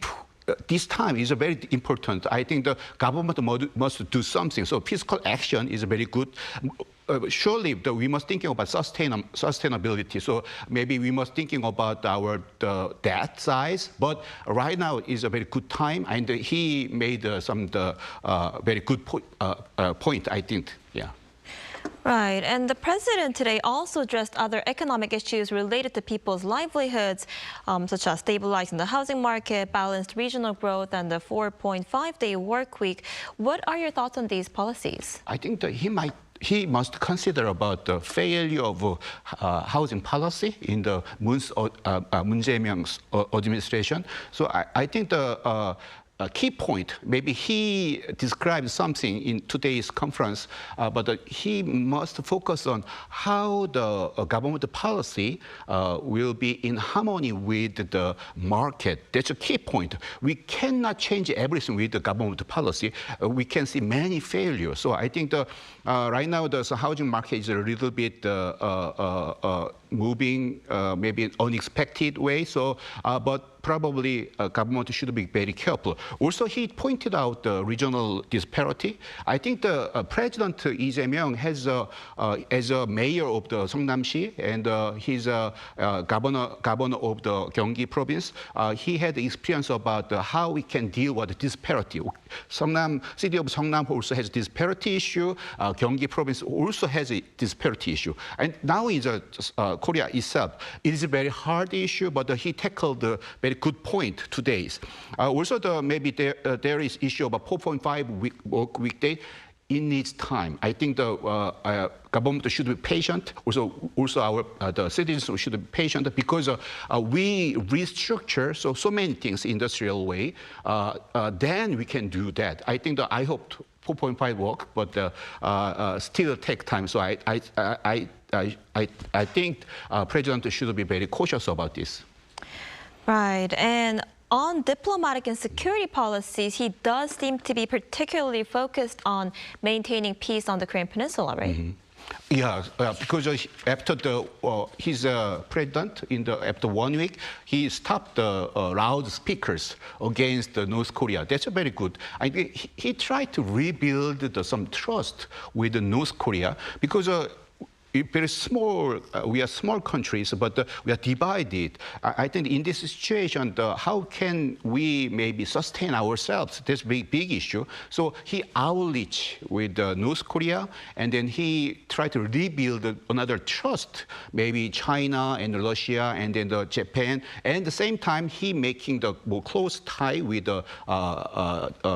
[SPEAKER 9] this time is very important. I think the government must do something. So fiscal action is very good. Surely we must thinking about sustainability. So maybe we must thinking about the debt size. But right now is a very good time, and he made some very good point. I think, yeah.
[SPEAKER 1] Right, and the president today also addressed other economic issues related to people's livelihoods, such as stabilizing the housing market, balanced regional growth, and the 4.5-day work week. What are your thoughts on these policies?
[SPEAKER 9] I think that he must consider about the failure of housing policy in the Moon Jae-myung's administration. So I think a key point, maybe he described something in today's conference, but he must focus on how the government policy will be in harmony with the market. That's a key point. We cannot change everything with the government policy. We can see many failures. So I think right now the housing market is a little bit moving maybe in unexpected way. So, but probably government should be very careful. Also, he pointed out the regional disparity. I think the President Lee Jae-myung has, as a mayor of the Seongnam-si and he's a governor of the Gyeonggi province, he had experience about how we can deal with the disparity. City of Seongnam also has disparity issue. Gyeonggi province also has a disparity issue. And now in Korea itself, it is a very hard issue, but he tackled a very good point today. Also, maybe there is issue about 4.5 work weekday. It needs time. I think the government should be patient. Also the citizens should be patient because we restructure so many things industrial way. Then we can do that. I think I hope 4.5 work, but still take time. So I think President should be very cautious about this.
[SPEAKER 1] Right, and on diplomatic and security policies, he does seem to be particularly focused on maintaining peace on the Korean Peninsula, right? Mm-hmm.
[SPEAKER 9] Yeah, because after his president, after 1 week, he stopped the loudspeakers against North Korea. That's very good. I think he tried to rebuild some trust with North Korea because very small, we are small countries, but we are divided. I think in this situation, how can we maybe sustain ourselves? That's a big issue. So he outreach with North Korea, and then he tried to rebuild another trust, maybe China and Russia, and then Japan. And at the same time, he making the more close tie with the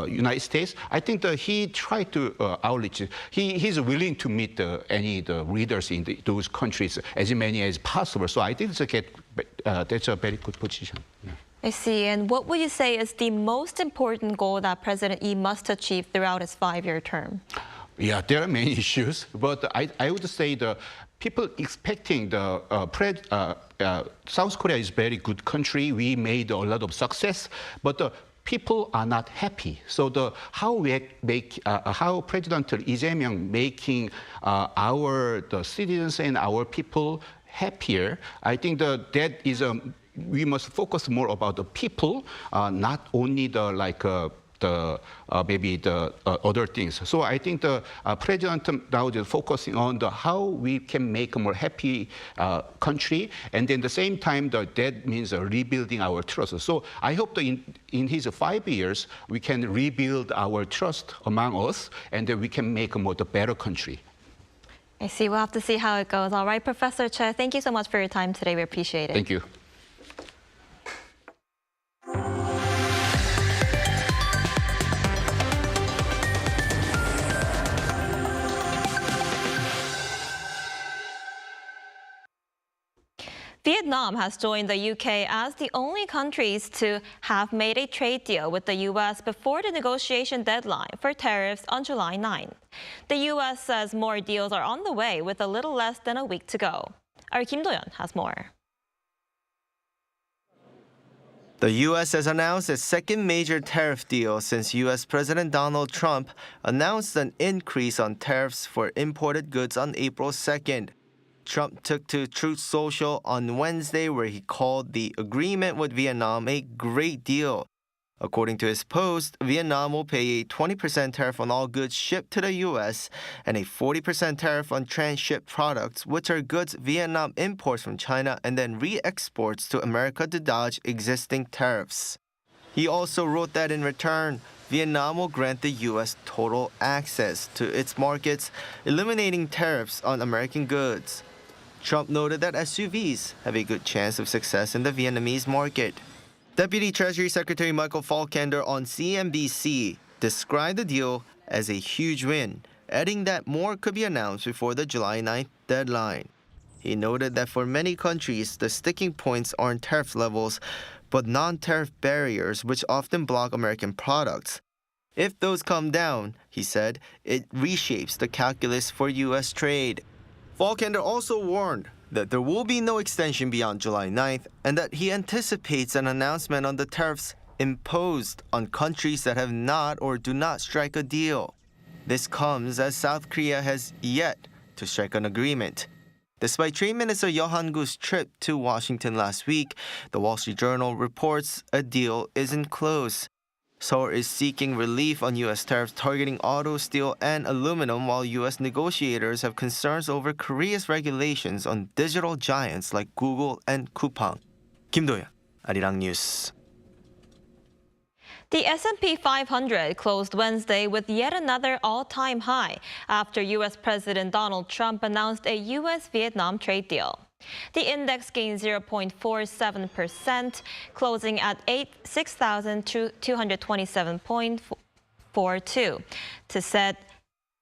[SPEAKER 9] United States. I think that he tried to outreach. He's willing to meet any leaders in those countries, as many as possible. So I think that's a very good position. Yeah.
[SPEAKER 1] I see. And what would you say is the most important goal that President Lee must achieve throughout his 5-year term?
[SPEAKER 9] Yeah, there are many issues, but I would say the people expecting South Korea is a very good country. We made a lot of success, but people are not happy. So how President Lee Jae-myung making the citizens and our people happier, I think that is we must focus more about the people, not only maybe the other things. So I think the president now is focusing on how we can make a more happy country, and then at the same time that means rebuilding our trust. So I hope that in his 5 years we can rebuild our trust among us, and that we can make a more better country.
[SPEAKER 1] I see. We'll have to see how it goes. All right, Professor Choi, thank you so much for your time today. We appreciate it.
[SPEAKER 9] Thank you.
[SPEAKER 1] Vietnam has joined the UK as the only countries to have made a trade deal with the U.S. before the negotiation deadline for tariffs on July 9. The U.S. says more deals are on the way with a little less than a week to go. Our Kim Do-yeon has more.
[SPEAKER 10] The U.S. has announced its second major tariff deal since U.S. President Donald Trump announced an increase on tariffs for imported goods on April 2nd. Trump took to Truth Social on Wednesday, where he called the agreement with Vietnam a great deal. According to his post, Vietnam will pay a 20% tariff on all goods shipped to the U.S. and a 40% tariff on transshipped products, which are goods Vietnam imports from China and then re-exports to America to dodge existing tariffs. He also wrote that in return, Vietnam will grant the U.S. total access to its markets, eliminating tariffs on American goods. Trump noted that SUVs have a good chance of success in the Vietnamese market. Deputy Treasury Secretary Michael Faulkender on CNBC described the deal as a huge win, adding that more could be announced before the July 9th deadline. He noted that for many countries, the sticking points aren't tariff levels, but non-tariff barriers which often block American products. If those come down, he said, it reshapes the calculus for U.S. trade. Faulkender also warned that there will be no extension beyond July 9th and that he anticipates an announcement on the tariffs imposed on countries that have not or do not strike a deal. This comes as South Korea has yet to strike an agreement. Despite Trade Minister Yohangu's trip to Washington last week, the Wall Street Journal reports a deal isn't close. Seoul is seeking relief on U.S. tariffs targeting auto, steel, and aluminum, while U.S. negotiators have concerns over Korea's regulations on digital giants like Google and Coupang. Kim Do-yeon, Arirang News.
[SPEAKER 1] The S&P 500 closed Wednesday with yet another all-time high after U.S. President Donald Trump announced a U.S. Vietnam trade deal. The index gained 0.47%, closing at 6,227.42 to set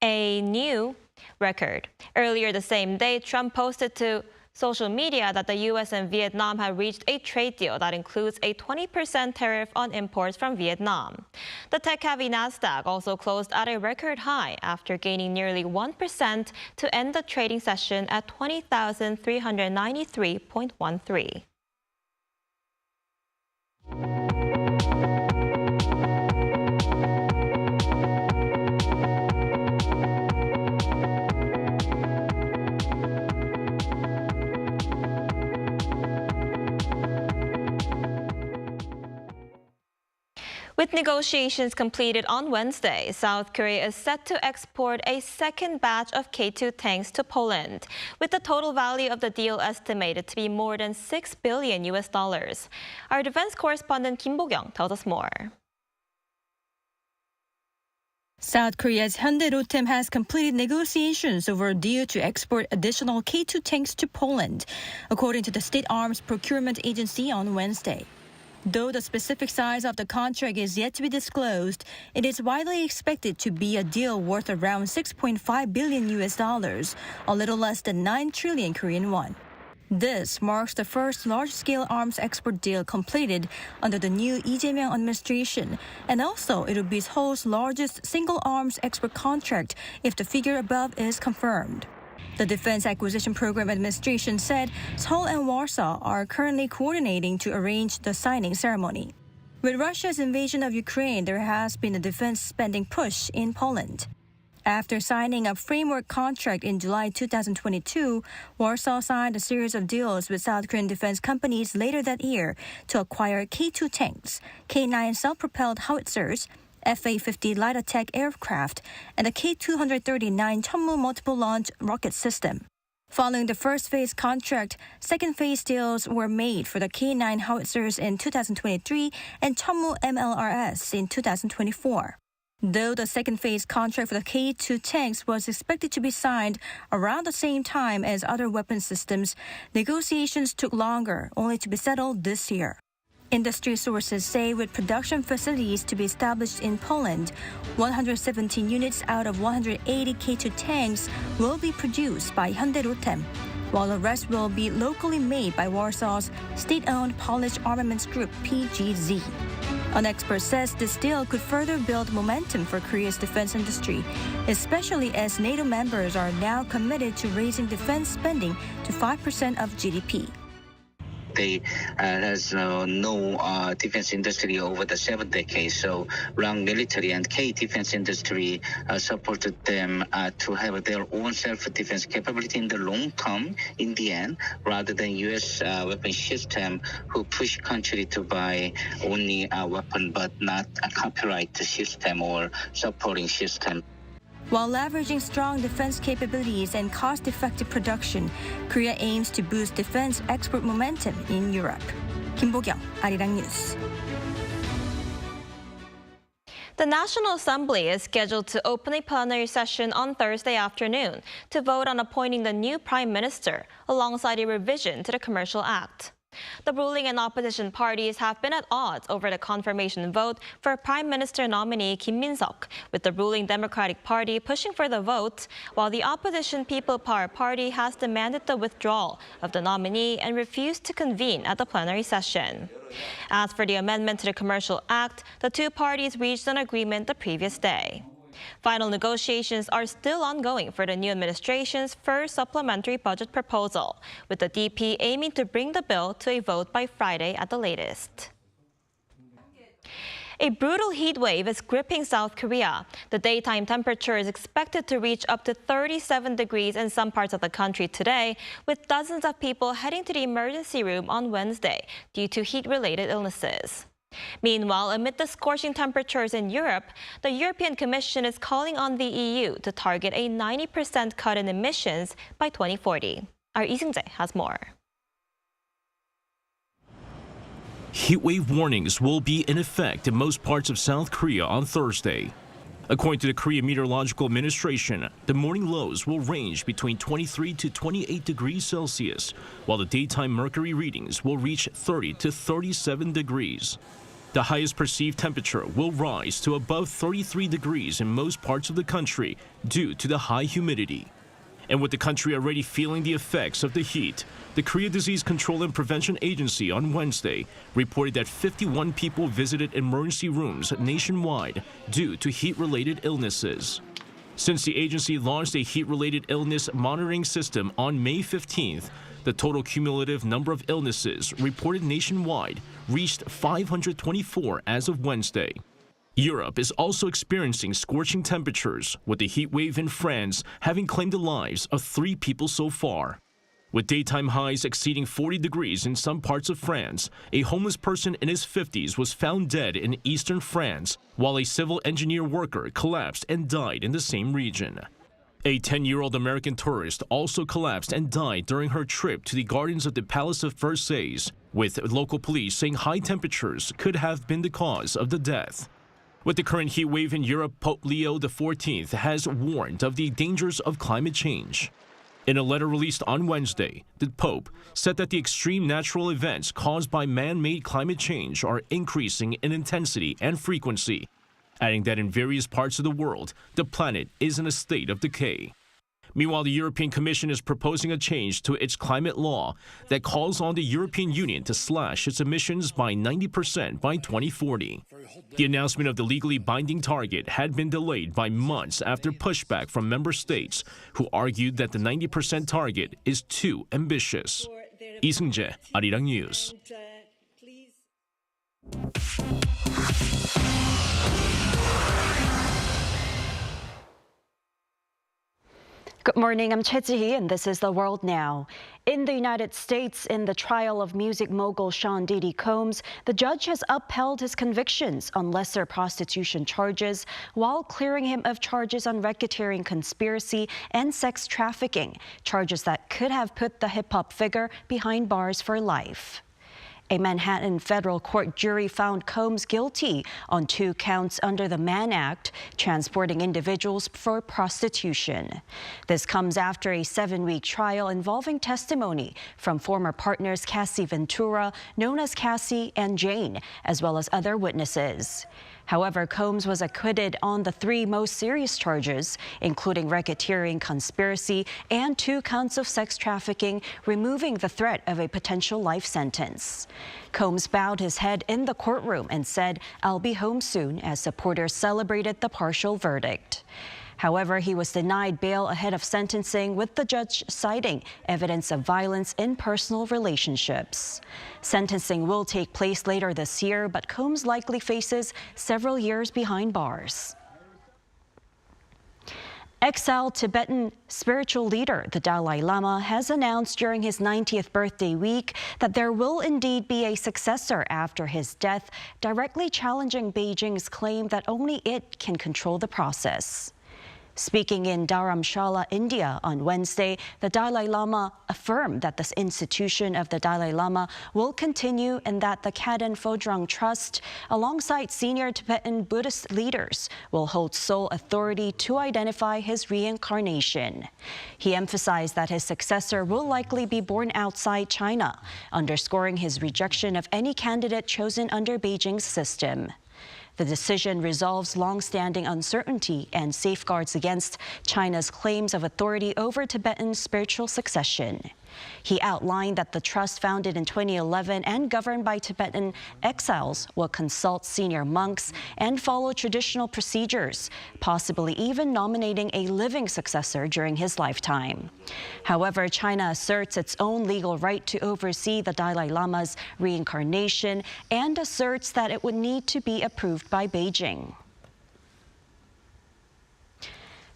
[SPEAKER 1] a new record. Earlier the same day, Trump posted to social media that the U.S. and Vietnam have reached a trade deal that includes a 20% tariff on imports from Vietnam. The tech-heavy Nasdaq also closed at a record high after gaining nearly 1% to end the trading session at 20,393.13. With negotiations completed on Wednesday, South Korea is set to export a second batch of K2 tanks to Poland, with the total value of the deal estimated to be more than $6 billion. Our defense correspondent Kim Bo-kyung tells us more.
[SPEAKER 11] South Korea's Hyundai Rotem has completed negotiations over a deal to export additional K2 tanks to Poland, according to the State Arms Procurement Agency on Wednesday. Though the specific size of the contract is yet to be disclosed, it is widely expected to be a deal worth around $6.5 billion, a little less than 9 trillion Korean won. This marks the first large-scale arms export deal completed under the new Lee Jae-myung administration, and also it will be Seoul's largest single arms export contract if the figure above is confirmed. The Defense Acquisition Program Administration said Seoul and Warsaw are currently coordinating to arrange the signing ceremony. With Russia's invasion of Ukraine, there has been a defense spending push in Poland. After signing a framework contract in July 2022, Warsaw signed a series of deals with South Korean defense companies later that year to acquire K2 tanks, K9 self-propelled howitzers, FA-50 light attack aircraft, and the K239 Chunmoo multiple launch rocket system. Following the first phase contract, second phase deals were made for the K9 howitzers in 2023 and Chunmoo MLRS in 2024. Though the second phase contract for the K2 tanks was expected to be signed around the same time as other weapon systems, negotiations took longer, only to be settled this year. Industry sources say with production facilities to be established in Poland, 117 units out of 180 K2 tanks will be produced by Hyundai Rotem, while the rest will be locally made by Warsaw's state-owned Polish armaments group PGZ. An expert says this deal could further build momentum for Korea's defense industry, especially as NATO members are now committed to raising defense spending to 5% of GDP.
[SPEAKER 12] They has no defense industry over the 7 decades. So Rang military and K defense industry supported them to have their own self-defense capability in the long term in the end, rather than U.S. weapon system who push country to buy only a weapon but not a copyright system or supporting system.
[SPEAKER 11] While leveraging strong defense capabilities and cost-effective production, Korea aims to boost defense export momentum in Europe. Kim Bo-kyung, Arirang News.
[SPEAKER 1] The National Assembly is scheduled to open a plenary session on Thursday afternoon to vote on appointing the new Prime Minister, alongside a revision to the Commercial Act. The ruling and opposition parties have been at odds over the confirmation vote for Prime Minister nominee Kim Min-seok, with the ruling Democratic Party pushing for the vote, while the opposition People Power Party has demanded the withdrawal of the nominee and refused to convene at the plenary session. As for the amendment to the Commercial Act, the two parties reached an agreement the previous day. Final negotiations are still ongoing for the new administration's first supplementary budget proposal, with the DP aiming to bring the bill to a vote by Friday at the latest. A brutal heat wave is gripping South Korea. The daytime temperature is expected to reach up to 37 degrees in some parts of the country today, with dozens of people heading to the emergency room on Wednesday due to heat-related illnesses. Meanwhile, amid the scorching temperatures in Europe, the European Commission is calling on the EU to target a 90% cut in emissions by 2040. Our Lee Seung-jae has more.
[SPEAKER 13] Heatwave warnings will be in effect in most parts of South Korea on Thursday. According to the Korea Meteorological Administration, the morning lows will range between 23 to 28 degrees Celsius, while the daytime mercury readings will reach 30 to 37 degrees. The highest perceived temperature will rise to above 33 degrees in most parts of the country due to the high humidity. And with the country already feeling the effects of the heat, the Korea Disease Control and Prevention Agency on Wednesday reported that 51 people visited emergency rooms nationwide due to heat-related illnesses. Since the agency launched a heat-related illness monitoring system on May 15th, the total cumulative number of illnesses reported nationwide reached 524 as of Wednesday. Europe is also experiencing scorching temperatures, with the heat wave in France having claimed the lives of 3 people so far. With daytime highs exceeding 40 degrees in some parts of France, a homeless person in his 50s was found dead in eastern France, while a civil engineer worker collapsed and died in the same region. A 10-year-old American tourist also collapsed and died during her trip to the gardens of the Palace of Versailles, with local police saying high temperatures could have been the cause of the death. With the current heat wave in Europe, Pope Leo XIV has warned of the dangers of climate change. In a letter released on Wednesday, the Pope said that the extreme natural events caused by man-made climate change are increasing in intensity and frequency, adding that in various parts of the world, the planet is in a state of decay. Meanwhile, the European Commission is proposing a change to its climate law that calls on the European Union to slash its emissions by 90% by 2040. The announcement of the legally binding target had been delayed by months after pushback from member states, who argued that the 90% target is too ambitious. Lee Seung-jae, Arirang News.
[SPEAKER 14] Good morning, I'm Choi Ji-hee, and this is The World Now. In the United States, in the trial of music mogul Sean Diddy Combs, the judge has upheld his convictions on lesser prostitution charges while clearing him of charges on racketeering conspiracy and sex trafficking, charges that could have put the hip-hop figure behind bars for life. A Manhattan federal court jury found Combs guilty on 2 counts under the Mann Act, transporting individuals for prostitution. This comes after a 7-week trial involving testimony from former partners Cassie Ventura, known as Cassie, and Jane, as well as other witnesses. However, Combs was acquitted on the 3 most serious charges, including racketeering conspiracy and 2 counts of sex trafficking, removing the threat of a potential life sentence. Combs bowed his head in the courtroom and said, "I'll be home soon," as supporters celebrated the partial verdict. However, he was denied bail ahead of sentencing, with the judge citing evidence of violence in personal relationships. Sentencing will take place later this year, but Combs likely faces several years behind bars. Exiled Tibetan spiritual leader, the Dalai Lama, has announced during his 90th birthday week that there will indeed be a successor after his death, directly challenging Beijing's claim that only it can control the process. Speaking in Dharamshala, India on Wednesday, the Dalai Lama affirmed that the institution of the Dalai Lama will continue and that the Kaden Phodrang Trust, alongside senior Tibetan Buddhist leaders, will hold sole authority to identify his reincarnation. He emphasized that his successor will likely be born outside China, underscoring his rejection of any candidate chosen under Beijing's system. The decision resolves long-standing uncertainty and safeguards against China's claims of authority over Tibetan spiritual succession. He outlined that the trust, founded in 2011 and governed by Tibetan exiles, will consult senior monks and follow traditional procedures, possibly even nominating a living successor during his lifetime. However, China asserts its own legal right to oversee the Dalai Lama's reincarnation and asserts that it would need to be approved by Beijing.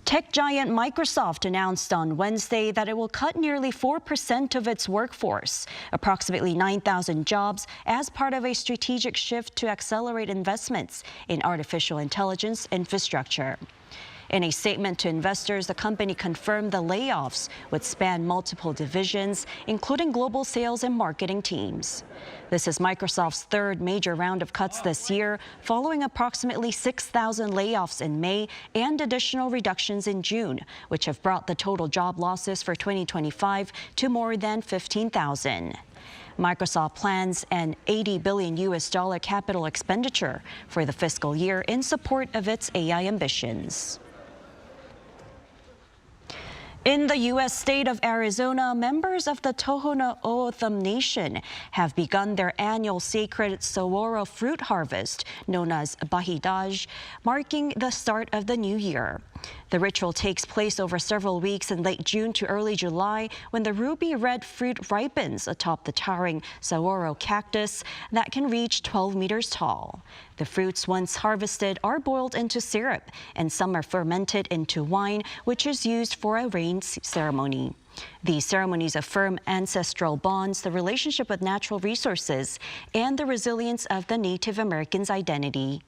[SPEAKER 14] Tech giant Microsoft announced on Wednesday that it will cut nearly 4% of its workforce, approximately 9,000 jobs, as part of a strategic shift to accelerate investments in artificial intelligence infrastructure. In a statement to investors, the company confirmed the layoffs would span multiple divisions, including global sales and marketing teams. This is Microsoft's third major round of cuts this year, following approximately 6,000 layoffs in May and additional reductions in June, which have brought the total job losses for 2025 to more than 15,000. Microsoft plans an $80 billion capital expenditure for the fiscal year in support of its AI ambitions. In the U.S. state of Arizona, members of the Tohono O'odham Nation have begun their annual sacred saguaro fruit harvest, known as Bahidaj, marking the start of the new year. The ritual takes place over several weeks in late June to early July, when the ruby red fruit ripens atop the towering saguaro cactus that can reach 12 meters tall. The fruits, once harvested, are boiled into syrup, and some are fermented into wine, which is used for a rain ceremony. These ceremonies affirm ancestral bonds, the relationship with natural resources, and the resilience of the Native Americans' identity.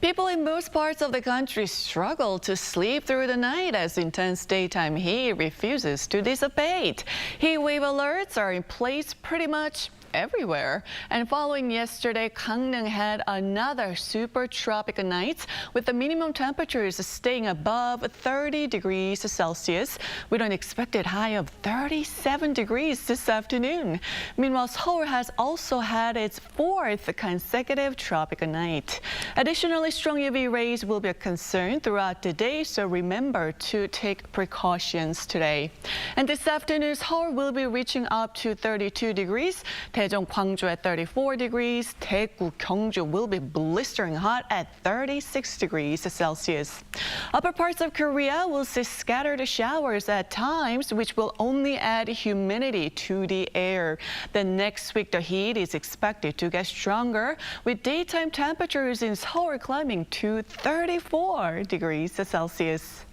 [SPEAKER 15] People in most parts of the country struggle to sleep through the night as intense daytime heat refuses to dissipate. Heatwave alerts are in place pretty much everywhere. And following yesterday, Gangneung had another super tropical night with the minimum temperatures staying above 30 degrees Celsius with an expected high of 37 degrees this afternoon. Meanwhile, Seoul has also had its fourth consecutive tropical night. Additionally, strong UV rays will be a concern throughout the day, so remember to take precautions today. And this afternoon, Seoul will be reaching up to 32 degrees. Daejeon, Gwangju at 34 degrees. Daegu, Gyeongju will be blistering hot at 36 degrees Celsius. Upper parts of Korea will see scattered showers at times, which will only add humidity to the air. Then next week, the heat is expected to get stronger, with daytime temperatures in Seoul climbing to 34 degrees Celsius.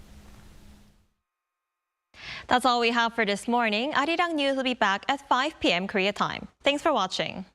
[SPEAKER 1] That's all we have for this morning. Arirang News will be back at 5 p.m. Korea time. Thanks for watching.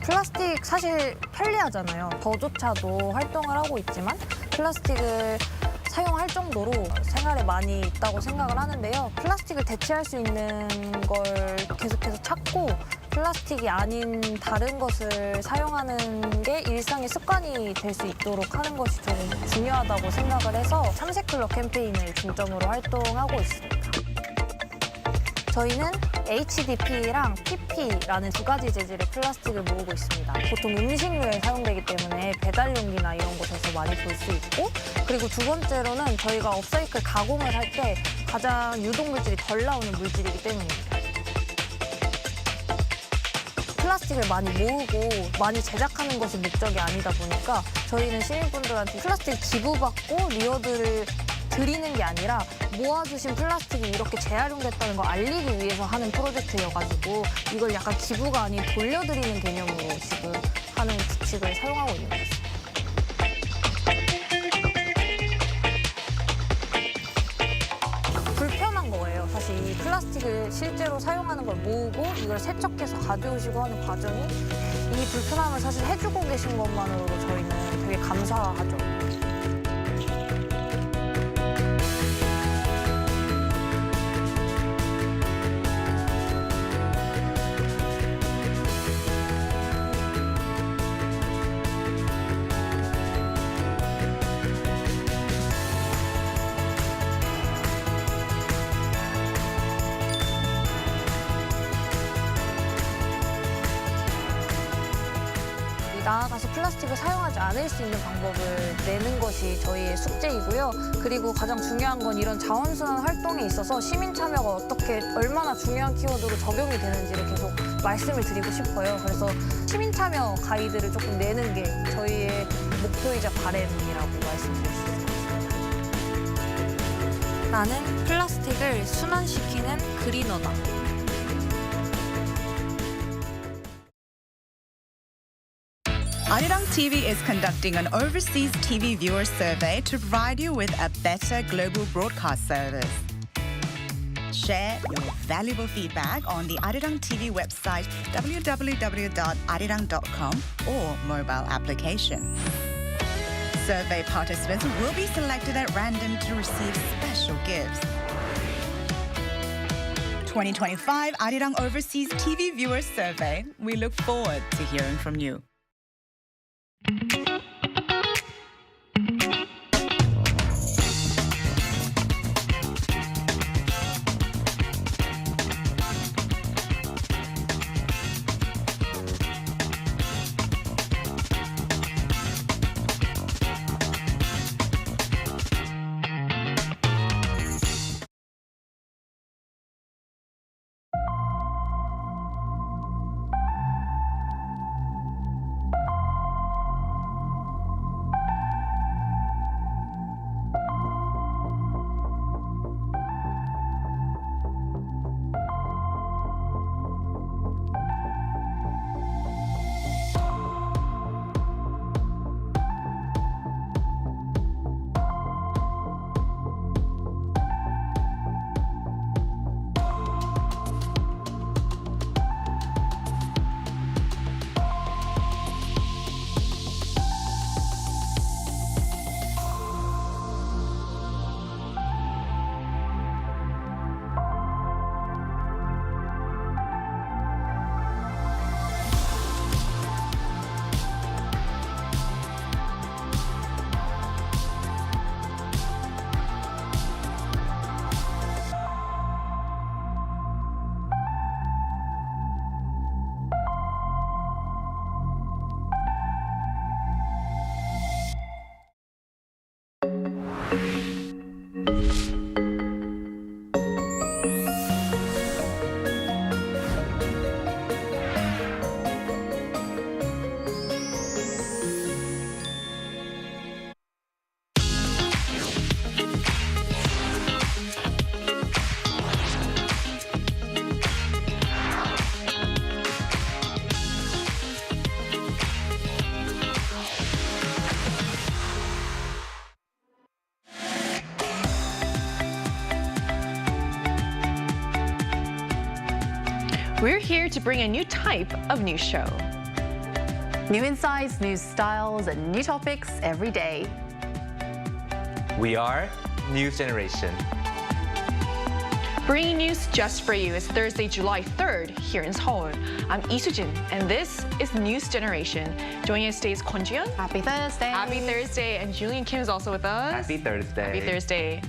[SPEAKER 16] 플라스틱 사실 편리하잖아요. 저조차도 활동을 하고 있지만 플라스틱을 사용할 정도로 생활에 많이 있다고 생각을 하는데요. 플라스틱을 대체할 수 있는 걸 계속해서 찾고 플라스틱이 아닌 다른 것을 사용하는 게 일상의 습관이 될 수 있도록 하는 것이 좀 중요하다고 생각을 해서 참새클럽 캠페인을 중점으로 활동하고 있습니다. 저희는 HDP랑 PP라는 두 가지 재질의 플라스틱을 모으고 있습니다. 보통 음식류에 사용되기 때문에 배달용기나 이런 곳에서 많이 볼 수 있고, 그리고 두 번째로는 저희가 업사이클 가공을 할 때 가장 유독물질이 덜 나오는 물질이기 때문입니다. 플라스틱을 많이 모으고 많이 제작하는 것이 목적이 아니다 보니까 저희는 시민분들한테 플라스틱 기부받고 리워드를 드리는 게 아니라 모아주신 플라스틱이 이렇게 재활용됐다는 걸 알리기 위해서 하는 프로젝트여가지고 이걸 약간 기부가 아닌 돌려드리는 개념으로 지금 하는 규칙을 사용하고 있는 것 같습니다. 다시 이 플라스틱을 실제로 사용하는 걸 모으고 이걸 세척해서 가져오시고 하는 과정이 이 불편함을 사실 해주고 계신 것만으로도 저희는 되게 감사하죠. 나아가서 플라스틱을 사용하지 않을 수 있는 방법을 내는 것이 저희의 숙제이고요. 그리고 가장 중요한 건 이런 자원순환 활동에 있어서 시민 참여가 어떻게 얼마나 중요한 키워드로 적용이 되는지를 계속 말씀을 드리고 싶어요. 그래서 시민 참여 가이드를 조금 내는 게 저희의 목표이자 바람이라고 말씀드릴 수 있습니다. 나는 플라스틱을 순환시키는 그리너다.
[SPEAKER 17] Arirang TV is conducting an overseas TV viewer survey to provide you with a better global broadcast service. Share your valuable feedback on the Arirang TV website www.arirang.com or mobile application. Survey participants will be selected at random to receive special gifts. 2025 Arirang Overseas TV Viewer Survey. We look forward to hearing from you.
[SPEAKER 18] We're here to bring a new type of news show. New insights, new styles, and new topics every day.
[SPEAKER 19] We are News Generation.
[SPEAKER 18] Bringing news just for you is Thursday, July 3rd here in Seoul. I'm Lee Soo-jin, and this is News Generation. Joining us today is Kwon Ji-yeon.
[SPEAKER 8] Happy Thursday.
[SPEAKER 18] Happy Thursday. And Julian Kim is also with us.
[SPEAKER 19] Happy Thursday.
[SPEAKER 18] Happy Thursday.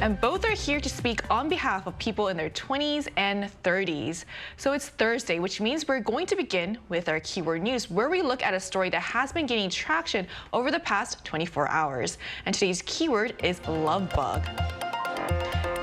[SPEAKER 18] And both are here to speak on behalf of people in their 20s and 30s. So it's Thursday, which means we're going to begin with our keyword news, where we look at a story that has been gaining traction over the past 24 hours. And today's keyword is love bug.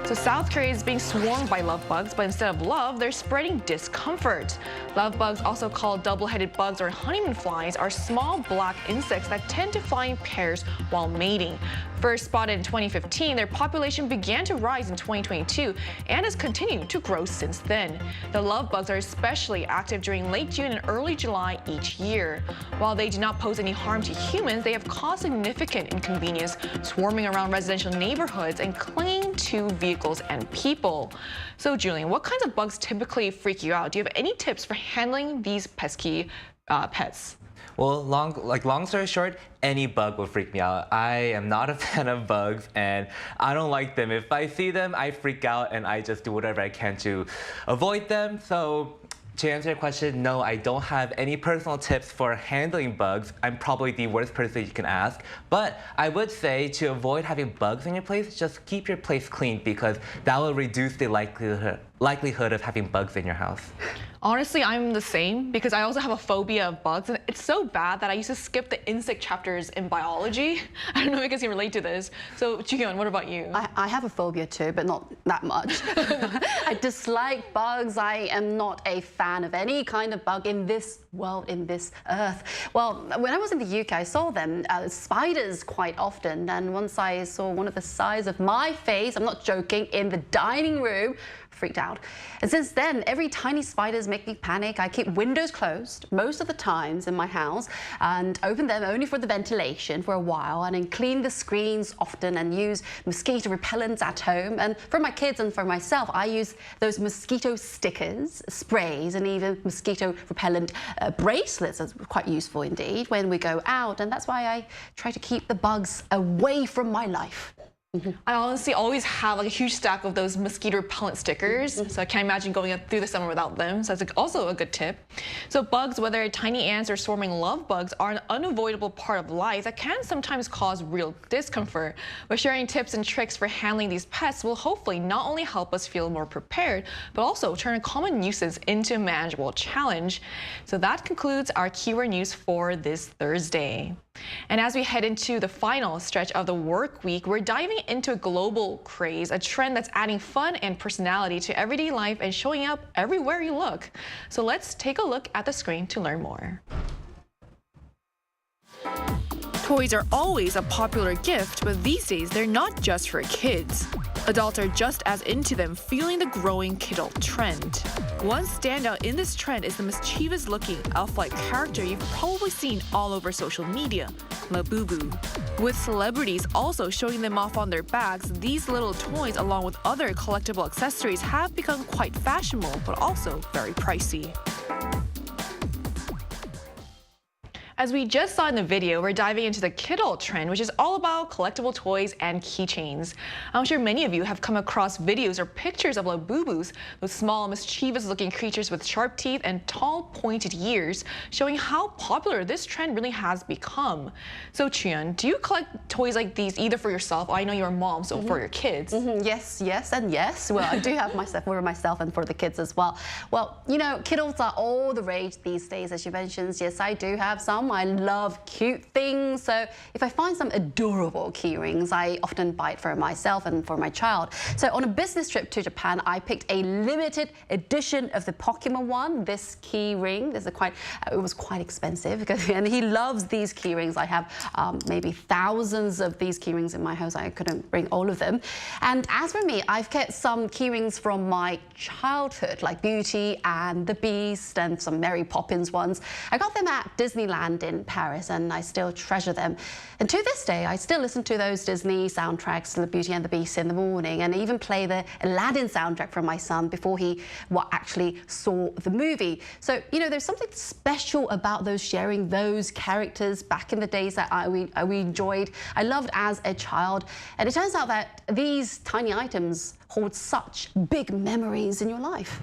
[SPEAKER 18] So South Korea is being swarmed by love bugs, but instead of love, they're spreading discomfort. Love bugs, also called double-headed bugs or honeymoon flies, are small black insects that tend to fly in pairs while mating. First spotted in 2015, their population began to rise in 2022 and has continued to grow since then. The love bugs are especially active during late June and early July each year. While they do not pose any harm to humans, they have caused significant inconvenience, swarming around residential neighborhoods and clinging to vehicles and people. So, Julian, what kinds of bugs typically freak you out? Do you have any tips for handling these pesky pets?
[SPEAKER 19] Well, long story short, any bug will freak me out. I am not a fan of bugs, and I don't like them. If I see them, I freak out, and I just do whatever I can to avoid them. So, to answer your question, no, I don't have any personal tips for handling bugs. I'm probably the worst person you can ask. But I would say to avoid having bugs in your place, just keep your place clean, because that will reduce the likelihood of having bugs in your house.
[SPEAKER 18] Honestly, I'm the same, because I also have a phobia of bugs, and it's so bad that I used to skip the insect chapters in biology. I don't know if you guys can relate to this. So, Ji-hyun, what about you?
[SPEAKER 20] I have a phobia too, but not that much. I dislike bugs. I am not a fan of any kind of bug in this world, in this earth. Well, when I was in the UK, I saw them, spiders quite often, and once I saw one of the size of my face, I'm not joking, in the dining room, freaked out. And since then, every tiny spiders make me panic. I keep windows closed most of the times in my house and open them only for the ventilation for a while, and then clean the screens often and use mosquito repellents at home. And for my kids and for myself, I use those mosquito stickers, sprays, and even mosquito repellent bracelets. That's quite useful indeed when we go out, and that's why I try to keep the bugs away from my life.
[SPEAKER 18] I honestly always have like a huge stack of those mosquito repellent stickers, so I can't imagine going through the summer without them. So that's also a good tip. So bugs, whether tiny ants or swarming love bugs, are an unavoidable part of life that can sometimes cause real discomfort. But sharing tips and tricks for handling these pests will hopefully not only help us feel more prepared, but also turn a common nuisance into a manageable challenge. So that concludes our keyword news for this Thursday. And as we head into the final stretch of the work week, we're diving into a global craze, a trend that's adding fun and personality to everyday life and showing up everywhere you look. So let's take a look at the screen to learn more. Toys are always a popular gift, but these days they're not just for kids. Adults are just as into them, fueling the growing kidult trend. One standout in this trend is the mischievous-looking elf-like character you've probably seen all over social media, Labubu. With celebrities also showing them off on their bags, these little toys, along with other collectible accessories, have become quite fashionable, but also very pricey. As we just saw in the video, we're diving into the kidult trend, which is all about collectible toys and keychains. I'm sure many of you have come across videos or pictures of Labubus, those small, mischievous-looking creatures with sharp teeth and tall, pointed ears, showing how popular this trend really has become. So, Chuyeon, do you collect toys like these either for yourself, or I know you're a mom, so for your kids?
[SPEAKER 20] Yes, and yes. Well, I do have for myself and for the kids as well. Well, you know, kidults are all the rage these days, as you mentioned. Yes, I do have some. I love cute things, so if I find some adorable key rings, I often buy it for myself and for my child. So on a business trip to Japan, I picked a limited edition of the Pokemon one, this key ring. It was quite expensive, and he loves these key rings. I have maybe thousands of these key rings in my house. I couldn't bring all of them. And as for me, I've kept some key rings from my childhood, like Beauty and the Beast and some Mary Poppins ones. I got them at Disneyland in Paris, and I still treasure them. And to this day, I still listen to those Disney soundtracks, The Beauty and the Beast, in the morning, and even play the Aladdin soundtrack for my son before he actually saw the movie. So, you know, there's something special about those sharing those characters back in the days that we enjoyed, I loved as a child. And it turns out that these tiny items hold such big memories in your life.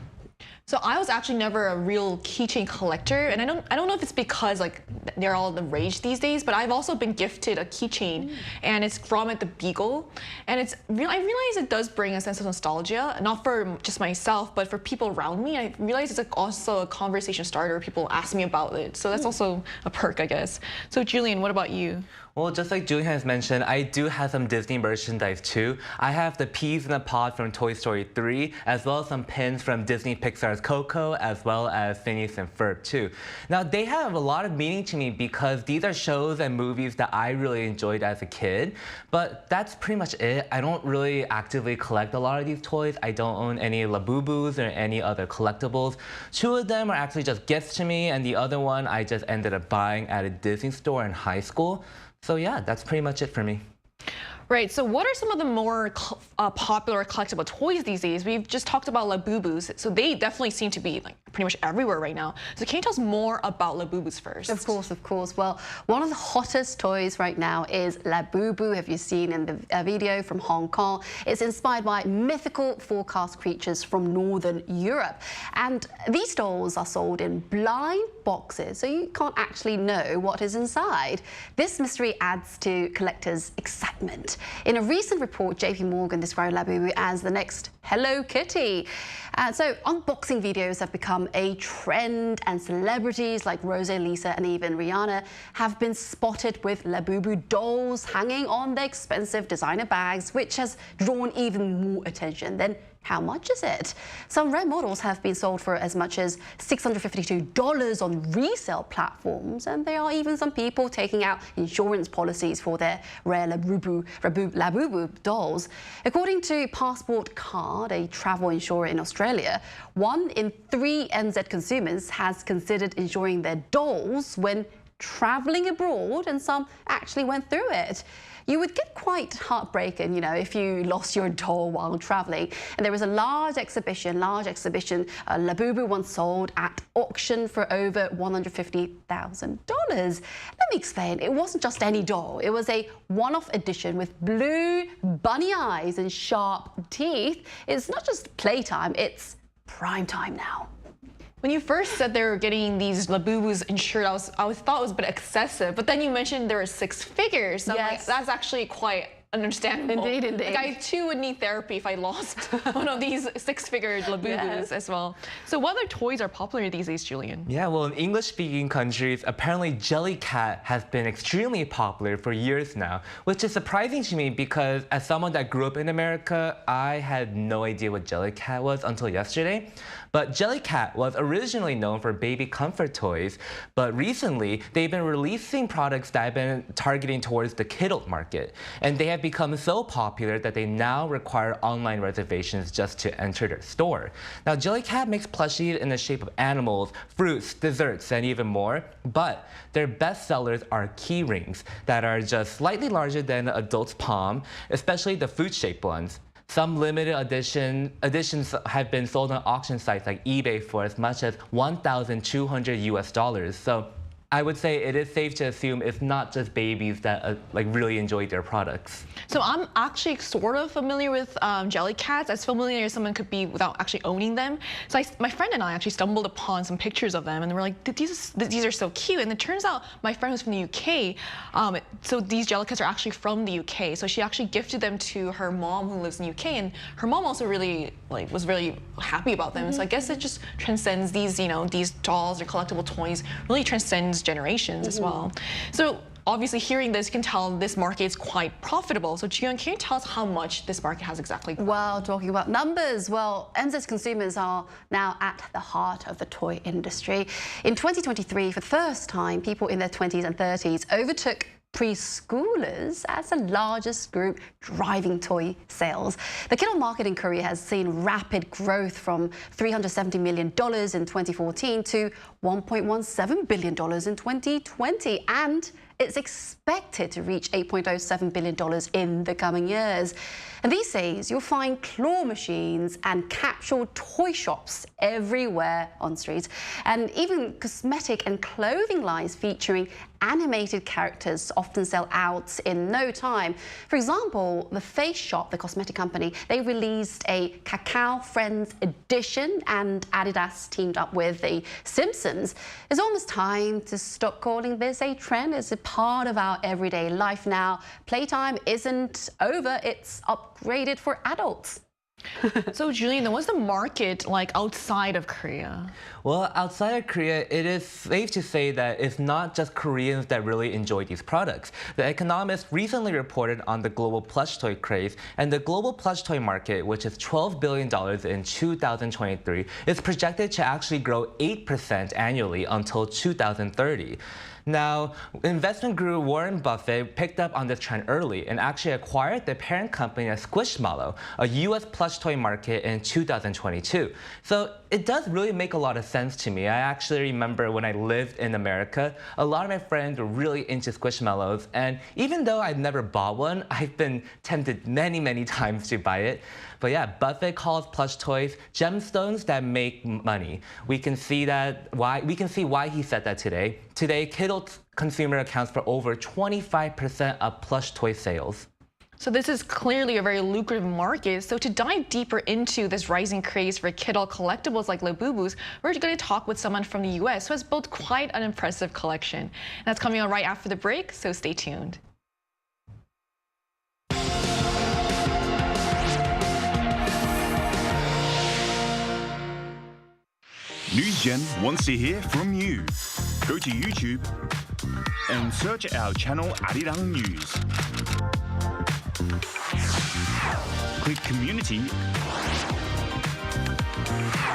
[SPEAKER 18] So I was actually never a real keychain collector, and I don't know if it's because like they're all the rage these days, but I've also been gifted a keychain, and it's from the Beagle, and I realize it does bring a sense of nostalgia, not for just myself, but for people around me. I realize it's like also a conversation starter. People ask me about it, so that's also a perk, I guess. So Julian, what about you?
[SPEAKER 19] Well, just like Julian has mentioned, I do have some Disney merchandise too. I have the peas in a pod from Toy Story 3, as well as some pins from Disney Pixar's Coco, as well as Phineas and Ferb too. Now, they have a lot of meaning to me because these are shows and movies that I really enjoyed as a kid, but that's pretty much it. I don't really actively collect a lot of these toys. I don't own any Labubus or any other collectibles. 2 of them are actually just gifts to me, and the other one I just ended up buying at a Disney store in high school. So yeah, that's pretty much it for me.
[SPEAKER 18] Right, so what are some of the more popular collectible toys these days? We've just talked about Labubus, so they definitely seem to be like pretty much everywhere right now. So can you tell us more about Labubus first?
[SPEAKER 20] Of course, of course. Well, one of the hottest toys right now is Labubu. Have you seen in the video from Hong Kong? It's inspired by mythical forecast creatures from Northern Europe. And these dolls are sold in blind boxes, so you can't actually know what is inside. This mystery adds to collectors' excitement. In a recent report, JP Morgan described Labubu as the next Hello Kitty. So unboxing videos have become a trend, and celebrities like Rose, Lisa, and even Rihanna have been spotted with Labubu dolls hanging on their expensive designer bags, which has drawn even more attention. Then how much is it? Some rare models have been sold for as much as $652 on resale platforms, and there are even some people taking out insurance policies for their rare Labubu dolls. According to Passport Card, a travel insurer in Australia, 1 in 3 NZ consumers has considered insuring their dolls when traveling abroad, and some actually went through it. You would get quite heartbroken, if you lost your doll while traveling. And there was a large exhibition, Labubu once sold at auction for over $150,000. Let me explain. It wasn't just any doll. It was a one-off edition with blue bunny eyes and sharp teeth. It's not just playtime, it's prime time now.
[SPEAKER 18] When you first said they were getting these Labubus insured, I thought it was a bit excessive. But then you mentioned there were 6 figures. So
[SPEAKER 20] yes.
[SPEAKER 18] That's actually quite understandable.
[SPEAKER 20] Indeed, indeed.
[SPEAKER 18] Like I too would need therapy if I lost one of these 6-figure Labubus as well. So what other toys are popular these days, Julian?
[SPEAKER 19] Yeah, well, in English-speaking countries, apparently Jellycat has been extremely popular for years now, which is surprising to me because as someone that grew up in America, I had no idea what Jellycat was until yesterday. But Jellycat was originally known for baby comfort toys, but recently they've been releasing products that have been targeting towards the kidult market. And they have become so popular that they now require online reservations just to enter their store. Now, Jellycat makes plushies in the shape of animals, fruits, desserts, and even more. But their best sellers are key rings that are just slightly larger than an adult's palm, especially the fruit-shaped ones. Some limited editions have been sold on auction sites like eBay for as much as $1,200 US. So I would say it is safe to assume it's not just babies that really enjoy their products.
[SPEAKER 18] So I'm actually sort of familiar with Jellycats, as familiar as someone could be without actually owning them. So my friend and I actually stumbled upon some pictures of them, and we're like, these are so cute. And it turns out my friend was from the UK, so these Jellycats are actually from the UK. So she actually gifted them to her mom who lives in the UK, and her mom also really was really happy about them. So I guess it just transcends these, these dolls or collectible toys really transcends generations as well. So obviously hearing this, you can tell this market is quite profitable. So Jiyoung, can you tell us how much this market has exactly?
[SPEAKER 20] Well, talking about numbers, NZ's consumers are now at the heart of the toy industry. In 2023, for the first time, people in their 20s and 30s overtook preschoolers as the largest group driving toy sales. The kidult market in Korea has seen rapid growth from $370 million in 2014 to $1.17 billion in 2020, and it's expected to reach $8.07 billion in the coming years. And these days, you'll find claw machines and capsule toy shops everywhere on streets, and even cosmetic and clothing lines featuring animated characters often sell out in no time. For example, the Face Shop, the cosmetic company, they released a Cacao Friends edition, and Adidas teamed up with the Simpsons. It's almost time to stop calling this a trend. It's a part of our everyday life now. Playtime isn't over, it's upgraded for adults.
[SPEAKER 18] So Julian, what's the market like outside of Korea?
[SPEAKER 19] Well, outside of Korea, it is safe to say that it's not just Koreans that really enjoy these products. The Economist recently reported on the global plush toy craze, and the global plush toy market, which is $12 billion in 2023, is projected to actually grow 8% annually until 2030. Now, investment guru Warren Buffett picked up on this trend early and actually acquired the parent company of Squishmallow, a U.S. plush toy market, in 2022. So it does really make a lot of sense to me. I actually remember when I lived in America, a lot of my friends were really into Squishmallows, and even though I've never bought one, I've been tempted many, many times to buy it. But yeah, Buffett calls plush toys gemstones that make money. We can see why he said that today. Today, Kindle consumer accounts for over 25% of plush toy sales.
[SPEAKER 18] So this is clearly a very lucrative market. So to dive deeper into this rising craze for Kindle collectibles like Labubus, we're going to talk with someone from the U.S. who has built quite an impressive collection. And that's coming on right after the break, so stay tuned.
[SPEAKER 21] NewsGen wants to hear from you. Go to YouTube and search our channel Arirang News. Click Community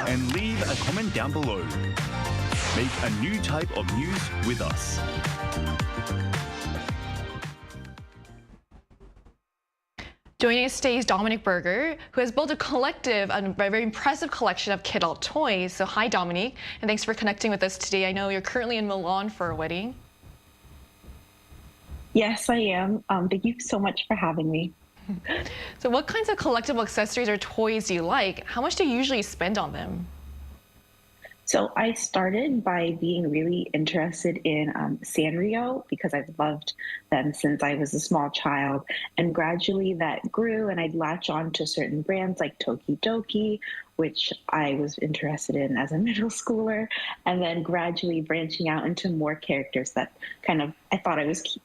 [SPEAKER 21] and leave a comment down below. Make a new type of news with us.
[SPEAKER 18] Joining us today is Dominic Berger, who has built a very impressive collection of kid adult toys. So hi, Dominic, and thanks for connecting with us today. I know you're currently in Milan for a wedding.
[SPEAKER 22] Yes, I am. Thank you so much for having me.
[SPEAKER 18] So what kinds of collectible accessories or toys do you like? How much do you usually spend on them?
[SPEAKER 22] So I started by being really interested in Sanrio because I've loved them since I was a small child. And gradually that grew, and I'd latch on to certain brands like Tokidoki, which I was interested in as a middle schooler, and then gradually branching out into more characters that I thought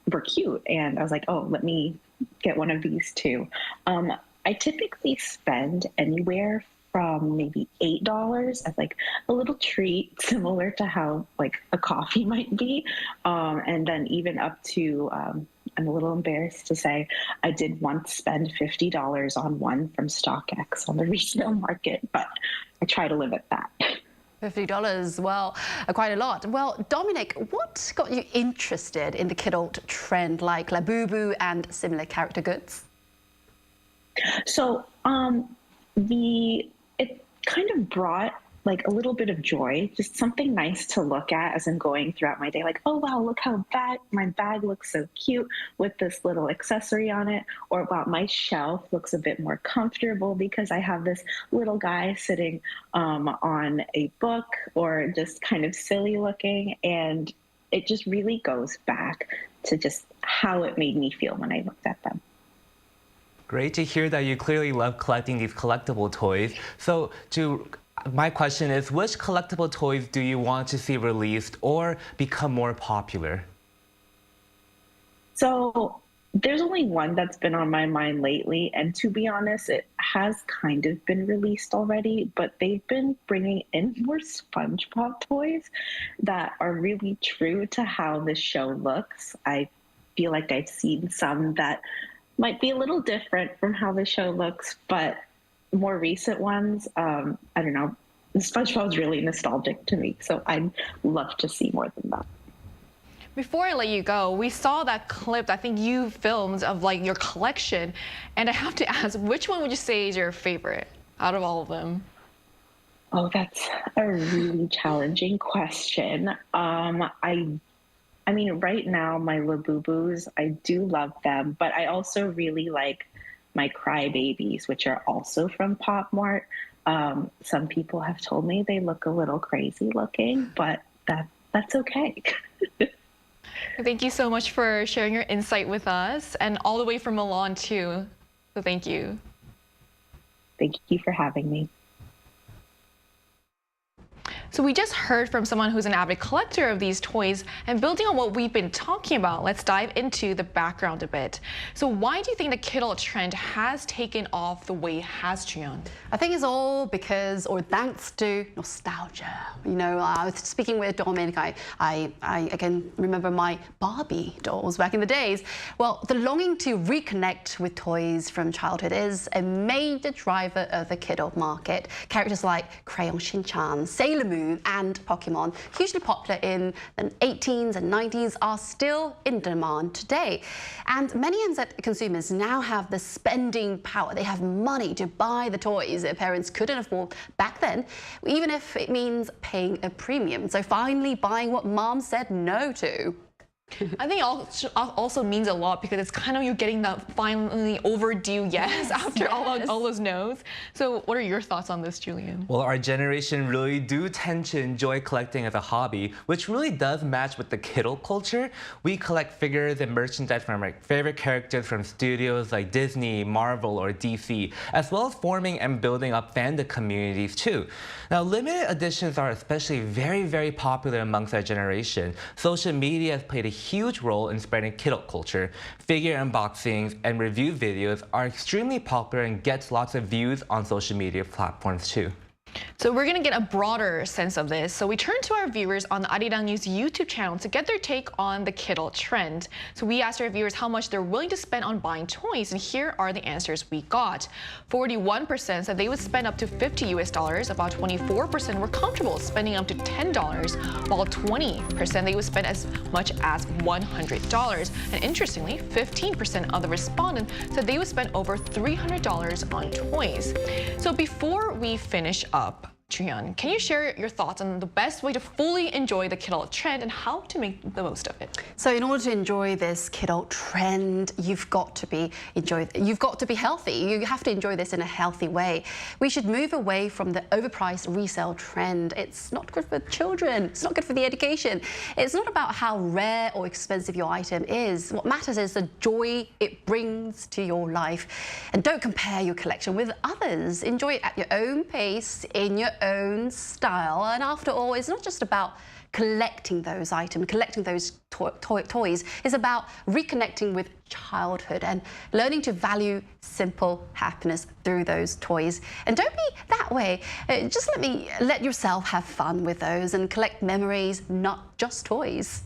[SPEAKER 22] were cute. And I was like, oh, let me get one of these too. I typically spend anywhere from maybe $8 as like a little treat, similar to how like a coffee might be. And then even up to, I'm a little embarrassed to say, I did once spend $50 on one from StockX on the resale market, but I try to live at that.
[SPEAKER 20] $50, well, quite a lot. Well, Dominic, what got you interested in the kidult trend like Labubu and similar character goods?
[SPEAKER 22] So it kind of brought like a little bit of joy, just something nice to look at as I'm going throughout my day. Like, oh, wow, look how my bag looks so cute with this little accessory on it. Or wow, my shelf looks a bit more comfortable because I have this little guy sitting on a book, or just kind of silly looking. And it just really goes back to just how it made me feel when I looked at them.
[SPEAKER 19] Great to hear that you clearly love collecting these collectible toys. So my question is, which collectible toys do you want to see released or become more popular?
[SPEAKER 22] So there's only one that's been on my mind lately, and to be honest, it has kind of been released already, but they've been bringing in more SpongeBob toys that are really true to how the show looks. I feel like I've seen some that might be a little different from how the show looks, but more recent ones, I don't know, SpongeBob's really nostalgic to me, so I'd love to see more than that.
[SPEAKER 18] Before I let you go, we saw that clip I think you filmed of like your collection, and I have to ask, which one would you say is your favorite out of all of them?
[SPEAKER 22] Oh, that's a really challenging question. I mean, right now, my Labubus, I do love them, but I also really like my crybabies, which are also from Pop Mart. Some people have told me they look a little crazy looking, but that's okay.
[SPEAKER 18] Thank you so much for sharing your insight with us, and all the way from Milan too. So thank you.
[SPEAKER 22] Thank you for having me.
[SPEAKER 18] So we just heard from someone who's an avid collector of these toys, and building on what we've been talking about, let's dive into the background a bit. So why do you think the Kittle trend has taken off the way it has, Juyeon?
[SPEAKER 20] I think it's all because, or thanks to, nostalgia. You know, I was speaking with Dominic, I again remember my Barbie dolls back in the days. Well, the longing to reconnect with toys from childhood is a major driver of the Kittle market. Characters like Crayon Shin-chan, Sailor Moon, and Pokemon, hugely popular in the 18s and 90s, are still in demand today. And many consumers now have the spending power. They have money to buy the toys their parents couldn't afford back then, even if it means paying a premium. So finally buying what mom said no to.
[SPEAKER 18] I think it also means a lot because it's kind of you getting that finally overdue yes after all those no's. So what are your thoughts on this, Julian?
[SPEAKER 19] Well, our generation really do tend to enjoy collecting as a hobby, which really does match with the Kittle culture. We collect figures and merchandise from our favorite characters from studios like Disney, Marvel, or DC, as well as forming and building up fandom communities too. Now, limited editions are especially very, very popular amongst our generation. Social media has played a huge role in spreading Kittle culture. Figure unboxings and review videos are extremely popular and gets lots of views on social media platforms too.
[SPEAKER 18] So we're going to get a broader sense of this. So we turn to our viewers on the Arirang News YouTube channel to get their take on the Kittle trend. So we asked our viewers how much they're willing to spend on buying toys, and here are the answers we got. 41% said they would spend up to $50 US. About 24% were comfortable spending up to $10, while 20% they would spend as much as $100. And interestingly, 15% of the respondents said they would spend over $300 on toys. So before we finish up, Juyeon, can you share your thoughts on the best way to fully enjoy the Kittle trend and how to make the most of it?
[SPEAKER 20] So in order to enjoy this Kittle trend, you've got to be healthy. You have to enjoy this in a healthy way. We should move away from the overpriced resale trend. It's not good for children. It's not good for the education. It's not about how rare or expensive your item is. What matters is the joy it brings to your life. And don't compare your collection with others. Enjoy it at your own pace, in your own style. And after all, it's not just about collecting those items, collecting those toys. It's about reconnecting with childhood and learning to value simple happiness through those toys. And don't be that way. Just let yourself have fun with those and collect memories, not just toys.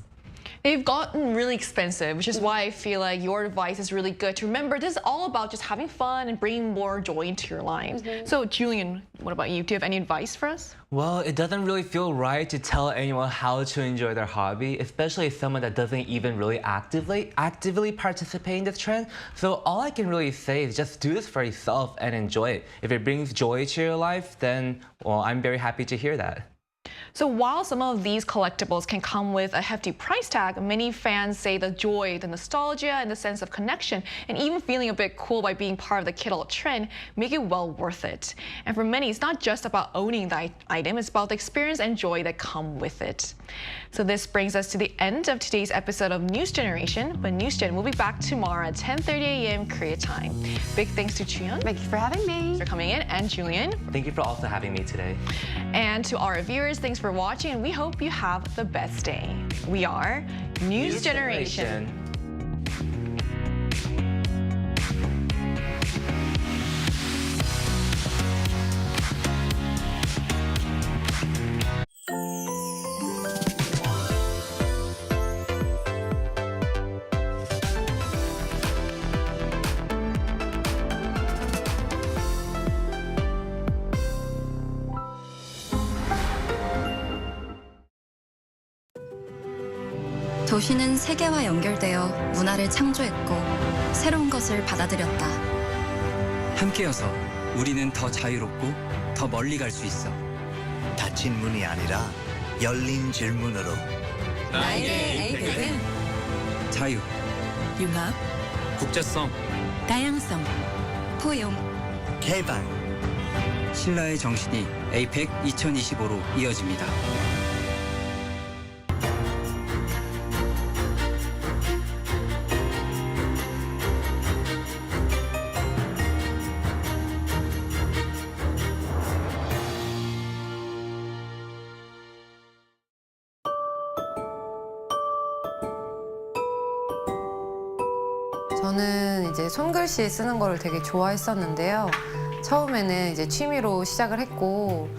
[SPEAKER 18] They've gotten really expensive, which is why I feel like your advice is really good to remember this is all about just having fun and bringing more joy into your lives. So Julian, what about you? Do you have any advice for us?
[SPEAKER 19] Well, it doesn't really feel right to tell anyone how to enjoy their hobby, especially someone that doesn't even really actively participate in this trend. So all I can really say is just do this for yourself and enjoy it. If it brings joy to your life, then, well, I'm very happy to hear that.
[SPEAKER 18] So while some of these collectibles can come with a hefty price tag, many fans say the joy, the nostalgia, and the sense of connection, and even feeling a bit cool by being part of the Kittle trend make it well worth it. And for many, it's not just about owning the item, it's about the experience and joy that come with it. So this brings us to the end of today's episode of News Generation, but News Gen will be back tomorrow at 10:30 a.m. Korea time. Big thanks to Juyeon.
[SPEAKER 20] Thank you for having me.
[SPEAKER 18] Thanks for coming in, and Julian.
[SPEAKER 19] Thank you for also having me today.
[SPEAKER 18] And to our viewers, thanks for watching, and we hope you have the best day. We are News Generation.
[SPEAKER 4] 도시는 세계와 연결되어 문화를 창조했고 새로운 것을 받아들였다.
[SPEAKER 5] 함께여서 우리는 더 자유롭고 더 멀리 갈 수 있어.
[SPEAKER 23] 닫힌 문이 아니라 열린 질문으로.
[SPEAKER 4] 나에게 에이펙은
[SPEAKER 5] 자유,
[SPEAKER 4] 융합,
[SPEAKER 5] 국제성,
[SPEAKER 4] 다양성, 포용,
[SPEAKER 23] 개방.
[SPEAKER 5] 신라의 정신이 에이펙 2025로 이어집니다.
[SPEAKER 2] 저는 이제 손글씨 쓰는 거를 되게 좋아했었는데요. 처음에는 이제 취미로 시작을 했고